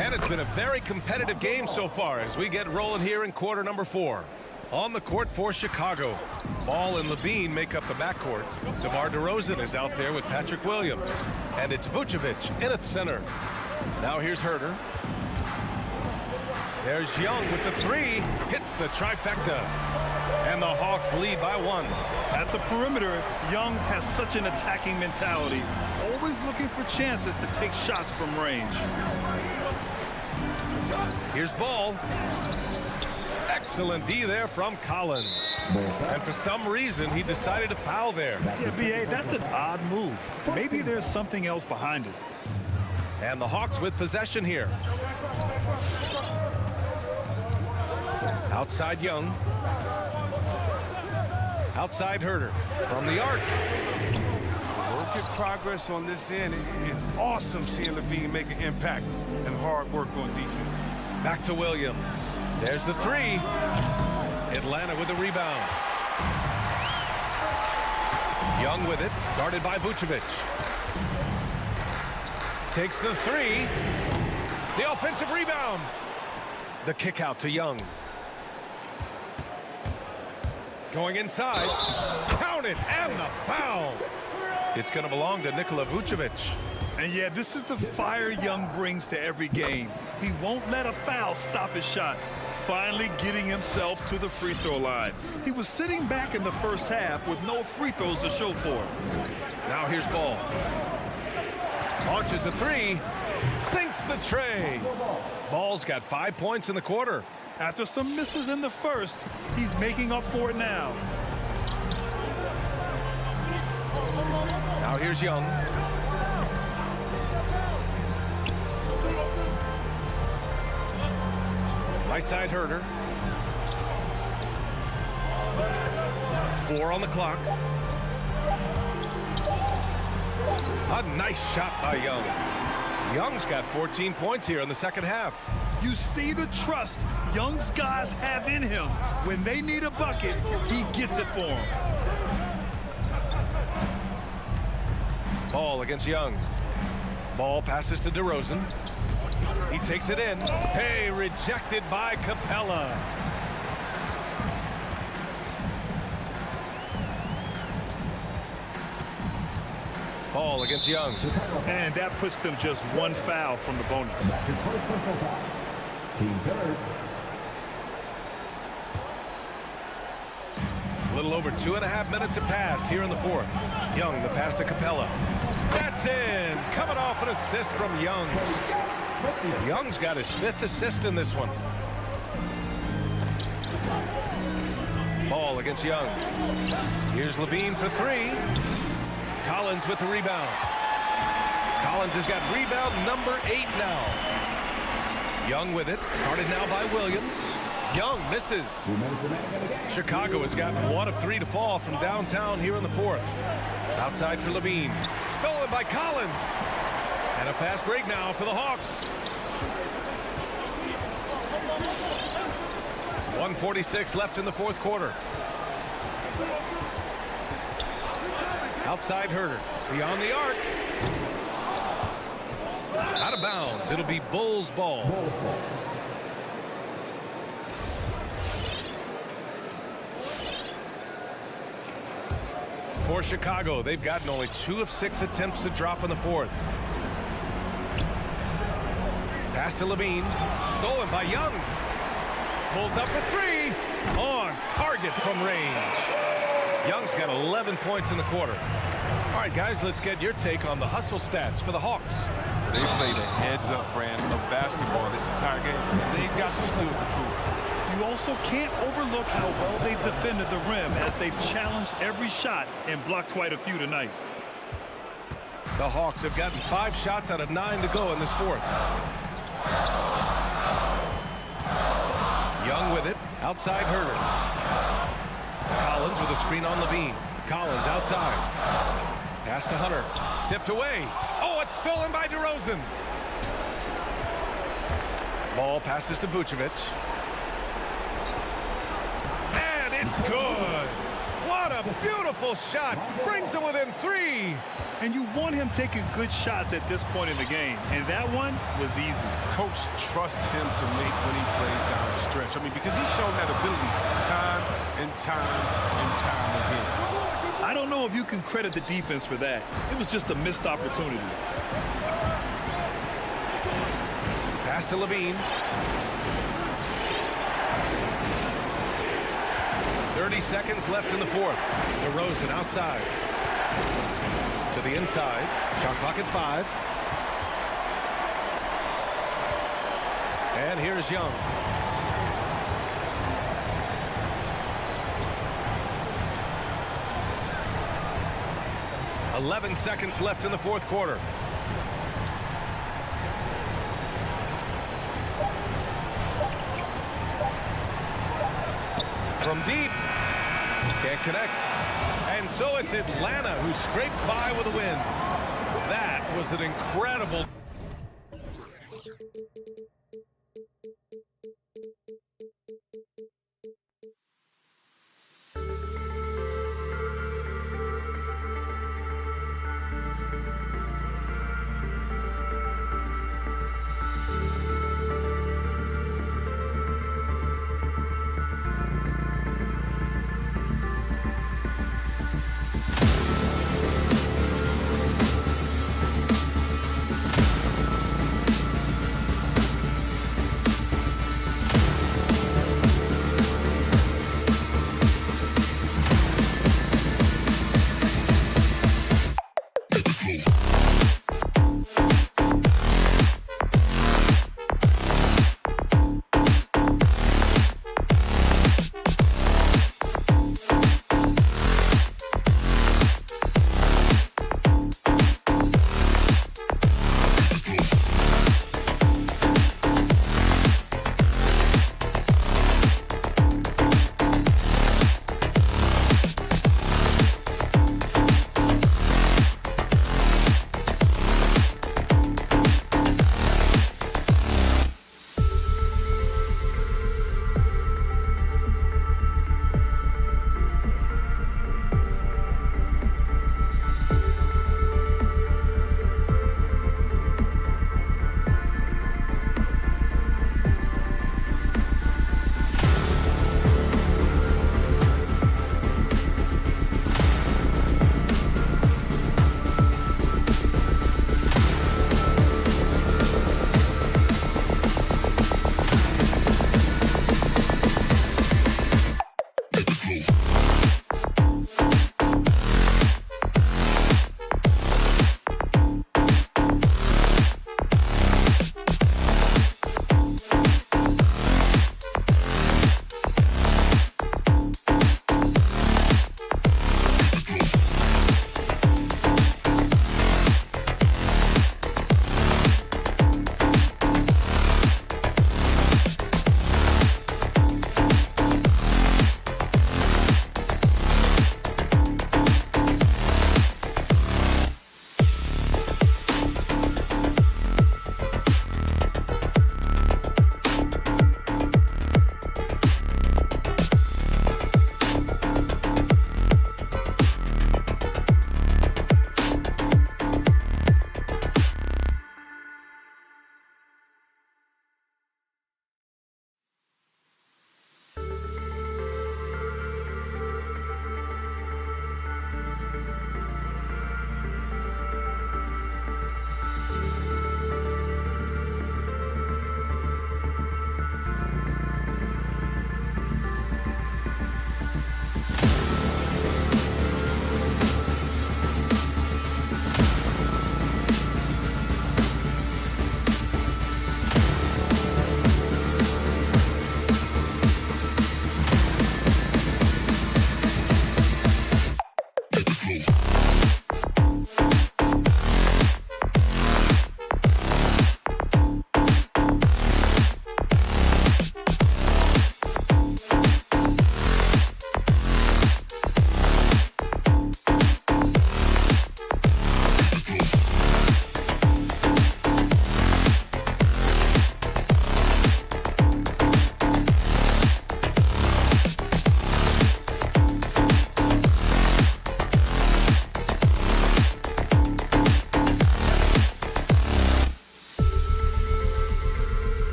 And it's been a very competitive game so far as we get rolling here in quarter number 4. On the court for Chicago. Ball and Levine make up the backcourt. DeMar DeRozan is out there with Patrick Williams. And it's Vucevic in at center. Now here's Herter. There's Young with the three. Hits the trifecta. And the Hawks lead by 1. At the perimeter, Young has such an attacking mentality. Always looking for chances to take shots from range. Here's Ball. Excellent D there from Collins. And for some reason, he decided to foul there. Yeah, B.A., that's an odd move. Maybe there's something else behind it. And the Hawks with possession here. Outside Young. Outside Herter. From the arc. Work in progress on this end. It's awesome seeing Levine make an impact and hard work on defense. Back to Williams. There's the three. Atlanta with the rebound. Young with it. Guarded by Vucevic. Takes the three. The offensive rebound. The kick out to Young. Going inside. Counted and the foul. It's going to belong to Nikola Vucevic. And yeah, this is the fire Young brings to every game. He won't let a foul stop his shot. Finally getting himself to the free throw line. He was sitting back in the first half with no free throws to show for it. Now here's Ball. Launches a three. Sinks the tray. Ball's got 5 points in the quarter. After some misses in the first, he's making up for it now. Now here's Young. Right side Herter. 4 on the clock. A nice shot by Young. Young's got 14 points here in the second half. You see the trust Young's guys have in him. When they need a bucket, he gets it for them. Ball against Young. Ball passes to DeRozan. He takes it in. Hey, rejected by Capella. Ball against Young. And that puts them just one foul from the bonus. Team third. A little over 2.5 minutes have passed here in the fourth. Young, the pass to Capella. That's in. Coming off an assist from Young. Young's got his 5th assist in this one. Ball against Young. Here's Levine for 3. Collins with the rebound. Collins has got rebound number 8 now. Young with it. Guarded now by Williams. Young misses. Chicago has got 1 of 3 to fall from downtown here in the fourth. Outside for Levine. Stolen by Collins. And a fast break now for the Hawks. 1:46 left in the fourth quarter. Outside Herter. Beyond the arc. Out of bounds. It'll be Bulls ball. For Chicago, they've gotten only 2 of 6 attempts to drop in the fourth. Pass to Levine. Stolen by Young. Pulls up for 3. On target from range. Young's got 11 points in the quarter. All right, guys, let's get your take on the hustle stats for the Hawks. They played a heads-up brand of basketball this entire game, and they've got the skills to prove it. You also can't overlook how well they've defended the rim as they've challenged every shot and blocked quite a few tonight. The Hawks have gotten 5 shots out of 9 to go in this fourth. Young with it. Outside Herter. Collins with a screen on Levine. Collins outside. Pass to Hunter. Tipped away. Oh, it's stolen by DeRozan. Ball passes to Vucevic. And it's good. What What a beautiful shot. Brings them within 3. And you want him taking good shots at this point in the game. And that one was easy. Coach trusts him to make when he plays down the stretch. I mean, because he's shown that ability time and time and time again. I don't know if you can credit the defense for that. It was just a missed opportunity. Pass to Levine. 30 seconds left in the fourth. DeRozan outside. To the inside. Shot clock at 5. And here's Young. "11 seconds left in the fourth quarter. From deep. Can't connect. And so it's Atlanta who scrapes by with a win. That was an incredible...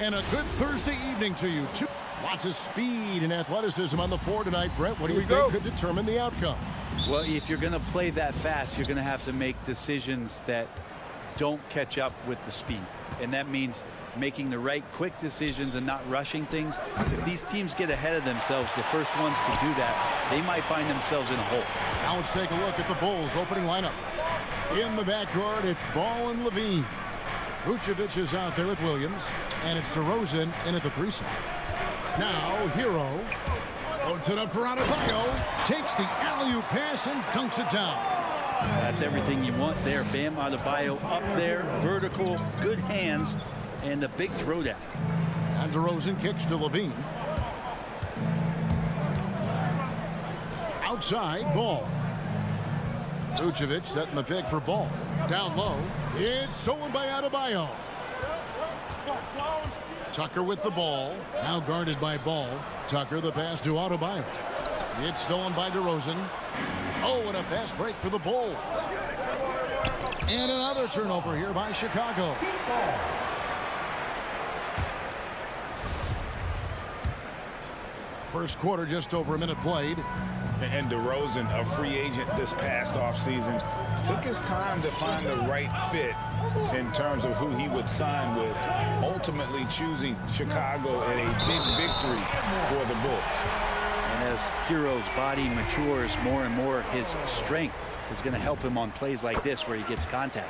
And a good Thursday evening to you, too. Lots of speed and athleticism on the floor tonight. Brett, what do you think could determine the outcome? Well, if you're going to play that fast, you're going to have to make decisions that don't catch up with the speed. And that means making the right quick decisions and not rushing things. If these teams get ahead of themselves, the first ones to do that, they might find themselves in a hole. Now let's take a look at the Bulls' opening lineup. In the backcourt, it's Ball and Levine. Vucevic is out there with Williams, and it's DeRozan in at the 3 side. Now, Hero loads it up for Adebayo, takes the alley-oop pass and dunks it down. That's everything you want there. Bam Adebayo up there, vertical, good hands, and a big throwdown. And DeRozan kicks to Levine. Outside, Ball. Vucevic setting the pick for Ball. Down low. It's stolen by Adebayo. Tucker with the ball. Now guarded by Ball. Tucker the pass to Adebayo. It's stolen by DeRozan. Oh, and a fast break for the Bulls. And another turnover here by Chicago. First quarter, just over a minute played. And DeRozan, a free agent this past offseason, took his time to find the right fit in terms of who he would sign with, ultimately choosing Chicago in a big victory for the Bulls. And as Hero's body matures more and more, his strength is going to help him on plays like this where he gets contact.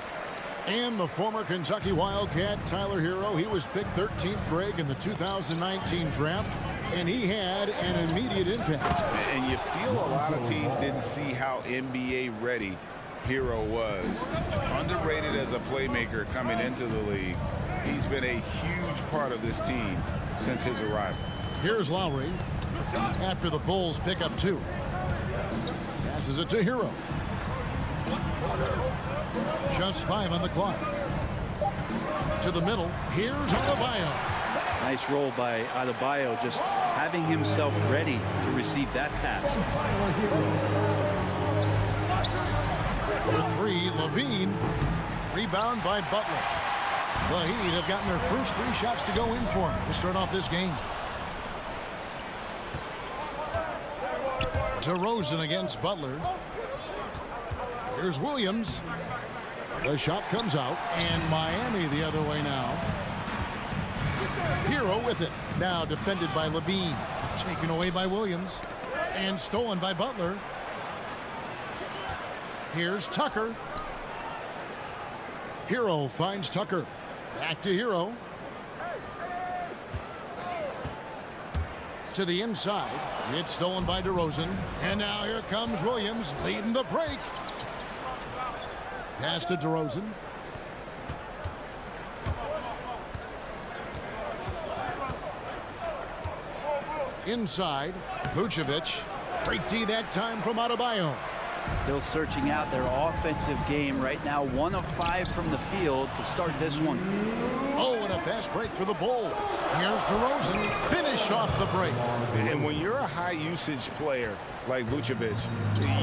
And the former Kentucky Wildcat, Tyler Hero, he was picked 13th Greg in the 2019 draft, and he had an immediate impact. And you feel a lot of teams didn't see how NBA ready Hero was. Underrated as a playmaker coming into the league. He's been a huge part of this team since his arrival. Here's Lowry after the Bulls pick up 2. Passes it to Hero. Just 5 on the clock. To the middle. Here's Adebayo. Nice roll by Adebayo, just having himself ready to receive that pass. For 3, Levine. Rebound by Butler. The Heat have gotten their first 3 shots to go in for him to start off this game. DeRozan against Butler. Here's Williams. The shot comes out, and Miami the other way now. Hero with it. Now defended by Levine. Taken away by Williams. And stolen by Butler. Here's Tucker. Hero finds Tucker. Back to Hero. To the inside. It's stolen by DeRozan. And now here comes Williams leading the break. Pass to DeRozan. Inside, Vucevic. Great D that time from Adebayo. Still searching out their offensive game right now. 1 of 5 from the field to start this one. Oh, and a fast break for the Bulls. Here's DeRozan. Finish off the break. And when you're a high-usage player like Vucevic,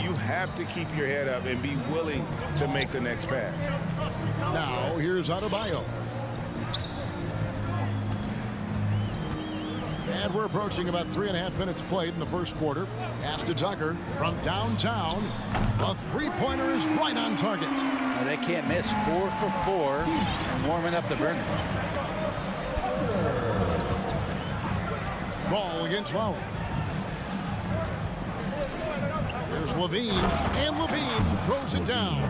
you have to keep your head up and be willing to make the next pass. Now, here's Adebayo. And we're approaching about 3.5 minutes played in the first quarter. Pass to Tucker from downtown. A 3-pointer is right on target. Now they can't miss. 4 for 4 and warming up the burner. Ball against Lowry. Here's Levine. And Levine throws it down.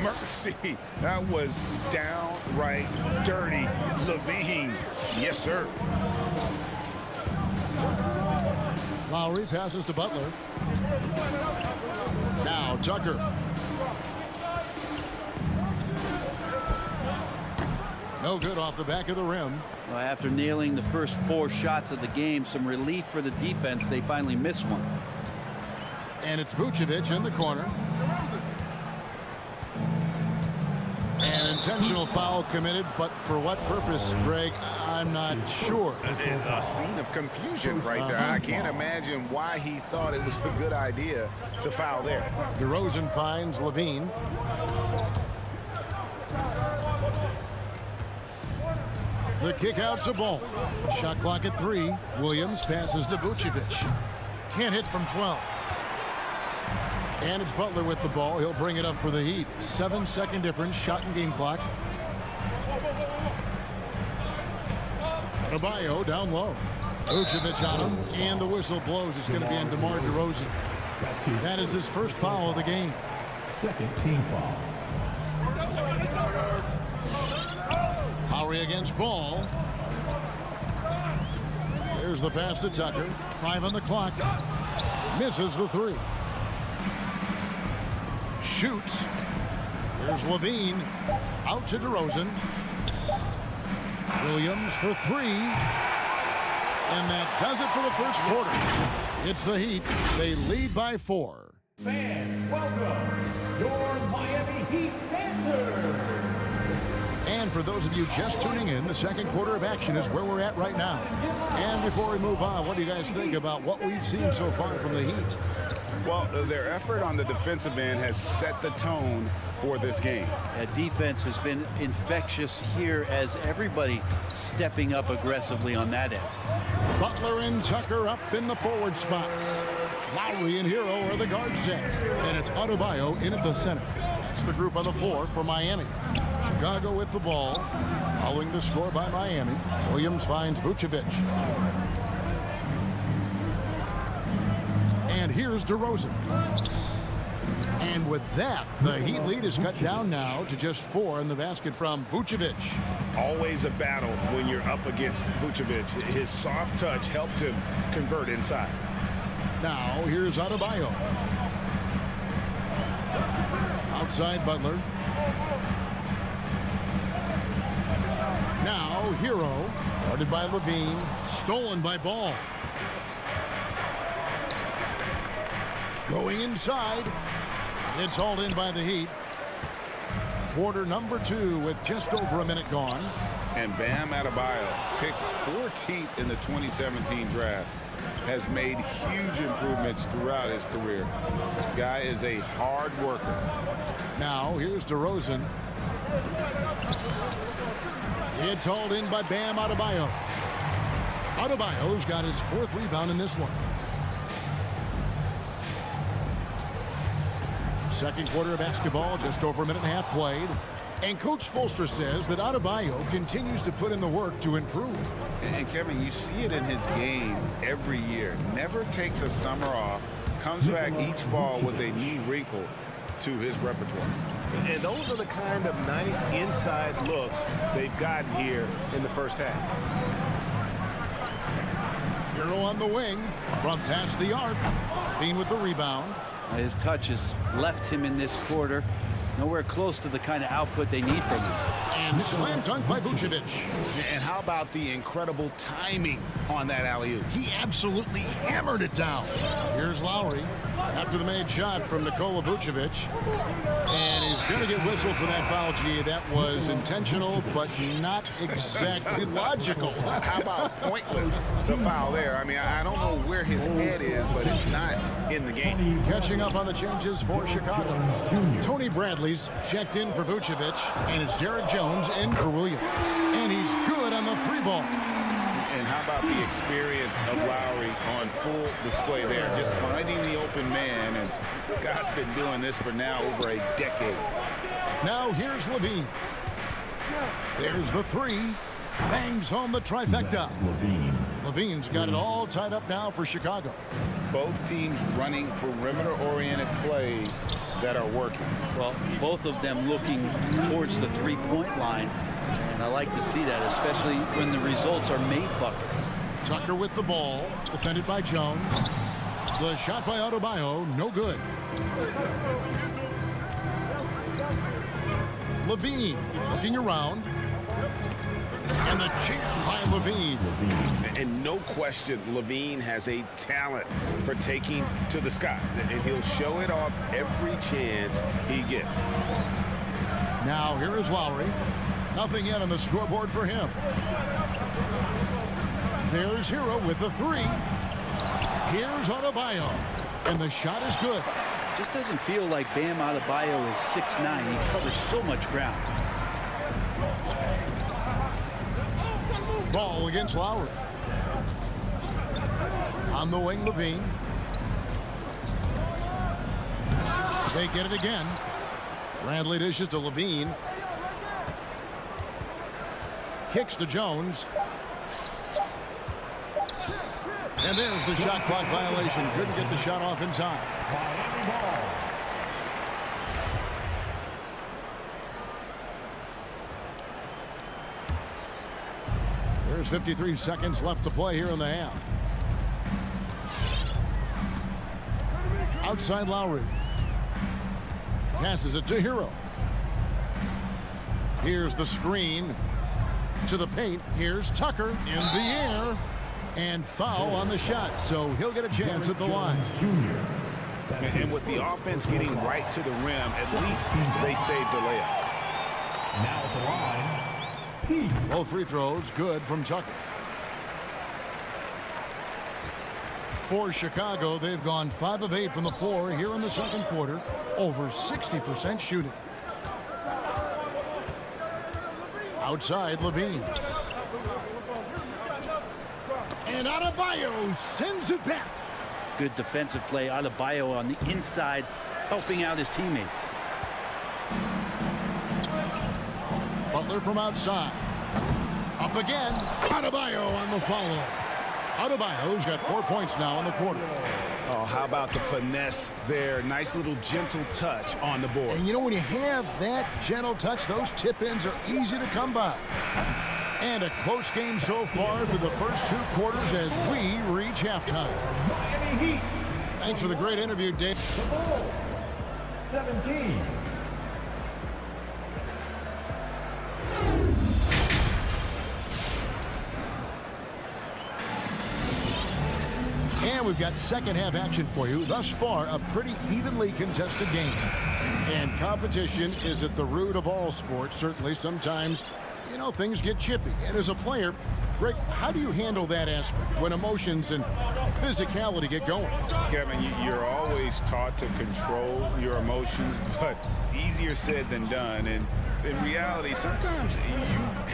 Mercy. That was downright dirty. Levine. Yes, sir. Lowry passes to Butler. Now Tucker. No good off the back of the rim. Well, after nailing the first 4 shots of the game, some relief for the defense. They finally miss one. And it's Vucevic in the corner. An intentional foul committed, but for what purpose, Greg, I'm not sure. A scene of confusion right there. I can't imagine why he thought it was a good idea to foul there. DeRozan finds Levine. The kick out to Ball. Shot clock at 3. Williams passes to Vucevic. Can't hit from 12. And it's Butler with the ball. He'll bring it up for the Heat. 7-second difference. Shot and game clock. Adebayo down low. Vucevic on him. And the whistle blows. It's going to be on DeMar DeRozan. That is his first foul of the game. Second team foul. Lowry against Ball. There's the pass to Tucker. 5 on the clock. Misses the 3. Shoots. Here's Levine. Out to DeRozan. Williams for 3. And that does it for the first quarter. It's the Heat. They lead by 4. Fans, welcome your Miami Heat dancers. And for those of you just tuning in, the second quarter of action is where we're at right now. And before we move on, what do you guys think about what we've seen so far from the Heat? Well, their effort on the defensive end has set the tone for this game. Defense has been infectious here as everybody stepping up aggressively on that end. Butler and Tucker up in the forward spots. Lowry and Hero are the guard set. And it's Adebayo in at the center. That's the group on the floor for Miami. Chicago with the ball. Following the score by Miami. Williams finds Vucevic. And here's DeRozan. And with that, the Heat lead is cut down now to just 4 in the basket from Vucevic. Always a battle when you're up against Vucevic. His soft touch helps him convert inside. Now, here's Adebayo. Outside Butler. Now, Hero. Guarded by Levine. Stolen by Ball. Going inside. It's hauled in by the Heat. Quarter number 2 with just over a minute gone. And Bam Adebayo, picked 14th in the 2017 draft, has made huge improvements throughout his career. Guy is a hard worker. Now, here's DeRozan. It's hauled in by Bam Adebayo. Adebayo's got his 4th rebound in this one. Second quarter of basketball, just over a minute and a half played. And Coach Spoelstra says that Adebayo continues to put in the work to improve. And Kevin, you see it in his game every year. Never takes a summer off. Comes back each fall with a knee wrinkle to his repertoire. And those are the kind of nice inside looks they've gotten here in the first half. Hero on the wing from past the arc. Bean with the rebound. His touch has left him in this quarter. Nowhere close to the kind of output they need from him. And slam dunk by Vucevic. And how about the incredible timing on that alley-oop? He absolutely hammered it down. Here's Lowry after the made shot from Nikola Vucevic. And he's going to get whistled for that foul, G. That was intentional, but not exactly logical. How about pointless, the foul there? I mean, I don't know where his head is, but it's not in the game. Catching up on the changes for Chicago. Tony Bradley's checked in for Vucevic, and it's Derek Jones in for Williams. And he's good on the 3-ball. And how about the experience of Lowry on full display there? Just finding the open man, and guy's been doing this for now over a decade. Now here's Levine. There's the 3. Bangs home the trifecta. Levine's got it all tied up now for Chicago. Both teams running perimeter-oriented plays that are working. Well, both of them looking towards the 3-point line. And I like to see that, especially when the results are made buckets. Tucker with the ball, defended by Jones. The shot by Adebayo, no good. Levine looking around. And the jam by Levine. And no question, Levine has a talent for taking to the skies. And he'll show it off every chance he gets. Now here is Lowry. Nothing yet on the scoreboard for him. There's Hero with the 3. Here's Adebayo. And the shot is good. Just doesn't feel like Bam Adebayo is 6'9". He covers so much ground. Ball against Lowry. On the wing, Levine. They get it again. Bradley dishes to Levine. Kicks to Jones. And there's the shot clock violation. Couldn't get the shot off in time. There's 53 seconds left to play here in the half. Outside Lowry. Passes it to Hero. Here's the screen to the paint. Here's Tucker in the air. And foul on the shot. So he'll get a chance at the line. And with the offense getting right to the rim, at least they saved the layup. Now at the line, Both free throws good from Tucker. For Chicago, they've gone 5 of 8 from the floor here in the second quarter. Over 60% shooting. Outside, Levine. And Adebayo sends it back. Good defensive play. Adebayo on the inside, helping out his teammates. Butler from outside. Up again. Adebayo on the follow. Adebayo's got 4 points now in the quarter. Oh, how about the finesse there? Nice little gentle touch on the board. And you know, when you have that gentle touch, those tip-ins are easy to come by. And a close game so far through the first 2 quarters as we reach halftime. Miami Heat. Thanks for the great interview, Dave. The Bulls, 17. And we've got second half action for you. Thus far, a pretty evenly contested game. And competition is at the root of all sports. Certainly, sometimes, you know, things get chippy. And as a player, Greg, how do you handle that aspect when emotions and physicality get going? Kevin, you're always taught to control your emotions, but easier said than done. And in reality, sometimes you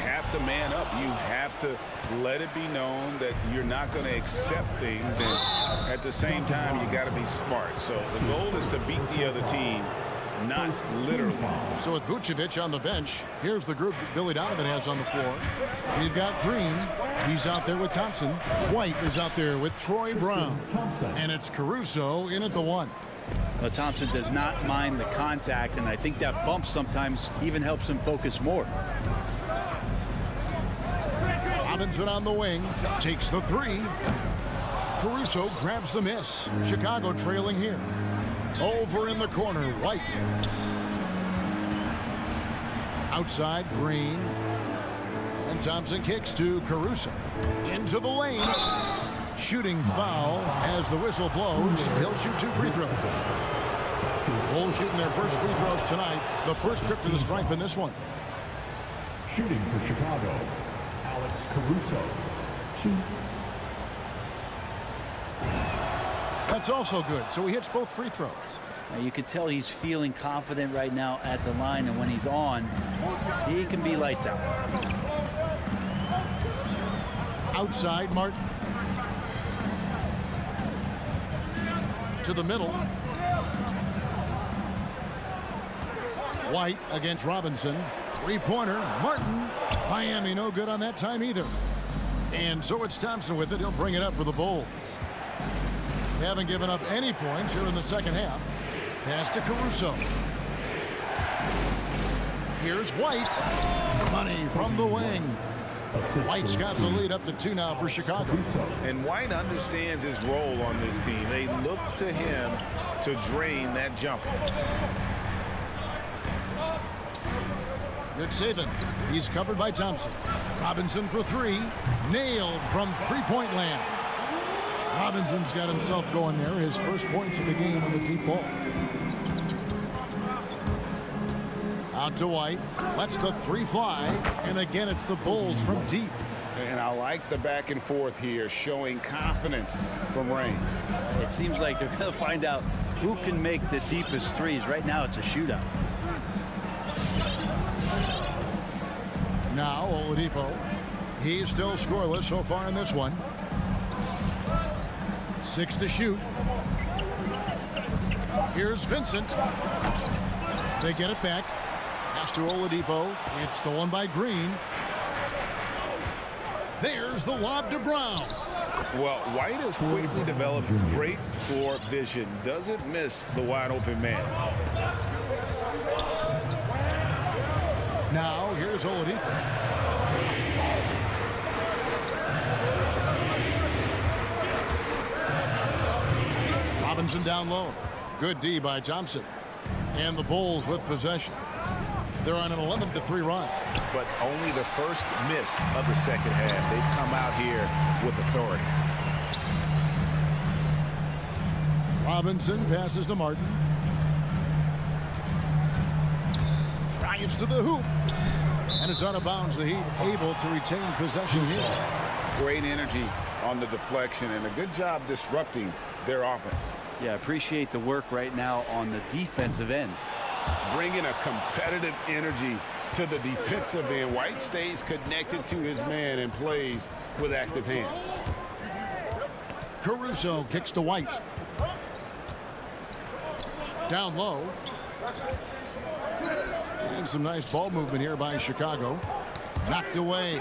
have to man up. You have to let it be known that you're not going to accept things. And at the same time, you got to be smart. So the goal is to beat the other team, not literally. So with Vucevic on the bench, here's the group that Billy Donovan has on the floor. We've got Green. He's out there with Thompson. White is out there with Troy Brown. And it's Caruso in at the 1. Well, Thompson does not mind the contact, and I think that bump sometimes even helps him focus more. Robinson on the wing. Takes the 3. Caruso grabs the miss. Chicago trailing here. Over in the corner, White. Outside, Green. And Thompson kicks to Caruso. Into the lane. Shooting foul as the whistle blows. He'll shoot 2 free throws. Bulls shooting their first free throws tonight. The first trip to the stripe in this one. Shooting for Chicago, Alex Caruso, 2. That's also good. So he hits both free throws. Now you can tell he's feeling confident right now at the line, and when he's on, he can be lights out. Outside, Martin. To the middle. White against Robinson. 3-pointer. Martin. Miami no good on that time either. And so it's Thompson with it. He'll bring it up for the Bulls. They haven't given up any points here in the second half. Pass to Caruso. Here's White. Money from the wing. White's got the lead up to 2 now for Chicago. And White understands his role on this team. They look to him to drain that jumper. Good saving. He's covered by Thompson. Robinson for 3. Nailed from 3-point land. Robinson's got himself going there. His first points of the game on the deep ball. Out to White. Lets the 3 fly. And again, it's the Bulls from deep. And I like the back and forth here, showing confidence from Rain. It seems like they're going to find out who can make the deepest threes. Right now, it's a shootout. Now, Oladipo He's still scoreless so far in this one. 6 to shoot. Here's Vincent. They get it back. Pass to Oladipo. It's stolen by Green. There's the lob to Brown. Well, White has quickly developed great floor vision. Doesn't miss the wide open man. Now here's Oladipo. Robinson down low. Good D by Thompson. And the Bulls with possession. They're on an 11-3 run. But only the first miss of the second half. They've come out here with authority. Robinson passes to Martin. Drives to the hoop. And it's out of bounds. The Heat able to retain possession here. Great energy on the deflection and a good job disrupting their offense. Yeah, appreciate the work right now on the defensive end. Bringing a competitive energy to the defensive end. White stays connected to his man and plays with active hands. Caruso kicks to White. Down low. And some nice ball movement here by Chicago. Knocked away.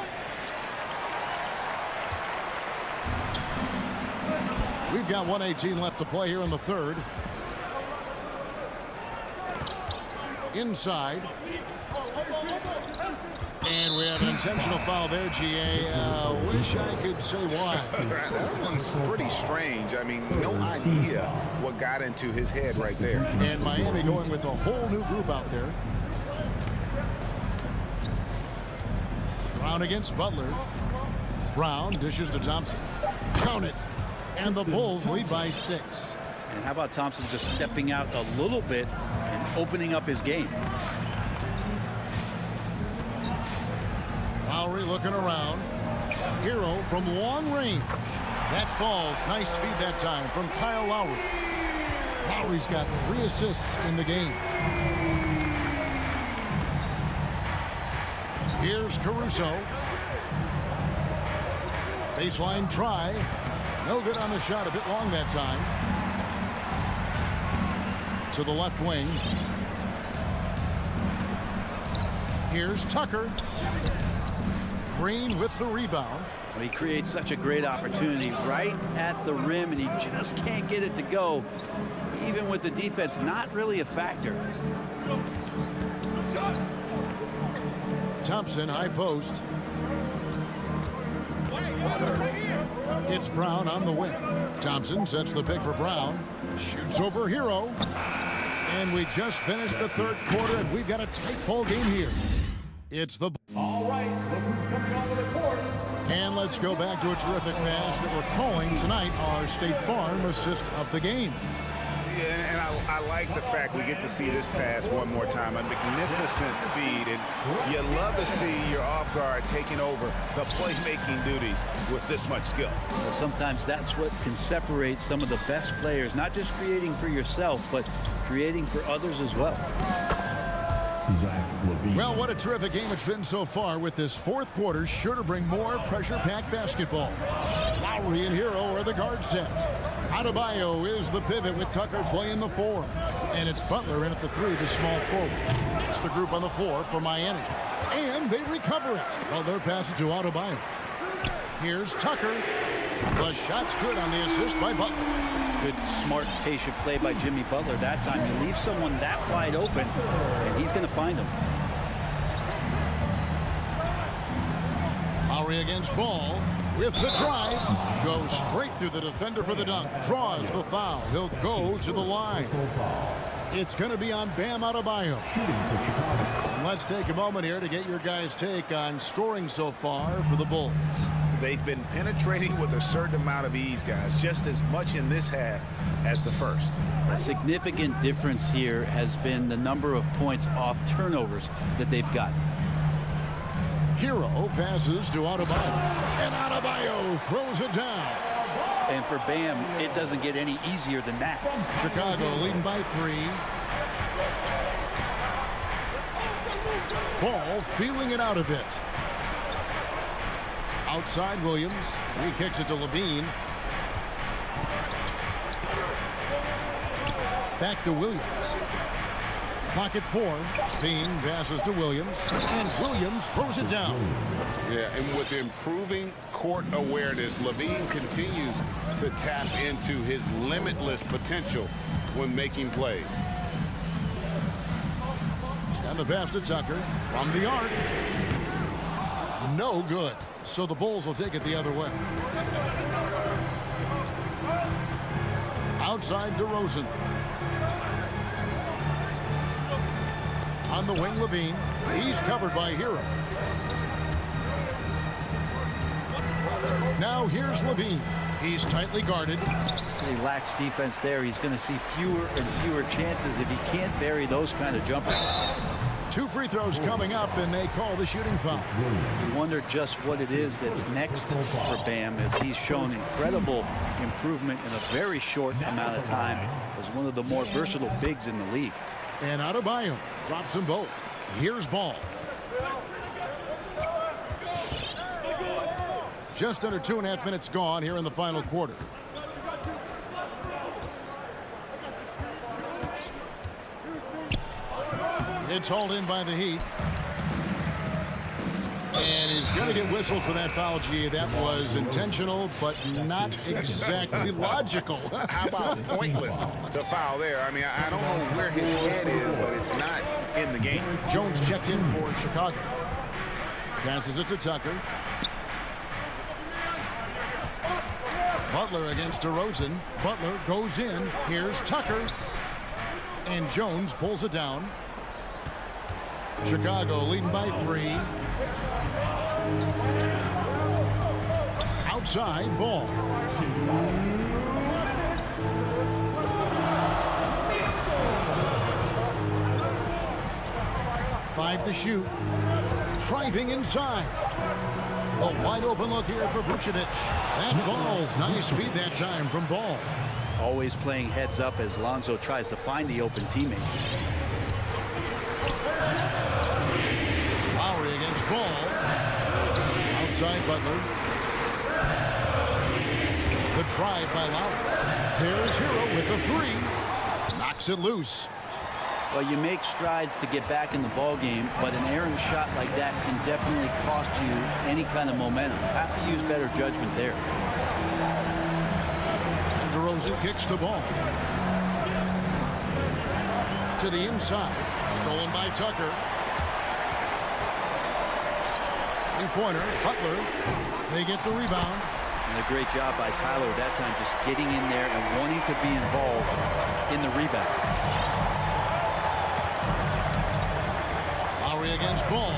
We've got 1:18 left to play here in the third. Inside. And we have an intentional foul there, GA. Wish I could say why. That one's pretty strange. I mean, no idea what got into his head right there. And Miami going with a whole new group out there. Brown against Butler. Brown dishes to Thompson. Count it. And the Bulls lead by 6. And how about Thompson just stepping out a little bit and opening up his game? Lowry looking around. Hero from long range. That falls. Nice feed that time from Kyle Lowry. Lowry's got 3 assists in the game. Here's Caruso. Baseline try. No good on the shot. A bit long that time. To the left wing. Here's Tucker. Green with the rebound. Well, he creates such a great opportunity right at the rim, and he just can't get it to go. Even with the defense not really a factor. Thompson, high post. It's Brown on the wing. Thompson sets the pick for Brown. Shoots over Hero. And we just finished the third quarter, and we've got a tight ball game here. It's the... All right, look who's coming onto the court. And let's go back to a terrific pass that we're calling tonight our State Farm assist of the game. Yeah, and I like the fact we get to see this pass one more time. A magnificent feed, and you love to see your off guard taking over the playmaking duties with this much skill. Well, sometimes that's what can separate some of the best players, not just creating for yourself, but creating for others as well. Well, what a terrific game it's been so far, with this fourth quarter sure to bring more pressure-packed basketball. Lowry and Hero are the guard sets. Adebayo is the pivot with Tucker playing the 4. And it's Butler in at the 3, the small forward. It's the group on the floor for Miami. And they recover it. Well, they're passing to Adebayo. Here's Tucker. The shot's good on the assist by Butler. Good, smart, patient play by Jimmy Butler that time. You leave someone that wide open, and he's going to find him. Lowry against Ball with the drive. Goes straight through the defender for the dunk. Draws the foul. He'll go to the line. It's going to be on Bam Adebayo. And let's take a moment here to get your guys' take on scoring so far for the Bulls. They've been penetrating with a certain amount of ease, guys, just as much in this half as the first. A significant difference here has been the number of points off turnovers that they've got. Hero passes to Adebayo, and Adebayo throws it down. And for Bam, it doesn't get any easier than that. Chicago leading by 3. Ball feeling it out a bit. Outside Williams. He kicks it to Levine. Back to Williams. Pocket 4. Bean passes to Williams. And Williams throws it down. Yeah, and with improving court awareness, Levine continues to tap into his limitless potential when making plays. And the pass to Tucker from the arc. No good. So the Bulls will take it the other way. Outside DeRozan. On the wing, Levine. He's covered by Hero. Now here's Levine. He's tightly guarded. He lacks defense there. He's going to see fewer and fewer chances if he can't bury those kind of jumpers. 2 free throws coming up, and they call the shooting foul. You wonder just what it is that's next for Bam, as he's shown incredible improvement in a very short amount of time as one of the more versatile bigs in the league. And Adebayo drops them both. Here's Ball. Just under 2.5 minutes gone here in the final quarter. It's hauled in by the Heat. And he's going to get whistled for that foul, G. That was intentional, but not exactly logical. How about pointless to foul there? I mean, I don't know where his head is, but it's not in the game. Jones checked in for Chicago. Passes it to Tucker. Butler against DeRozan. Butler goes in. Here's Tucker. And Jones pulls it down. Chicago leading by 3. Outside Ball. Five to shoot. Driving inside. A wide open look here for Vucevic. That falls. Nice feed that time from Ball. Always playing heads up as Lonzo tries to find the open teammate. Lowry against Ball. Outside Butler. The drive by Lowry. There's Hero with the 3. Knocks it loose. Well, you make strides to get back in the ball game, but an errant shot like that can definitely cost you any kind of momentum. You have to use better judgment there. And DeRozan kicks the ball to the inside. Stolen by Tucker. Three-pointer. Butler. They get the rebound. And a great job by Tyler that time, just getting in there and wanting to be involved in the rebound. Lowry against Ball.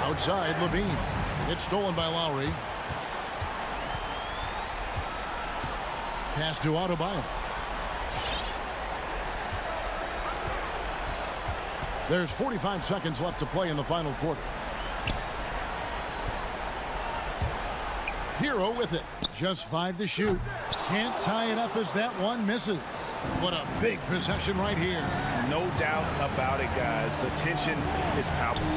Outside Levine. It's stolen by Lowry. Pass to Adebayo. There's 45 seconds left to play in the final quarter. Hero with it. Just 5 to shoot. Can't tie it up as that one misses. What a big possession right here. No doubt about it, guys. The tension is palpable.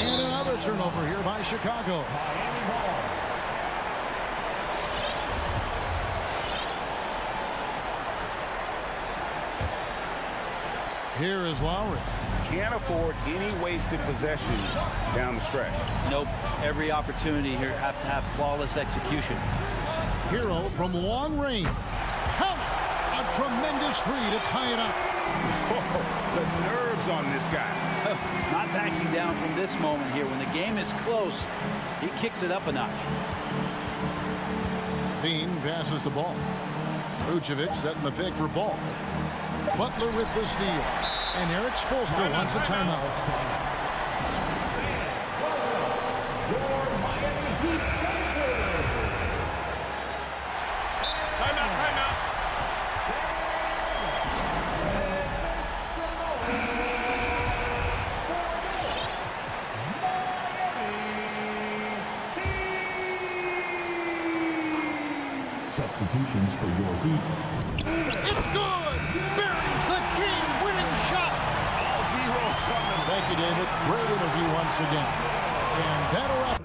And another turnover here by Chicago. Here is Lowry. Can't afford any wasted possessions down the stretch. Nope. Every opportunity here have to have flawless execution. Hero from long range. Count it. A tremendous 3 to tie it up. Oh, the nerves on this guy. Not backing down from this moment here. When the game is close, he kicks it up a notch. Bean passes the ball. Vucevic setting the pick for Ball. Butler with the steal. And Eric Spoelstra wants a timeout. Substitutions for your Heat. It's good! Buries the game-winning shot! All zeros on the... Thank you, David. Great interview once again. And that'll wrap